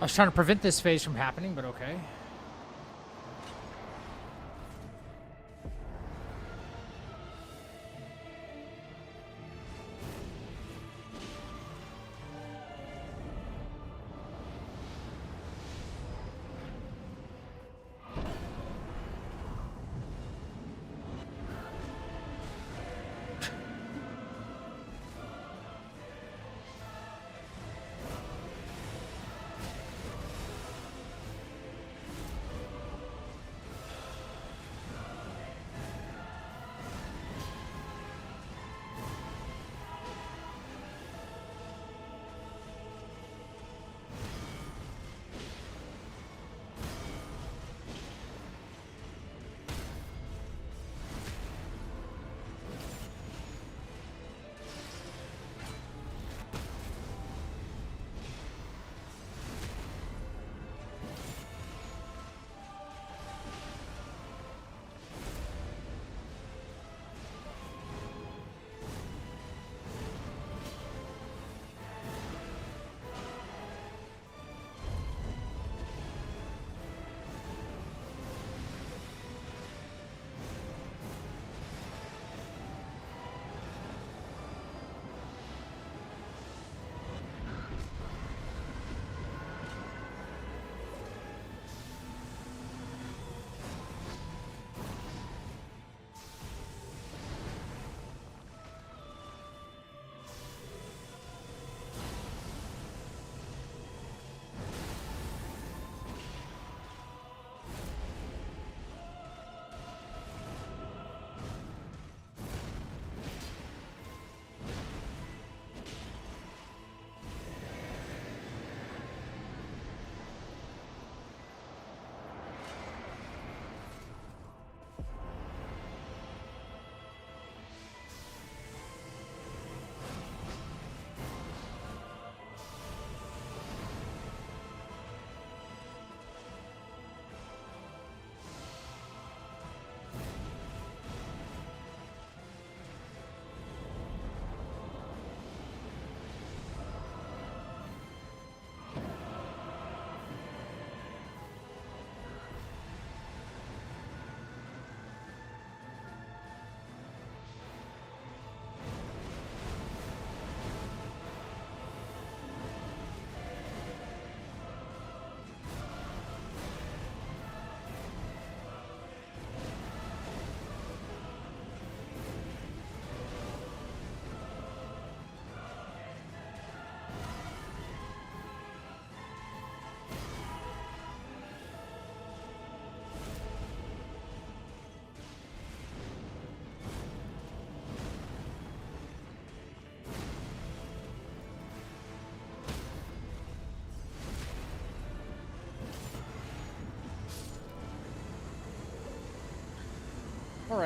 I was trying to prevent this phase from happening, but okay.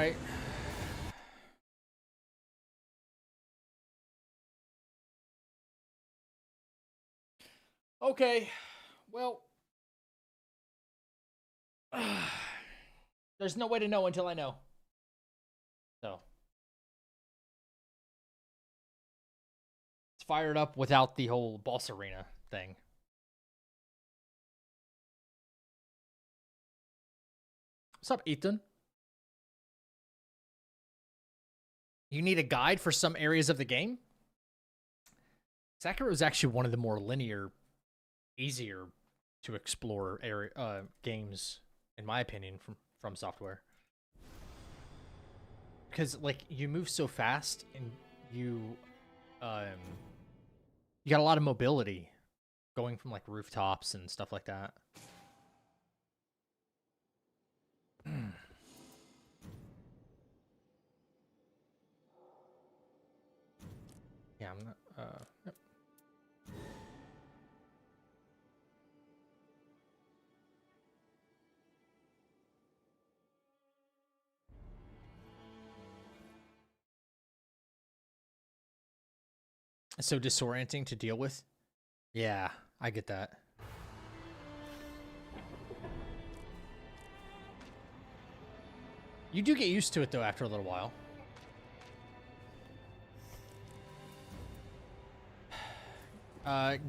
right. Okay. Well, there's no way to know until I know. So it's fired up without the whole boss arena thing. What's up, Ethan? You need a guide for some areas of the game? Sekiro is actually one of the more linear, easier to explore area games, in my opinion, from Software. Because like you move so fast and you got a lot of mobility going from like rooftops and stuff like that. Yeah, I'm not yep. So disorienting to deal with. Yeah, I get that. You do get used to it though after a little while.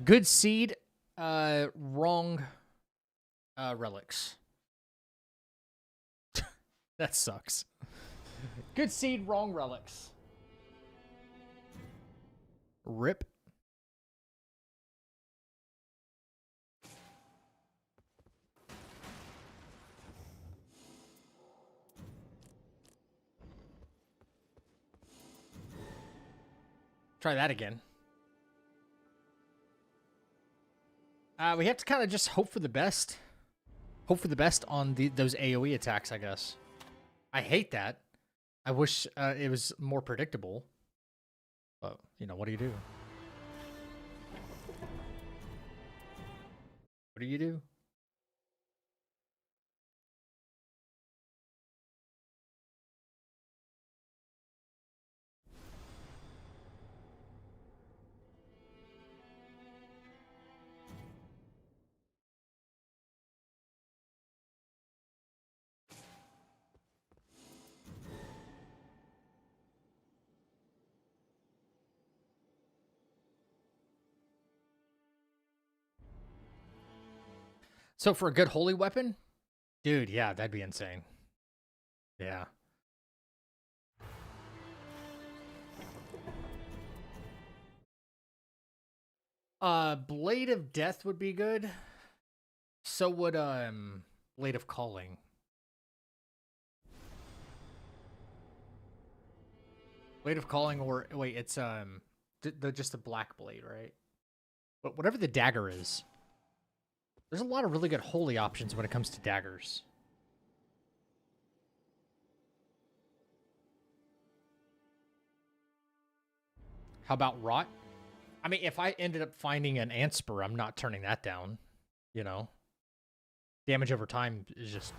Good seed, wrong relics. That sucks. Good seed, wrong relics. Rip. Try that again. We have to kind of just hope for the best. Hope for the best on those AoE attacks, I guess. I hate that. I wish it was more predictable. But, you know, what do you do? What do you do? So for a good holy weapon? Dude, yeah, that'd be insane. Yeah. Blade of Death would be good. So would Blade of Calling. Blade of Calling, or wait, it's just the black blade, right? But whatever the dagger is. There's a lot of really good holy options when it comes to daggers. How about Rot? I mean, if I ended up finding an Antspur, I'm not turning that down, you know? Damage over time is just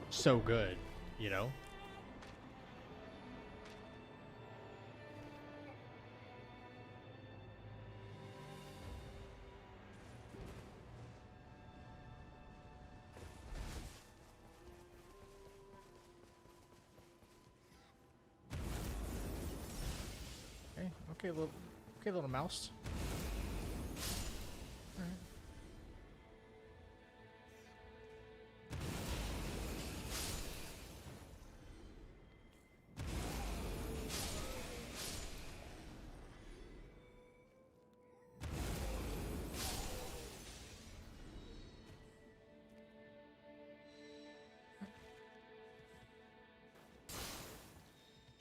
so good, you know? Okay, little mouse. All right.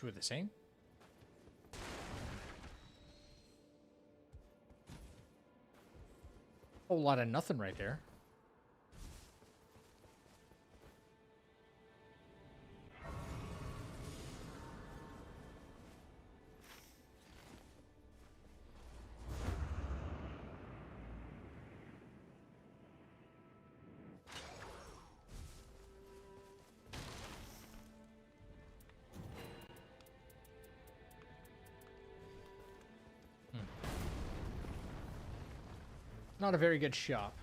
Two of the same. Whole lot of nothing right there. not a very good shop.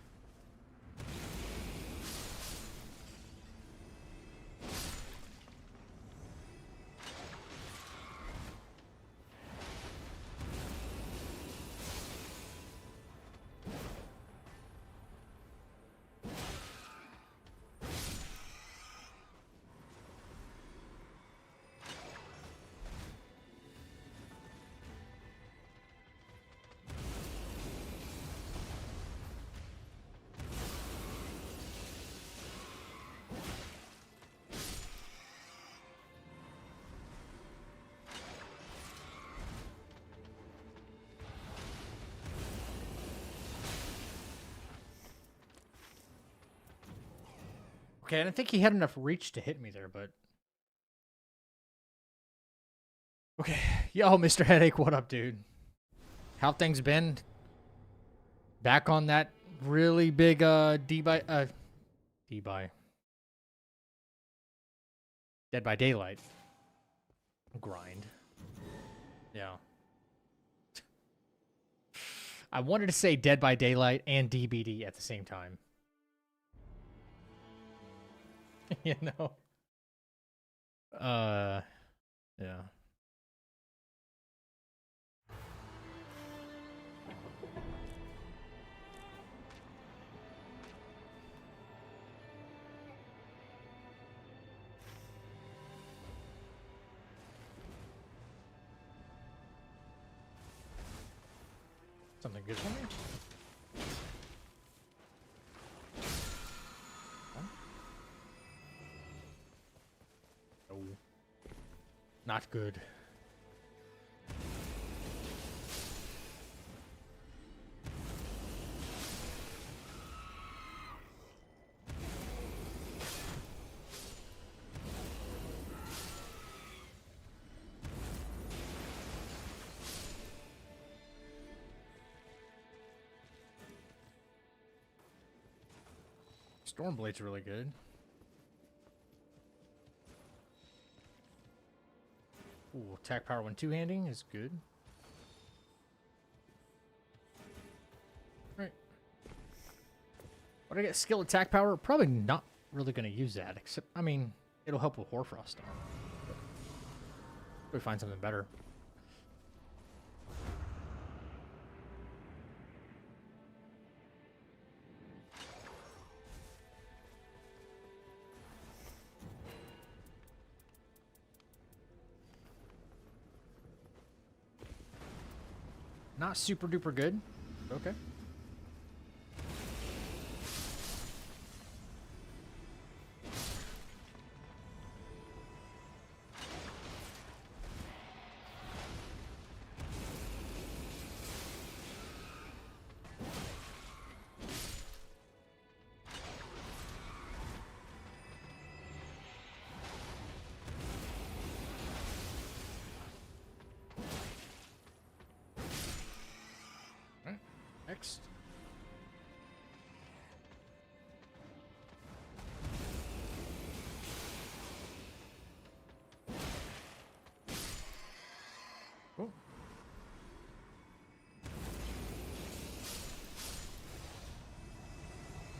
Okay, I didn't think he had enough reach to hit me there, but... Okay. Yo, Mr. Headache, what up, dude? How things been? Back on that really big, Dead by Daylight grind. Yeah. I wanted to say Dead by Daylight and DBD at the same time. You know? Yeah. Something good for me? Huh? No. Not good. Stormblade's really good. Ooh, attack power when two-handing is good. Right. What do I get? Skill attack power? Probably not really going to use that, except, I mean, it'll help with Hoarfrost. We find something better. Not super duper good. Okay. Next. Cool.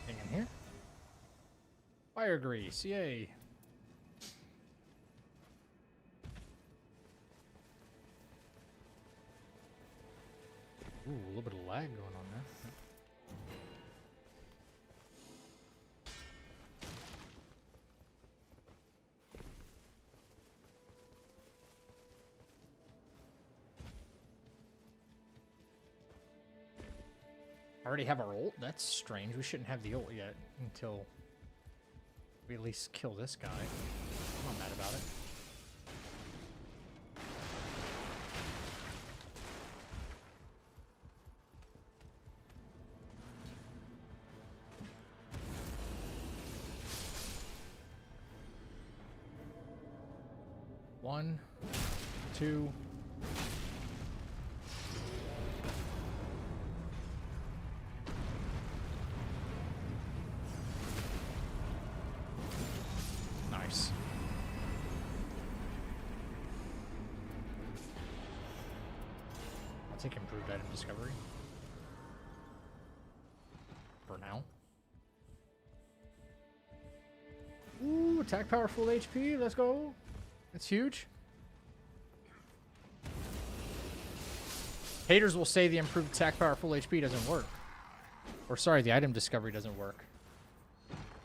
Hang in here. Fire grease, yay. Ooh, a little bit of lag going on there. I already have our ult? That's strange. We shouldn't have the ult yet until we at least kill this guy. I'm not mad about it. One, two. Nice. I'll take improved item discovery. Ooh, attack power full HP. Let's go. That's huge. Haters will say the improved attack power full HP doesn't work. Or sorry, the item discovery doesn't work.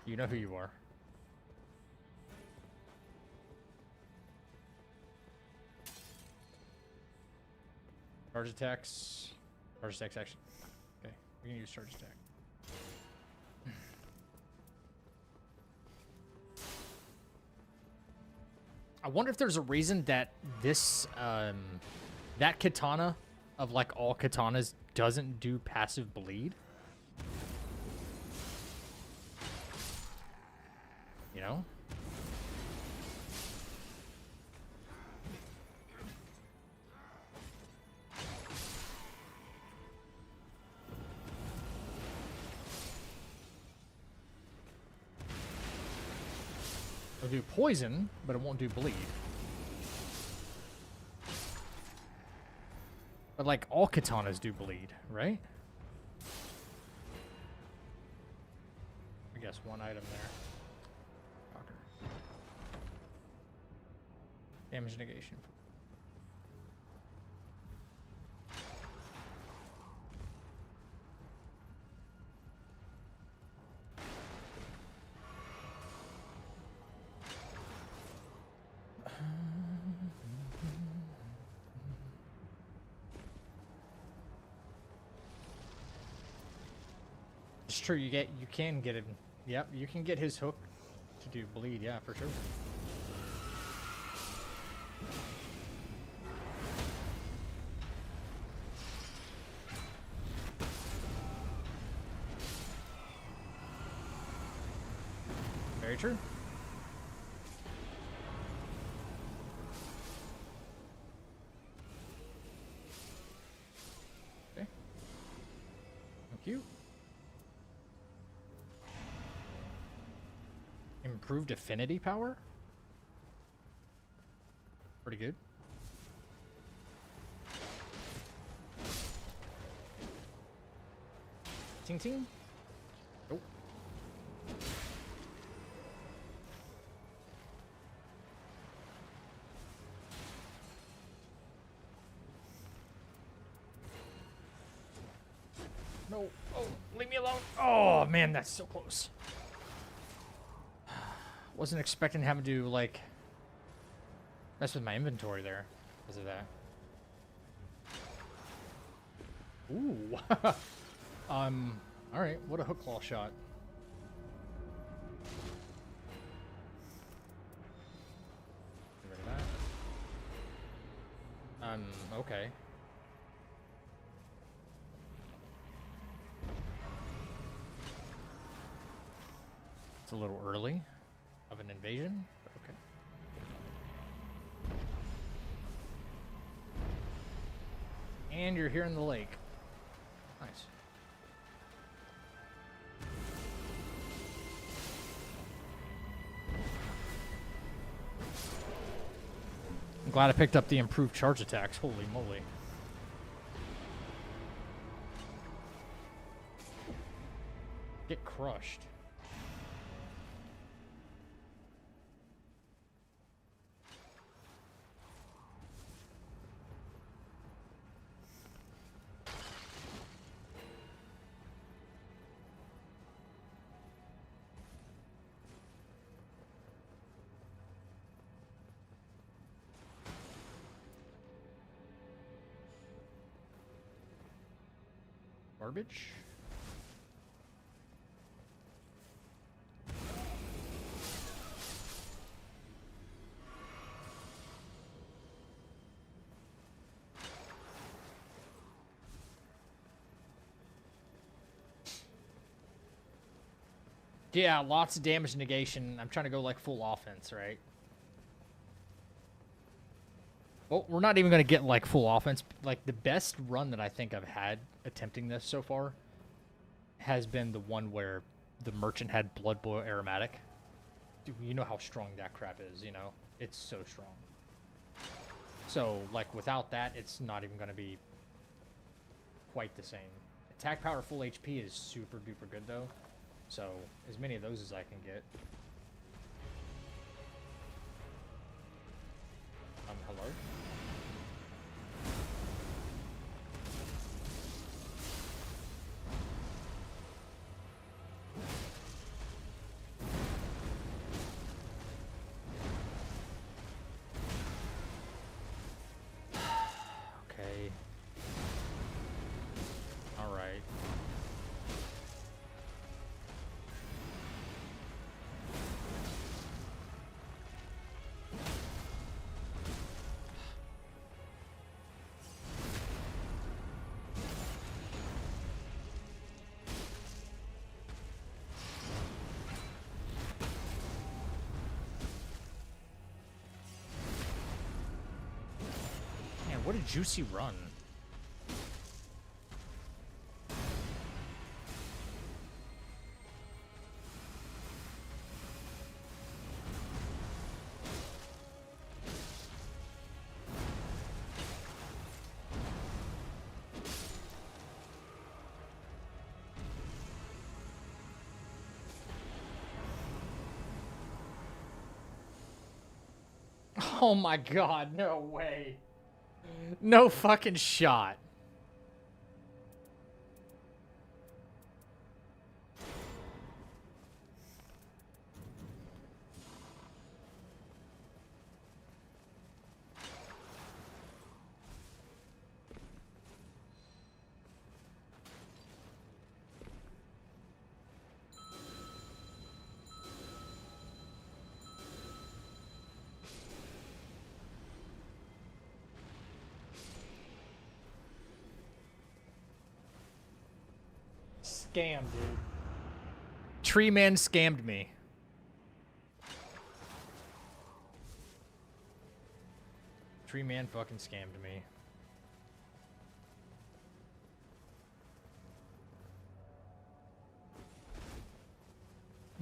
You know who you are. Charge attacks. Charge attacks action. Okay, we can use charge attack. I wonder if there's a reason that this, that katana of like all katanas doesn't do passive bleed. You know? It'll do poison, but it won't do bleed. But like all katanas do bleed, right? I guess one item there. Shocker. Damage negation. It's true, you can get him. Yep, you can get his hook to do bleed, yeah, for sure. Very true. Okay. Thank you. Improved affinity power? Pretty good. Ting ting? Nope. No. Oh, leave me alone. Oh, man, that's so close. Wasn't expecting having to, like, mess with my inventory there because of that. Ooh. Alright, what a hook claw shot. Get rid of that. Okay. It's a little early of an invasion, but okay. And you're here in the lake. Nice. I'm glad I picked up the improved charge attacks. Holy moly. Get crushed. Garbage. Yeah, lots of damage negation. I'm trying to go like full offense, right? Well, we're not even going to get like full offense. Like the best run that I think I've had attempting this so far has been the one where the merchant had blood boil aromatic. Dude, you know how strong that crap is, you know? It's so strong. So, like, without that, it's not even going to be quite the same. Attack power full HP is super duper good, though. So, as many of those as I can get. Hello? Okay. All right. Man, what a juicy run. Oh my god, no way. No fucking shot. Scam, dude. Tree man scammed me. Tree man fucking scammed me.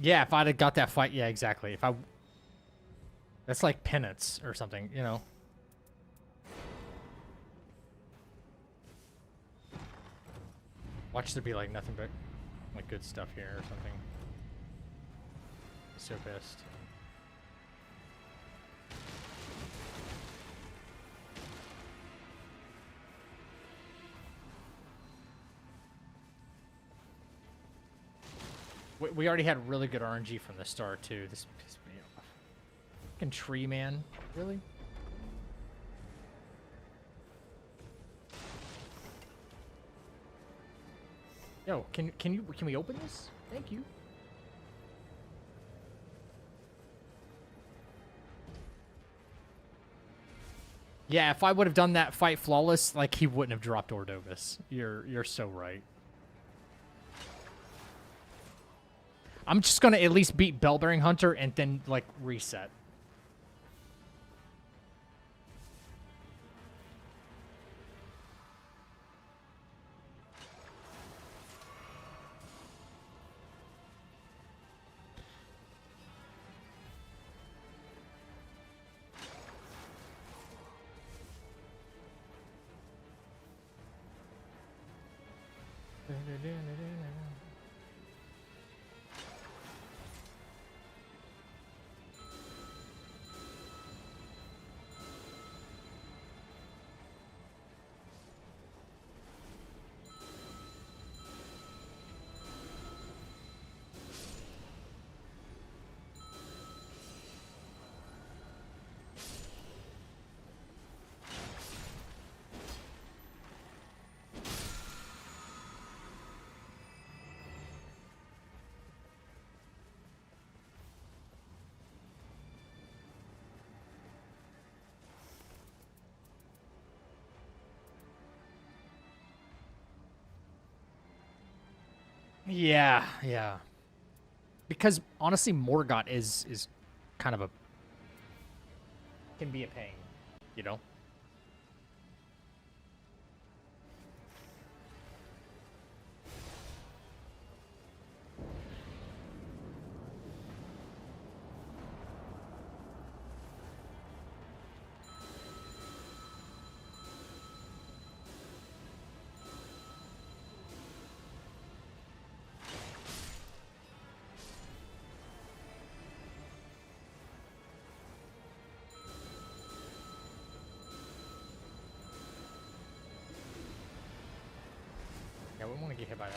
Yeah, if I'd have got that fight, yeah, exactly. If I... That's like penance or something, you know? Watch there be like nothing but like good stuff here or something. So pissed. We already had really good RNG from the start too. This pissed me off. Fucking tree man, really? Yo, can we open this? Thank you. Yeah, if I would have done that fight flawless, like he wouldn't have dropped Ordovus. You're so right. I'm just gonna at least beat Bellbearing Hunter and then like reset. Yeah, yeah. Because honestly, Morgott is kind of a can be a pain, you know. wouldn't want to get hit by that.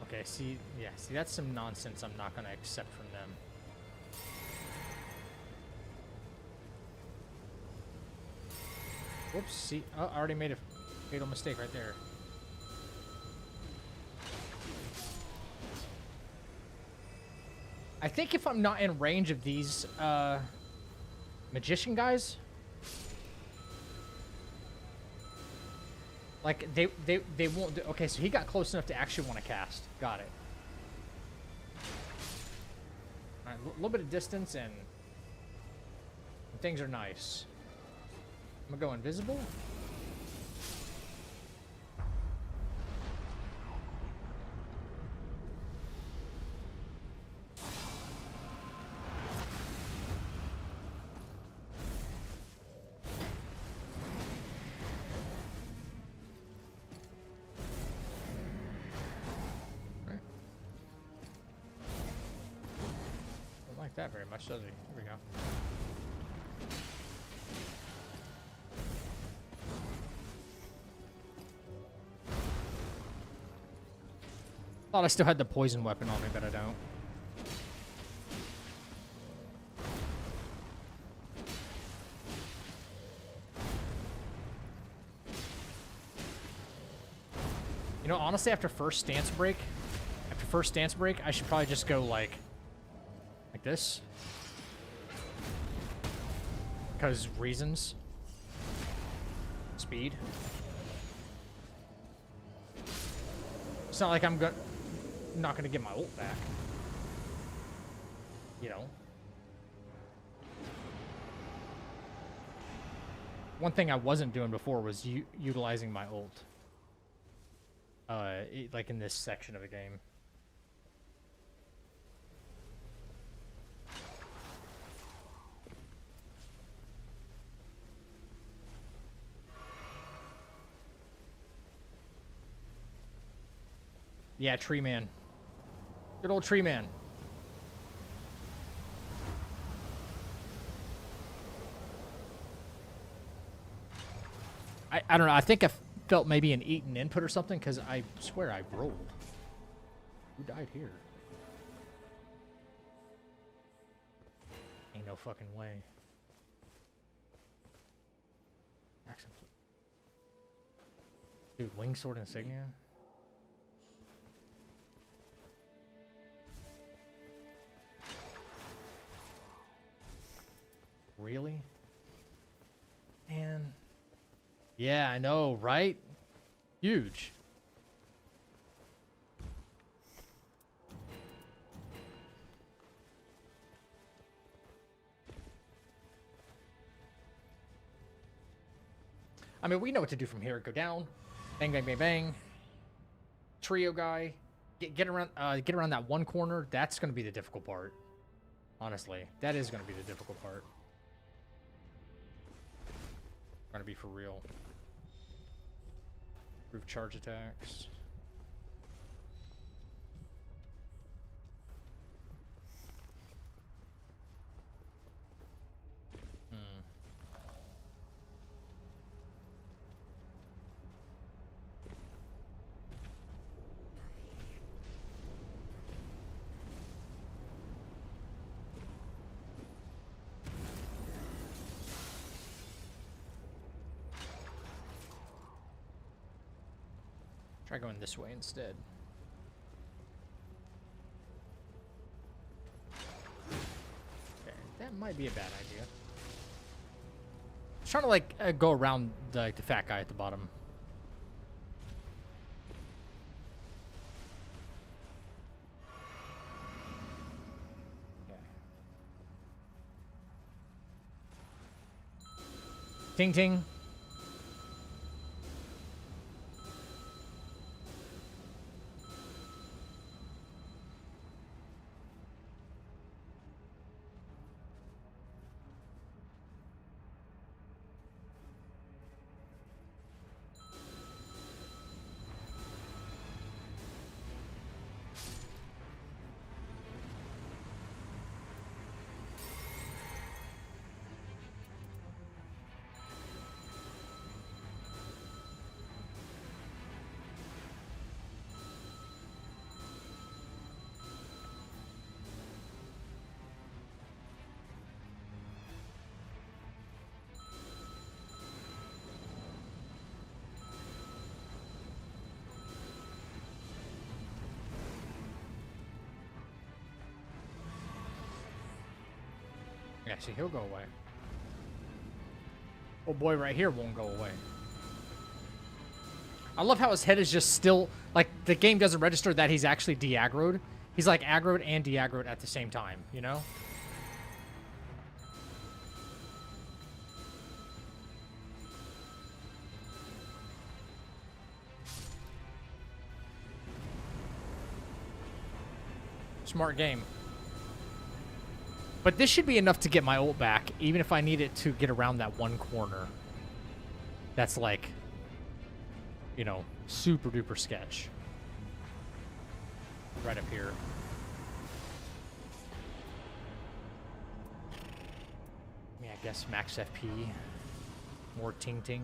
Okay, see, yeah, see, that's some nonsense I'm not going to accept from them. Whoops, see, oh, I already made a fatal mistake right there. I think if I'm not in range of these magician guys, like they won't do. Okay, so he got close enough to actually want to cast. Got it. All right, a little bit of distance and things are nice. I'm gonna go invisible. That very much, does he? Here we go. Thought I still had the poison weapon on me, but I don't. You know, honestly, after first stance break, I should probably just go like this, because reasons. Speed. It's not like I'm not gonna get my ult back, you know. One thing I wasn't doing before was utilizing my ult, like in this section of the game. Yeah, tree man. Good old tree man. I don't know. I think I felt maybe an eaten input or something, because I swear I rolled. Who died here? Ain't no fucking way. Dude, wing sword insignia? Really? Man. Yeah, I know, right? Huge. I mean, we know what to do from here. Go down. Bang, bang, bang, bang. Trio guy. Get around that one corner. That's going to be the difficult part. Honestly, that is going to be the difficult part. Gonna be for real. Proof charge attacks. Try going this way instead. Okay, that might be a bad idea. I'm trying to like go around the fat guy at the bottom. Okay. Ting ting. Yeah, see, he'll go away. Oh boy, right here won't go away. I love how his head is just still, like, the game doesn't register that he's actually de-aggroed. He's, like, aggroed and de-aggroed at the same time, you know? Smart game. But this should be enough to get my ult back, even if I need it to get around that one corner. That's like, you know, super duper sketch. Right up here. I mean, I guess max FP. More ting-ting.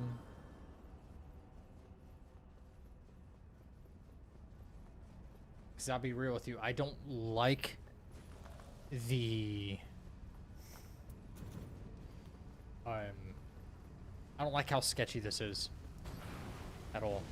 Because I'll be real with you, I don't like the... I don't like how sketchy this is. At all.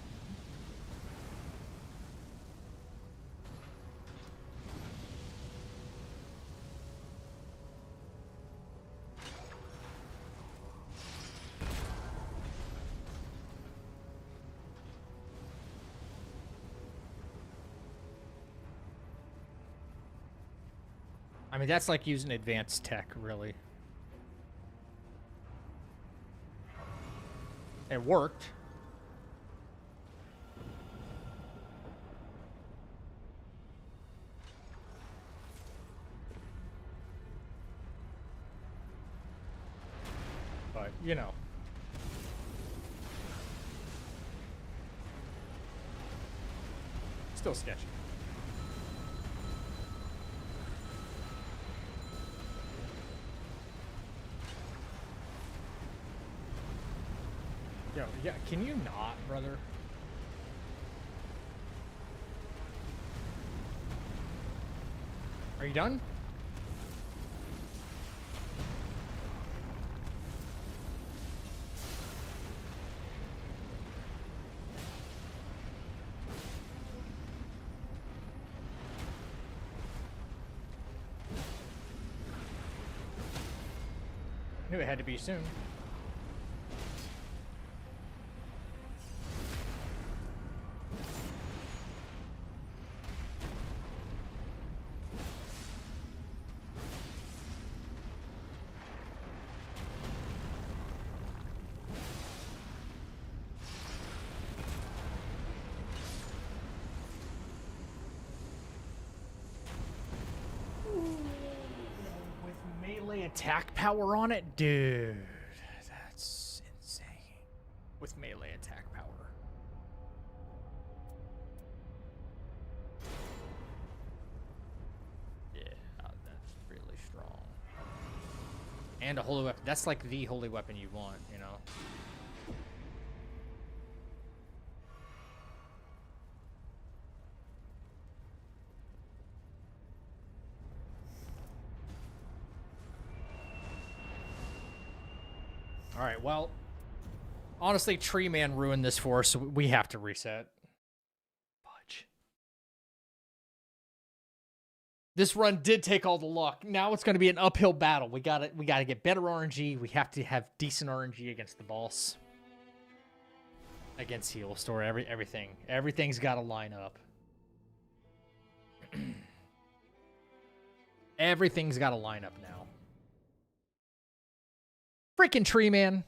I mean, that's like using advanced tech, really. It worked. But, you know. Still sketchy. Yo, yeah, can you not, brother? Are you done? Knew it had to be soon. Attack power on it? Dude, that's insane. With melee attack power. Yeah, that's really strong. And a holy weapon. That's like the holy weapon you want, you know? All right, well, honestly, Tree Man ruined this for us, so we have to reset. Fudge. This run did take all the luck. Now it's going to be an uphill battle. We got to get better RNG. We have to have decent RNG against the boss. Against Heolstor, everything's got to line up. Everything's got to line up now. Freaking Tree Man.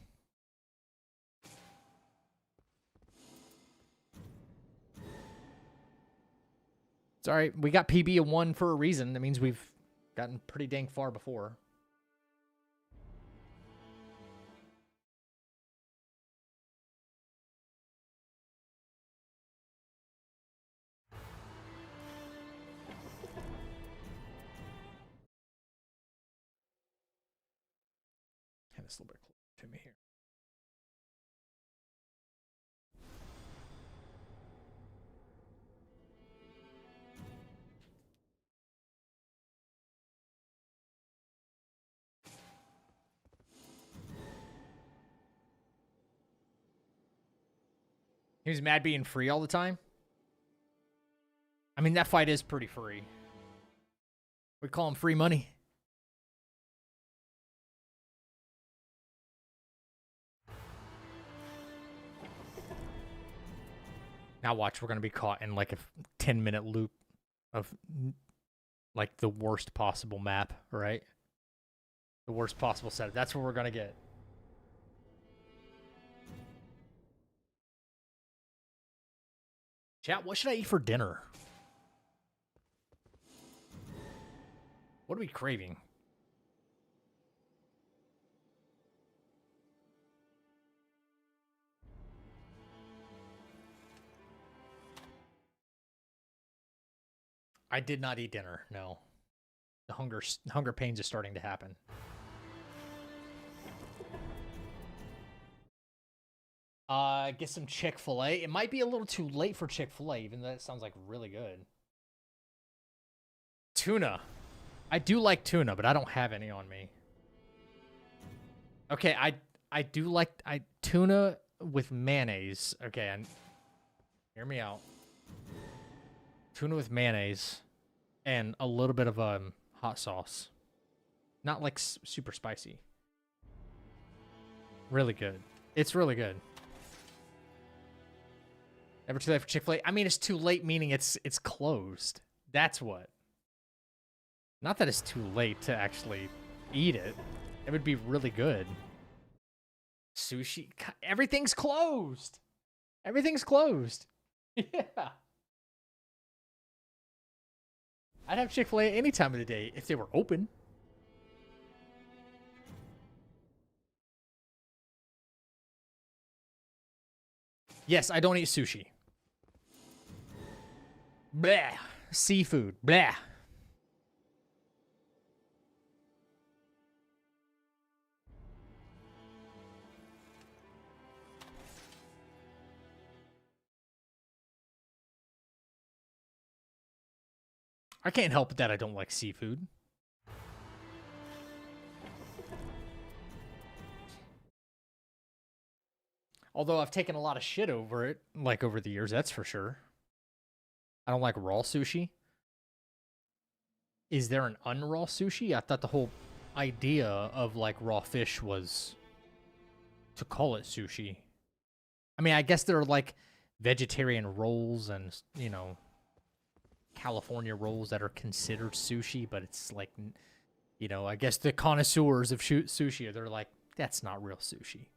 It's all right. We got PB of 1 for a reason. That means we've gotten pretty dang far before. Have this a little bit closer to me here. He was mad being free all the time. I mean, that fight is pretty free. We call him free money. Now watch, we're gonna be caught in like a 10-minute loop of like the worst possible map, right? The worst possible setup. That's what we're gonna get. Chat, what should I eat for dinner? What are we craving? I did not eat dinner, no. The hunger pains is starting to happen. Get some Chick-fil-A. It might be a little too late for Chick-fil-A, even though it sounds like really good. Tuna. I do like tuna, but I don't have any on me. Okay, I do like tuna with mayonnaise. Okay, and hear me out. Tuna with mayonnaise and a little bit of hot sauce. Not like super spicy. Really good. It's really good. Ever too late for Chick-fil-A? I mean, it's too late, meaning it's closed. That's what. Not that it's too late to actually eat it. It would be really good. Sushi. Everything's closed. Everything's closed. Yeah. I'd have Chick-fil-A any time of the day if they were open. Yes, I don't eat sushi. Blah. Seafood. Blah. I can't help it that I don't like seafood. Although I've taken a lot of shit over it, like over the years, that's for sure. I don't like raw sushi. Is there an unraw sushi? I thought the whole idea of like raw fish was to call it sushi. I mean, I guess there are like vegetarian rolls and, you know, California rolls that are considered sushi, but it's like, you know, I guess the connoisseurs of sushi, they're like, that's not real sushi.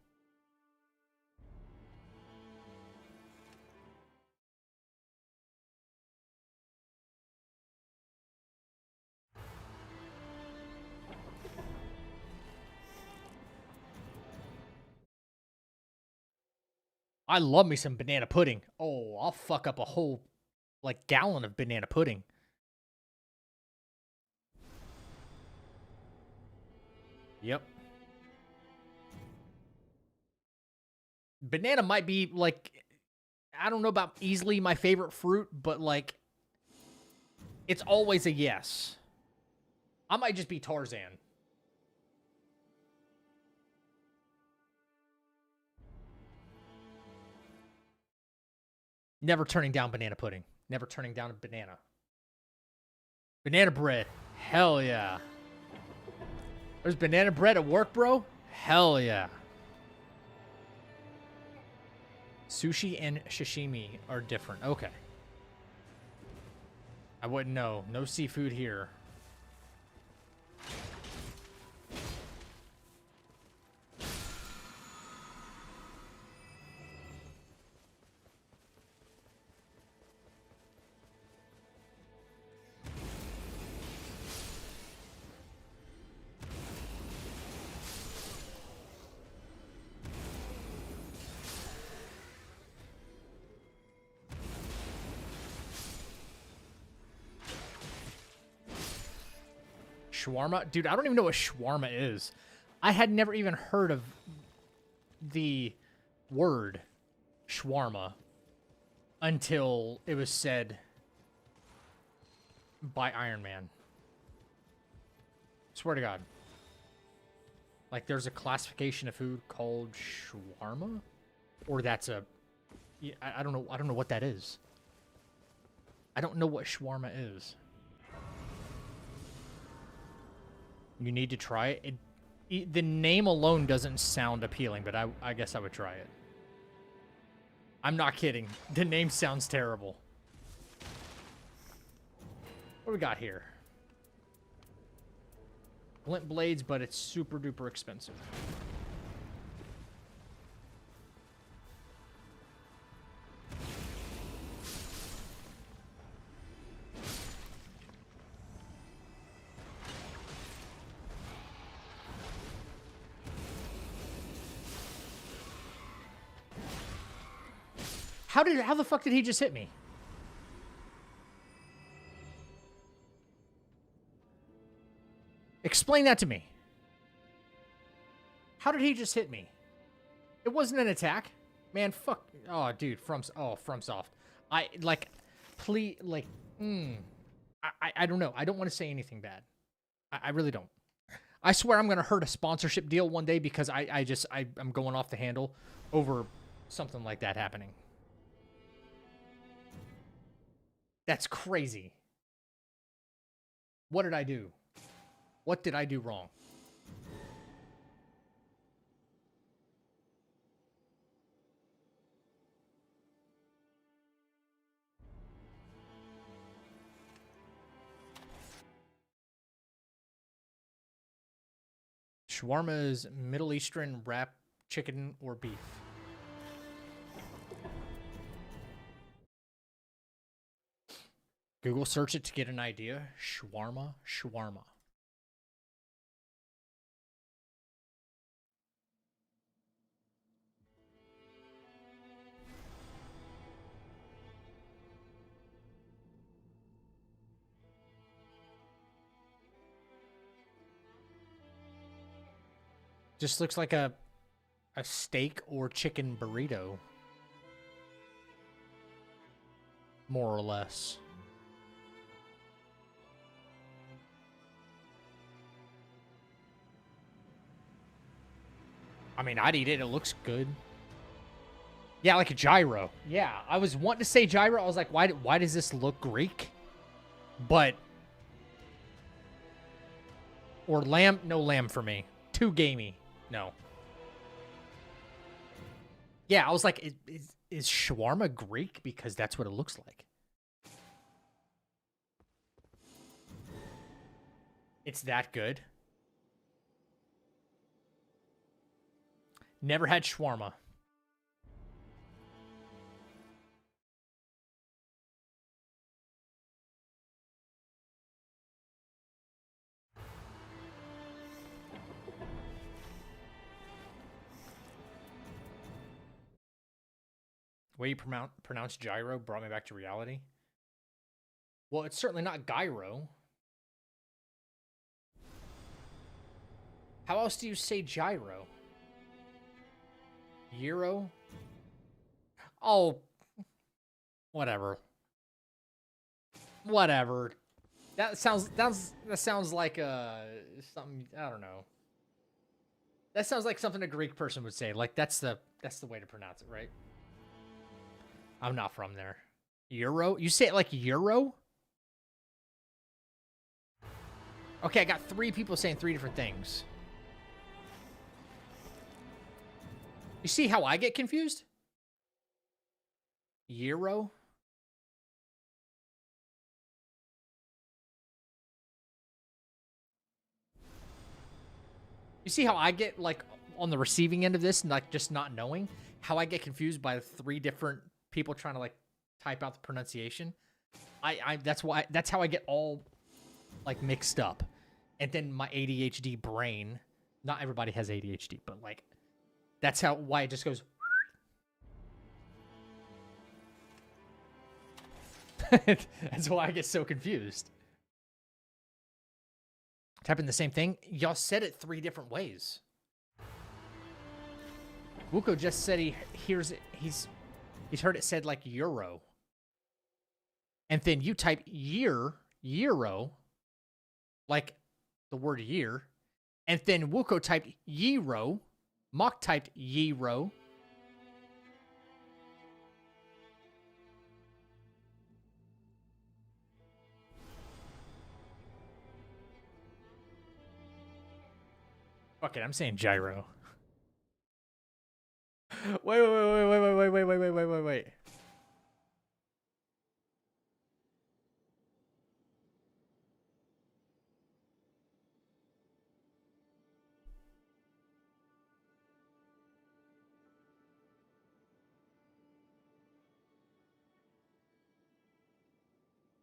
I love me some banana pudding. Oh, I'll fuck up a whole, like, gallon of banana pudding. Yep. Banana might be, like, I don't know about easily my favorite fruit, but, like, it's always a yes. I might just be Tarzan. Never turning down banana pudding. Never turning down a banana. Banana bread. Hell yeah. There's banana bread at work, bro? Hell yeah. Sushi and sashimi are different. Okay. I wouldn't know. No seafood here. Shawarma? Dude, I don't even know what shawarma is. I had never even heard of the word shawarma until it was said by Iron Man. Swear to God. Like, there's a classification of food called shawarma? Or that's a... I don't know. I don't know what that is. I don't know what shawarma is. You need to try it. The name alone doesn't sound appealing, but I guess I would try it. I'm not kidding. The name sounds terrible. What do we got here? Glint blades, but it's super duper expensive. How the fuck did he just hit me? Explain that to me. How did he just hit me? It wasn't an attack. Man, fuck. Oh, dude, FromSoft. Please, I don't know. I don't want to say anything bad. I really don't. I swear I'm going to hurt a sponsorship deal one day because I'm going off the handle over something like that happening. That's crazy. What did I do? What did I do wrong? Shawarma is Middle Eastern wrap chicken or beef. Google search it to get an idea. Shawarma. Just looks like a steak or chicken burrito. More or less. I mean, I'd eat it. It looks good. Yeah, like a gyro. Yeah, I was wanting to say gyro. I was like, why does this look Greek? But... Or lamb. No lamb for me. Too gamey. No. Yeah, I was like, is shawarma Greek? Because that's what it looks like. It's that good. Never had shawarma. The way you pronounce gyro brought me back to reality. Well, it's certainly not gyro. How else do you say gyro? Euro? Oh, whatever. Whatever. That sounds like something, I don't know. That sounds like something a Greek person would say. Like that's the way to pronounce it, right? I'm not from there. Euro? You say it like Euro? Okay, I got 3 people saying 3 different things. You see how I get confused? Euro? You see how I get, like, on the receiving end of this and, like, just not knowing? How I get confused by 3 different people trying to, like, type out the pronunciation? That's how I get all, like, mixed up. And then my ADHD brain, not everybody has ADHD, but, like, that's why it just goes. That's why I get so confused. Typing the same thing. Y'all said it 3 different ways. Wuko just said he hears it. He's heard it said like euro. And then you type euro, like the word year. And then Wuko typed Yero. Mock typed Yero. Fuck it, I'm saying gyro. Wait.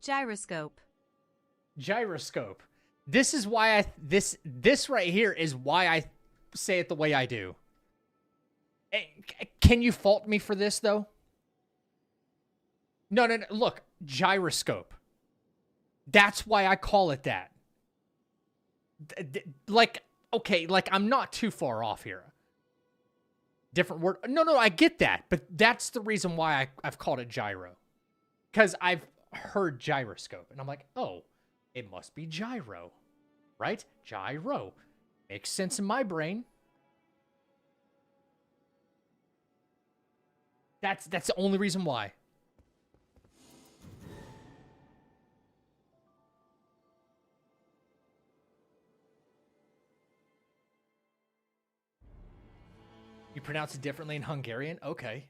Gyroscope. Gyroscope. This is why this right here is why I say it the way I do. Can you fault me for this though? No. Look, gyroscope. That's why I call it that. Like, okay, like I'm not too far off here. Different word. No, I get that, but that's the reason why I've called it gyro. Because I've heard gyroscope, and I'm like, oh, it must be gyro, right? Gyro. Makes sense in my brain. That's the only reason why. You pronounce it differently in Hungarian? Okay.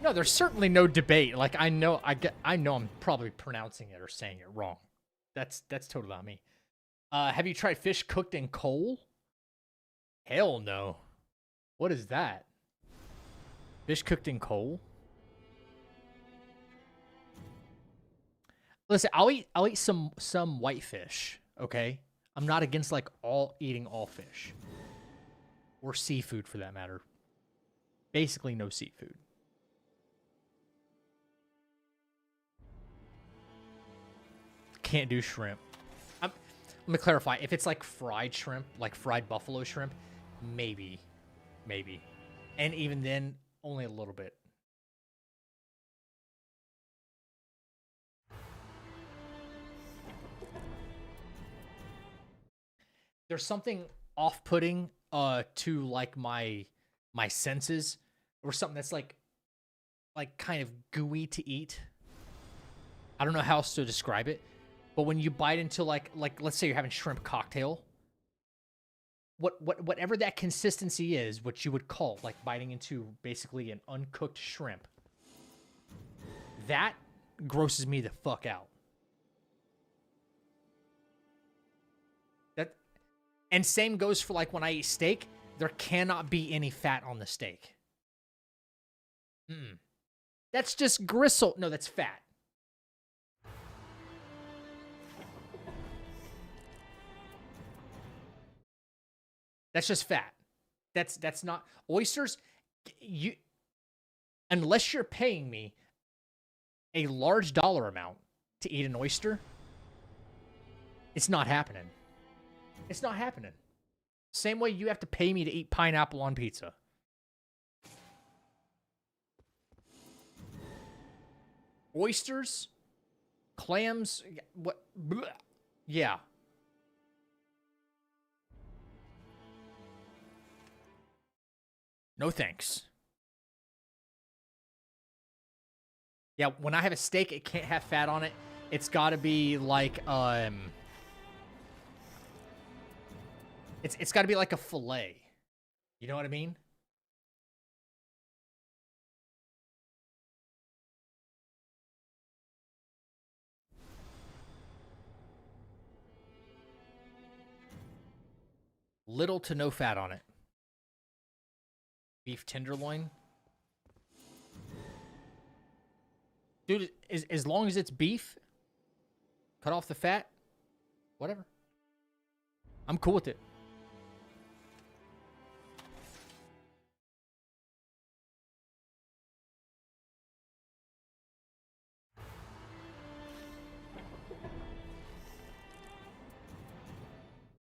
No, there's certainly no debate. Like I know I'm probably pronouncing it or saying it wrong. That's totally on me. Have you tried fish cooked in coal? Hell no. What is that? Fish cooked in coal? Listen, I'll eat some whitefish, okay? I'm not against like eating all fish. Or seafood for that matter. Basically no seafood. Can't do shrimp. Let me clarify. If it's like fried shrimp, like fried buffalo shrimp, maybe. And even then, only a little bit. There's something off-putting to like my senses, or something that's like kind of gooey to eat. I don't know how else to describe it. But when you bite into like let's say you're having shrimp cocktail, whatever that consistency is, what you would call like biting into basically an uncooked shrimp, that grosses me the fuck out. And same goes for like when I eat steak, there cannot be any fat on the steak. That's just gristle. No, that's fat. That's just fat. That's not oysters. Unless you're paying me a large dollar amount to eat an oyster, it's not happening. It's not happening. Same way you have to pay me to eat pineapple on pizza. Oysters, clams, what? Bleh. Yeah. No thanks. Yeah, when I have a steak, it can't have fat on it. It's got to be like it's got to be like a fillet. You know what I mean? Little to no fat on it. Beef tenderloin. Dude, as long as it's beef, cut off the fat, whatever. I'm cool with it.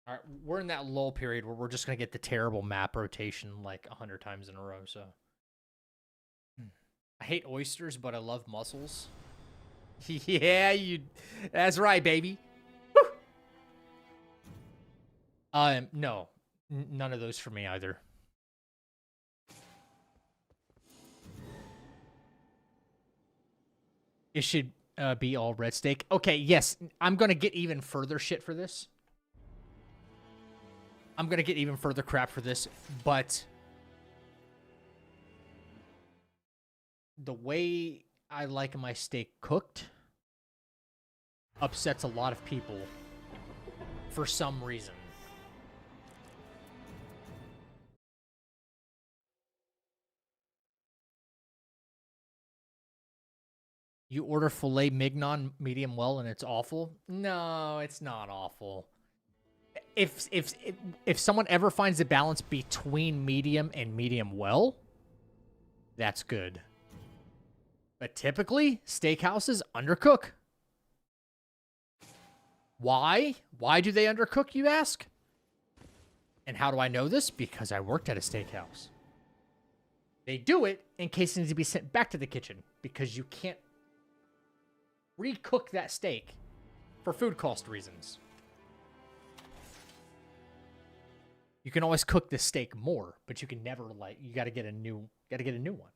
All right, we're in that lull period where we're just going to get the terrible map rotation like 100 times in a row, so. I hate oysters, but I love mussels. Yeah, that's right, baby. Woo! No. None of those for me either. It should be all red steak. Okay, yes, I'm going to get even further shit for this. I'm going to get even further crap for this, but the way I like my steak cooked upsets a lot of people for some reason. You order filet mignon medium well and it's awful? No, it's not awful. If someone ever finds a balance between medium and medium well, that's good. But typically, steakhouses undercook. Why? Why do they undercook, you ask? And how do I know this? Because I worked at a steakhouse. They do it in case it needs to be sent back to the kitchen, because you can't recook that steak for food cost reasons. You can always cook the steak more, but you can never, like, you got to get a new one.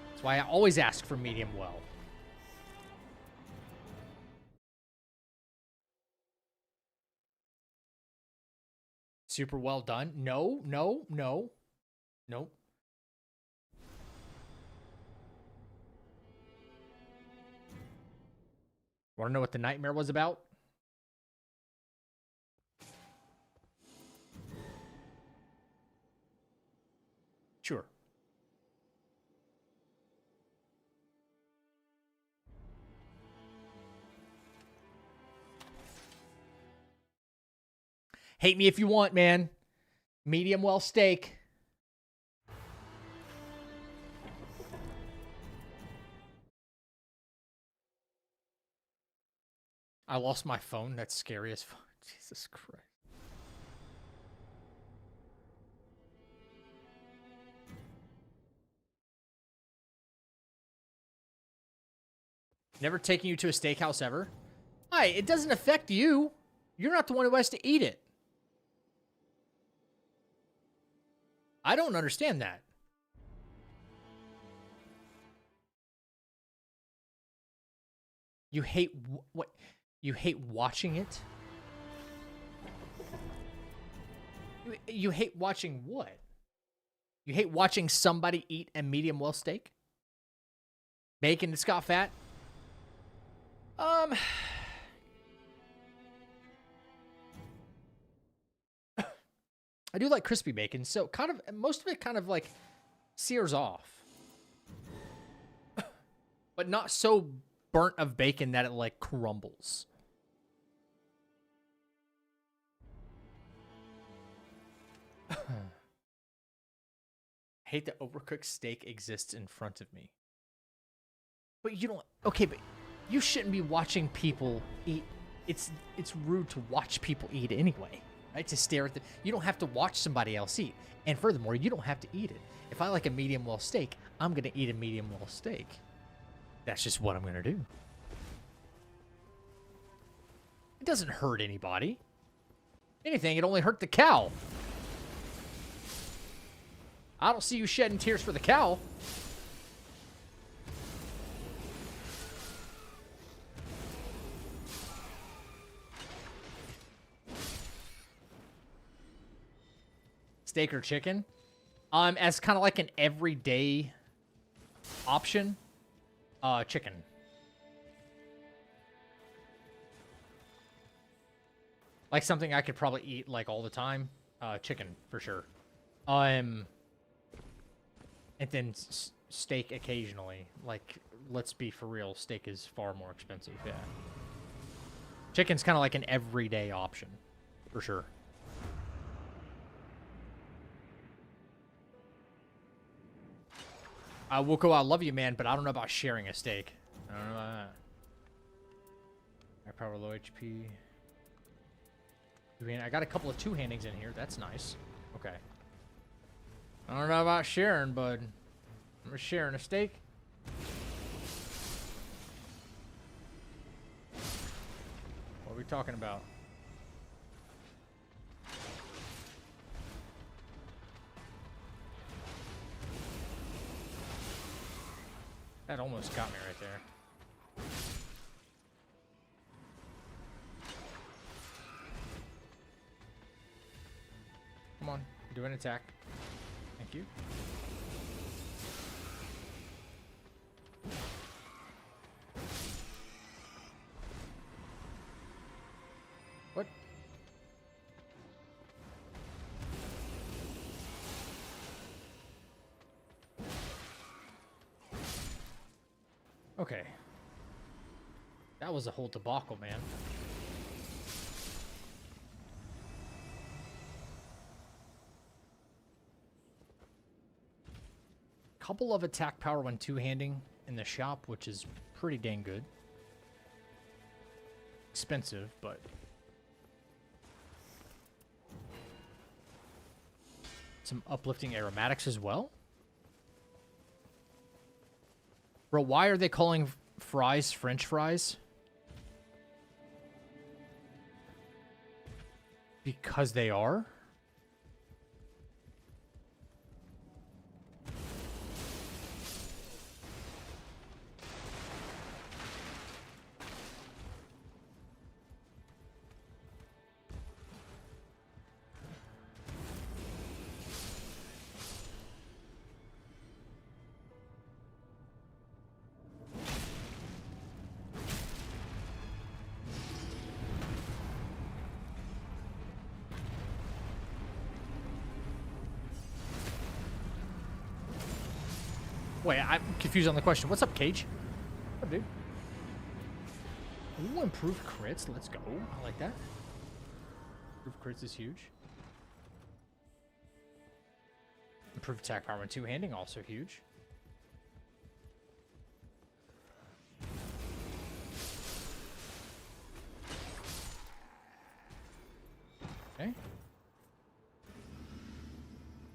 That's why I always ask for medium well. Super well done. No. Nope. Want to know what the nightmare was about? Sure. Hate me if you want, man. Medium well steak. I lost my phone. That's scary as fuck. Jesus Christ. Never taking you to a steakhouse ever? Hi, it doesn't affect you. You're not the one who has to eat it. I don't understand that. You hate what? You hate watching it? You hate watching what? You hate watching somebody eat a medium well steak? Bacon that's got fat? I do like crispy bacon, so kind of most of it kind of like sears off. But not so burnt of bacon that it like crumbles. Hate that overcooked steak exists in front of me. But you don't... Okay, but you shouldn't be watching people eat. It's rude to watch people eat anyway, right? To stare at the... You don't have to watch somebody else eat. And furthermore, you don't have to eat it. If I like a medium well steak, I'm going to eat a medium well steak. That's just what I'm going to do. It doesn't hurt anybody. If anything, it only hurt the cow. I don't see you shedding tears for the cow. Steak or chicken? As kind of like an everyday option, chicken. Like something I could probably eat like all the time, chicken for sure. And then steak occasionally. Like, let's be for real, steak is far more expensive, yeah. Chicken's kind of like an everyday option, for sure. Wuko, I love you, man, but I don't know about sharing a steak. I don't know about that. High power, low HP. I got a couple of two-handings in here. That's nice. Okay. I don't know about sharing, bud. I'm sharing a steak. What are we talking about? That almost got me right there. Come on, do an attack. Thank you. What? Okay. That was a whole debacle, man. Couple of attack power when two-handing in the shop, which is pretty dang good. Expensive, but... Some uplifting aromatics as well. Bro, why are they calling fries French fries? Because they are? Wait, I'm confused on the question. What's up, Cage? What up, dude? Ooh, improved crits. Let's go. I like that. Improved crits is huge. Improved attack power and two-handing, also huge. Okay.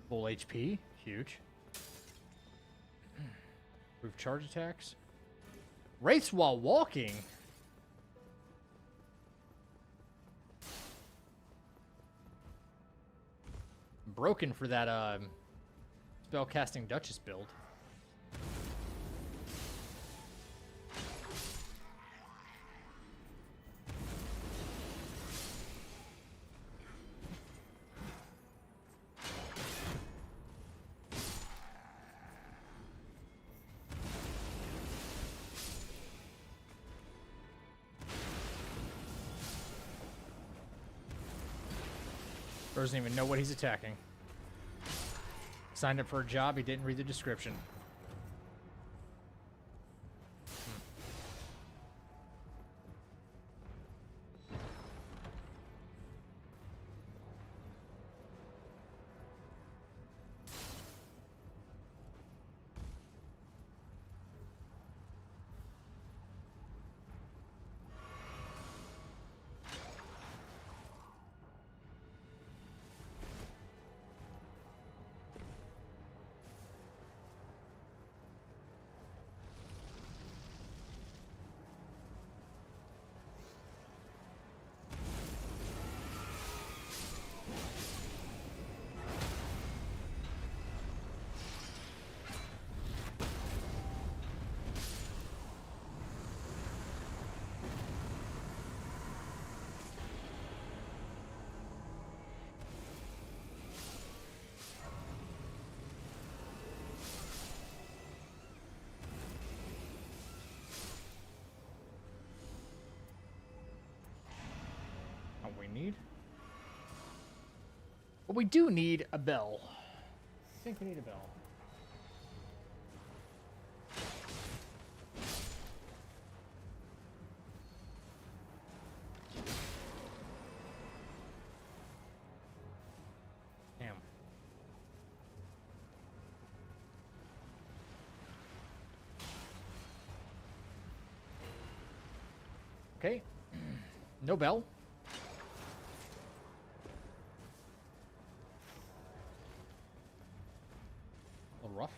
Full HP, huge. Improved charge attacks. Wraiths while walking. Broken for that spellcasting Duchess build. Doesn't even know what he's attacking. Signed up for a job, he didn't read the description. Need. But we do need a bell. I think we need a bell. Damn. Okay. No bell. Rough.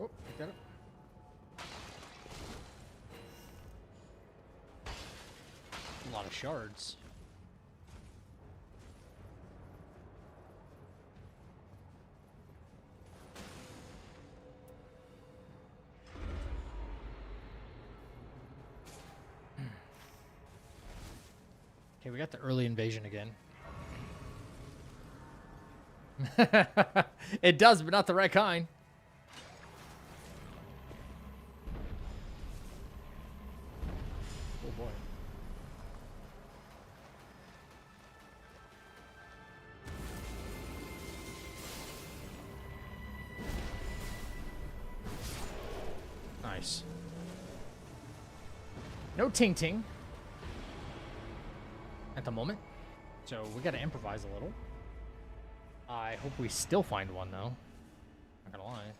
Oh, pick that up. A lot of shards. Okay, we got the early invasion again. It does, but not the right kind. nice. No ting-ting at the moment, so we gotta improvise a little. I hope we still find one, though. Not gonna lie.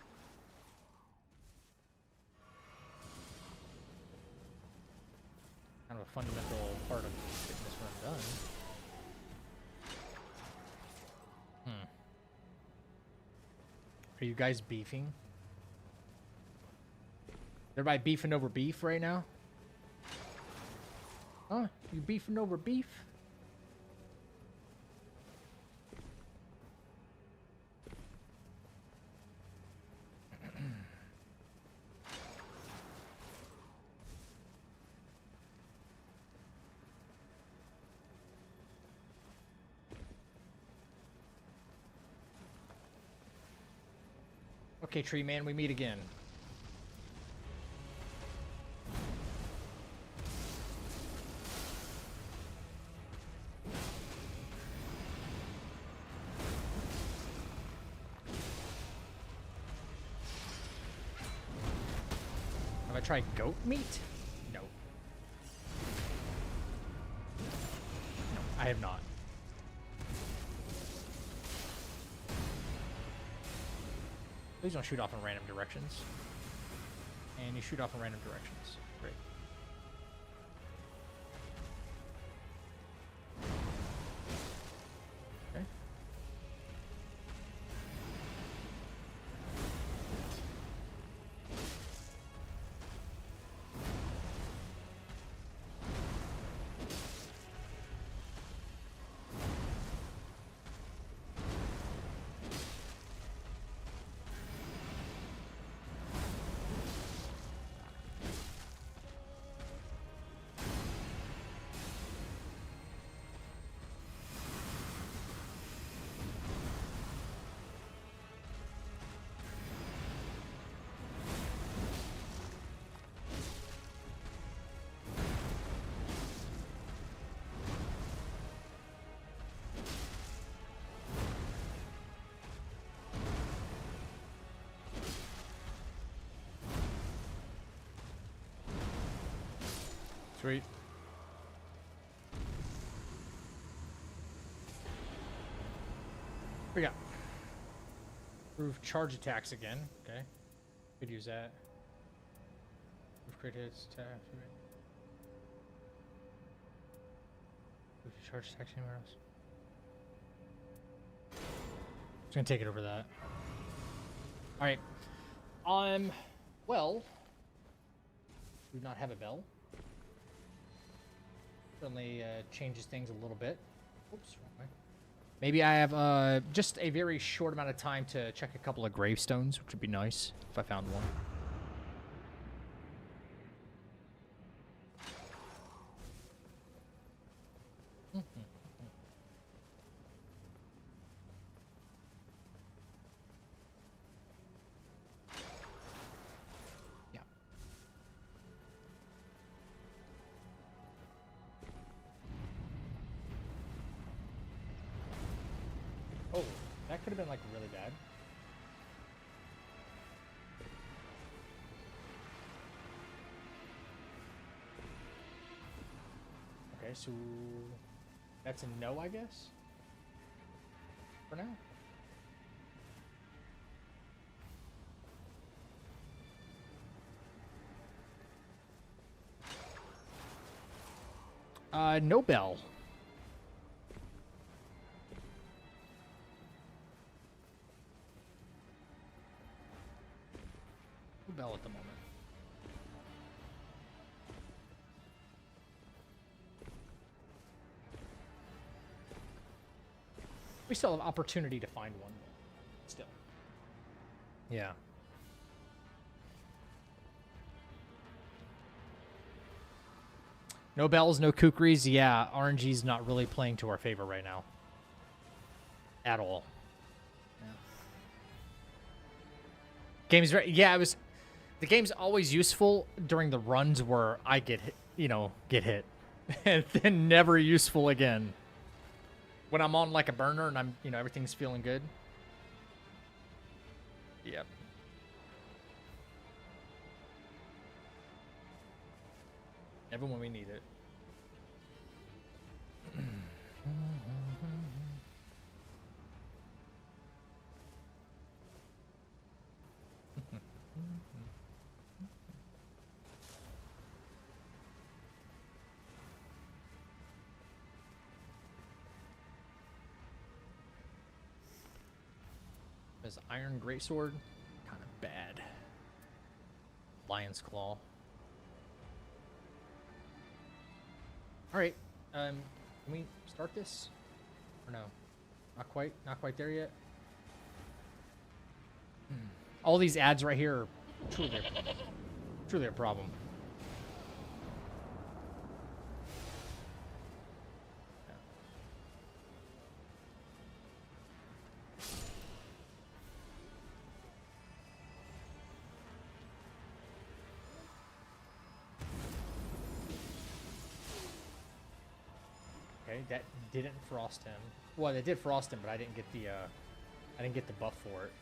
Kind of a fundamental part of getting this run done. Are you guys beefing? Everybody beefing over beef right now? Huh? You beefing over beef? Okay, tree man, we meet again. Have I tried goat meat? No. No, I have not. Please don't shoot off in random directions. And you shoot off in random directions. Great. Okay. Sweet. We got improve charge attacks again. Okay, could use that. Improve crit hits, attack. Improve charge attacks anywhere else. Just gonna take it over that. All right. Well, do not have a bell. Certainly changes things a little bit. Oops, wrong way. Maybe I have just a very short amount of time to check a couple of gravestones, which would be nice if I found one. Yeah. Oh, that could have been like really bad. Okay, so that's a no, I guess. For now. No bell. No bell at the moment. We still have opportunity to find one. Still. Yeah. No bells, no kukris. Yeah, RNG's not really playing to our favor right now. At all. Yeah. Game's right. Yeah, it was. The game's always useful during the runs where I get hit, get hit, and then never useful again. When I'm on like a burner and I'm, everything's feeling good. Yep. Even when we need it. His iron greatsword, kind of bad. Lion's claw. All right, can we start this? Or no? Not quite. Not quite there yet. All these ads right here are truly a problem. Okay, that didn't frost him. Well, it did frost him, but I didn't get the buff for it.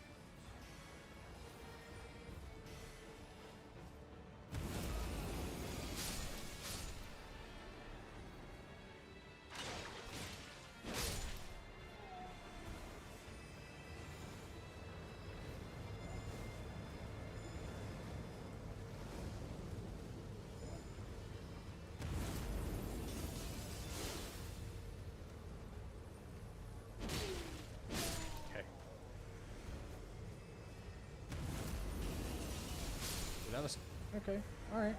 That was okay. All right.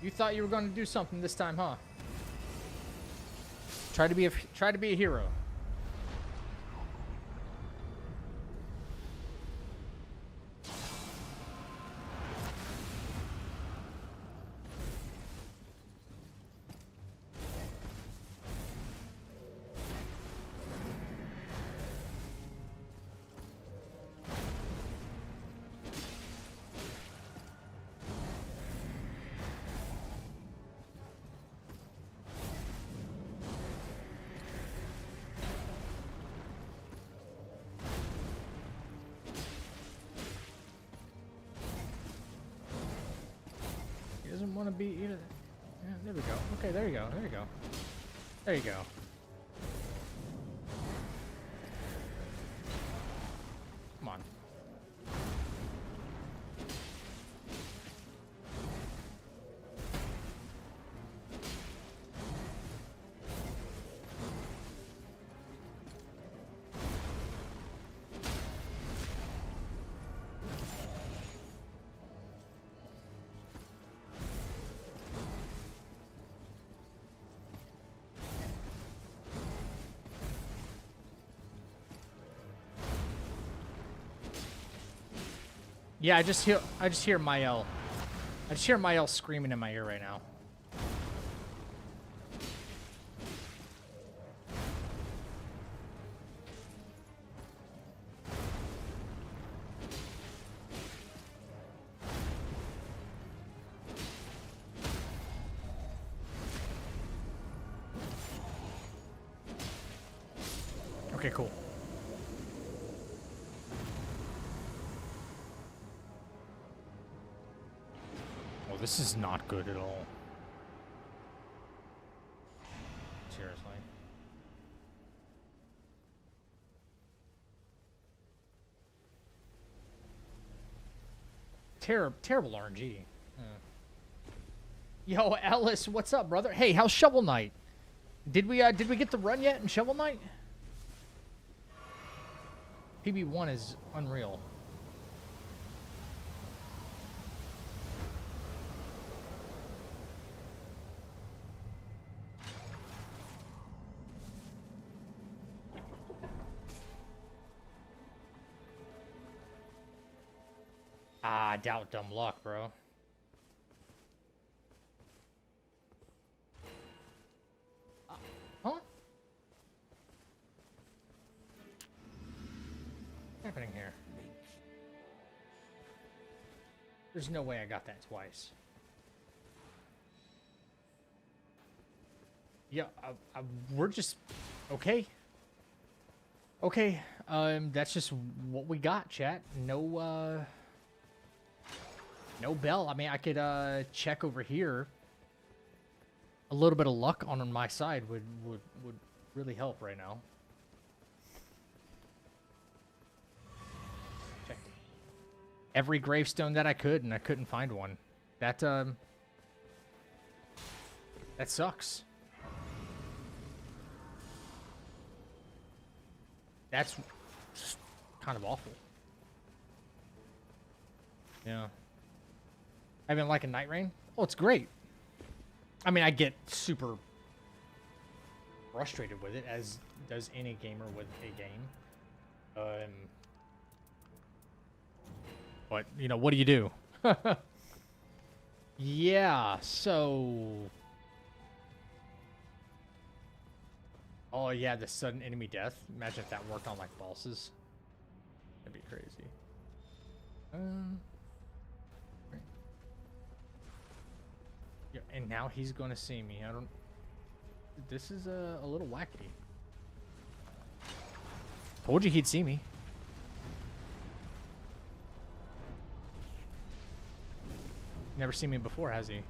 You thought you were going to do something this time, huh? Try to be a hero. Doesn't want to be either. Yeah, there we go. Okay, there you go. There you go. There you go. Come on. Yeah, I just hear Mael. I just hear Mael screaming in my ear right now. Okay, cool. This is not good at all. Seriously. Terrible RNG. Yo, Ellis, what's up, brother? Hey, how's Shovel Knight? Did we get the run yet in Shovel Knight? PB1 is unreal. I doubt dumb luck, bro. Huh? What's happening here? There's no way I got that twice. Yeah, we're just okay. Okay, that's just what we got, chat. No bell. I mean, I could check over here. A little bit of luck on my side would really help right now. Checked every gravestone that I could, and I couldn't find one. That sucks. That's just kind of awful. Yeah. I even like a Night Rain. Oh, it's great. I mean, I get super frustrated with it, as does any gamer with a game. But, you know, what do you do? Yeah, so... Oh, yeah, the sudden enemy death. Imagine if that worked on, like, bosses. That'd be crazy. Right. Yeah, and now he's going to see me. I don't... This is a little wacky. Told you he'd see me. Never seen me before, has he?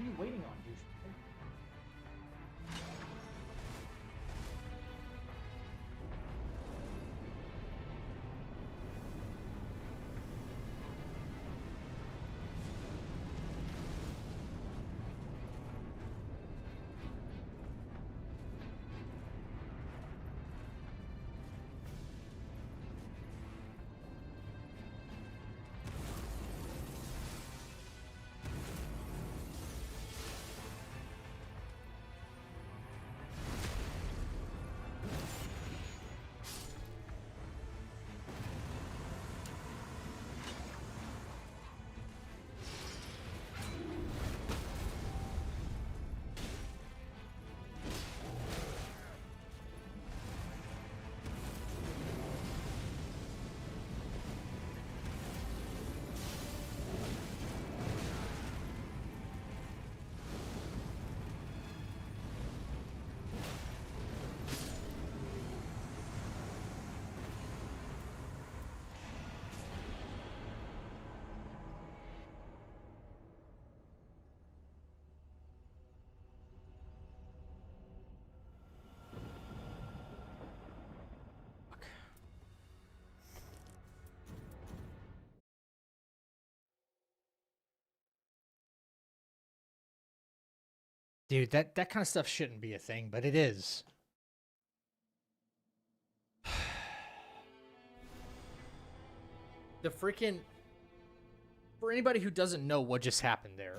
What are you waiting on, dude? Dude, that kind of stuff shouldn't be a thing, but it is. The freaking... For anybody who doesn't know what just happened there,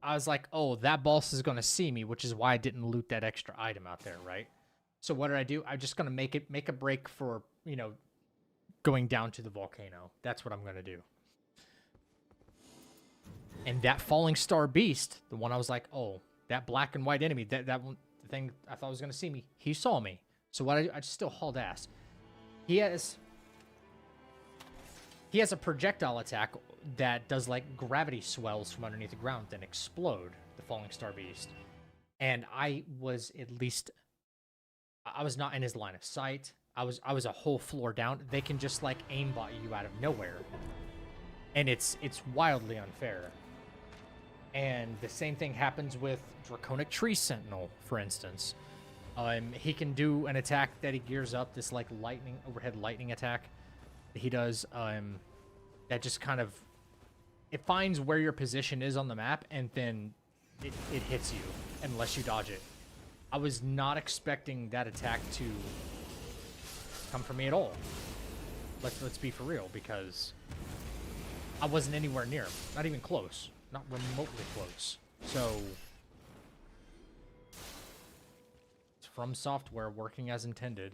I was like, oh, that boss is going to see me, which is why I didn't loot that extra item out there, right? So what did I do? I'm just going to make a break for, you know, going down to the volcano. That's what I'm going to do. And that falling star beast, the one I was like, oh, that black and white enemy, that one, the thing I thought was going to see me, he saw me. So what I just still hauled ass. He has a projectile attack that does like gravity swells from underneath the ground, then explode, the falling star beast. And I was not in his line of sight. I was a whole floor down. They can just like aimbot you out of nowhere. And it's wildly unfair. And the same thing happens with Draconic Tree Sentinel, for instance. He can do an attack that he gears up, this like overhead lightning attack that he does. That just kind of, it finds where your position is on the map, and then it hits you unless you dodge it. I was not expecting that attack to come from me at all. Let's be for real, because I wasn't anywhere near him. Not even close. Not remotely close. So it's From Software working as intended.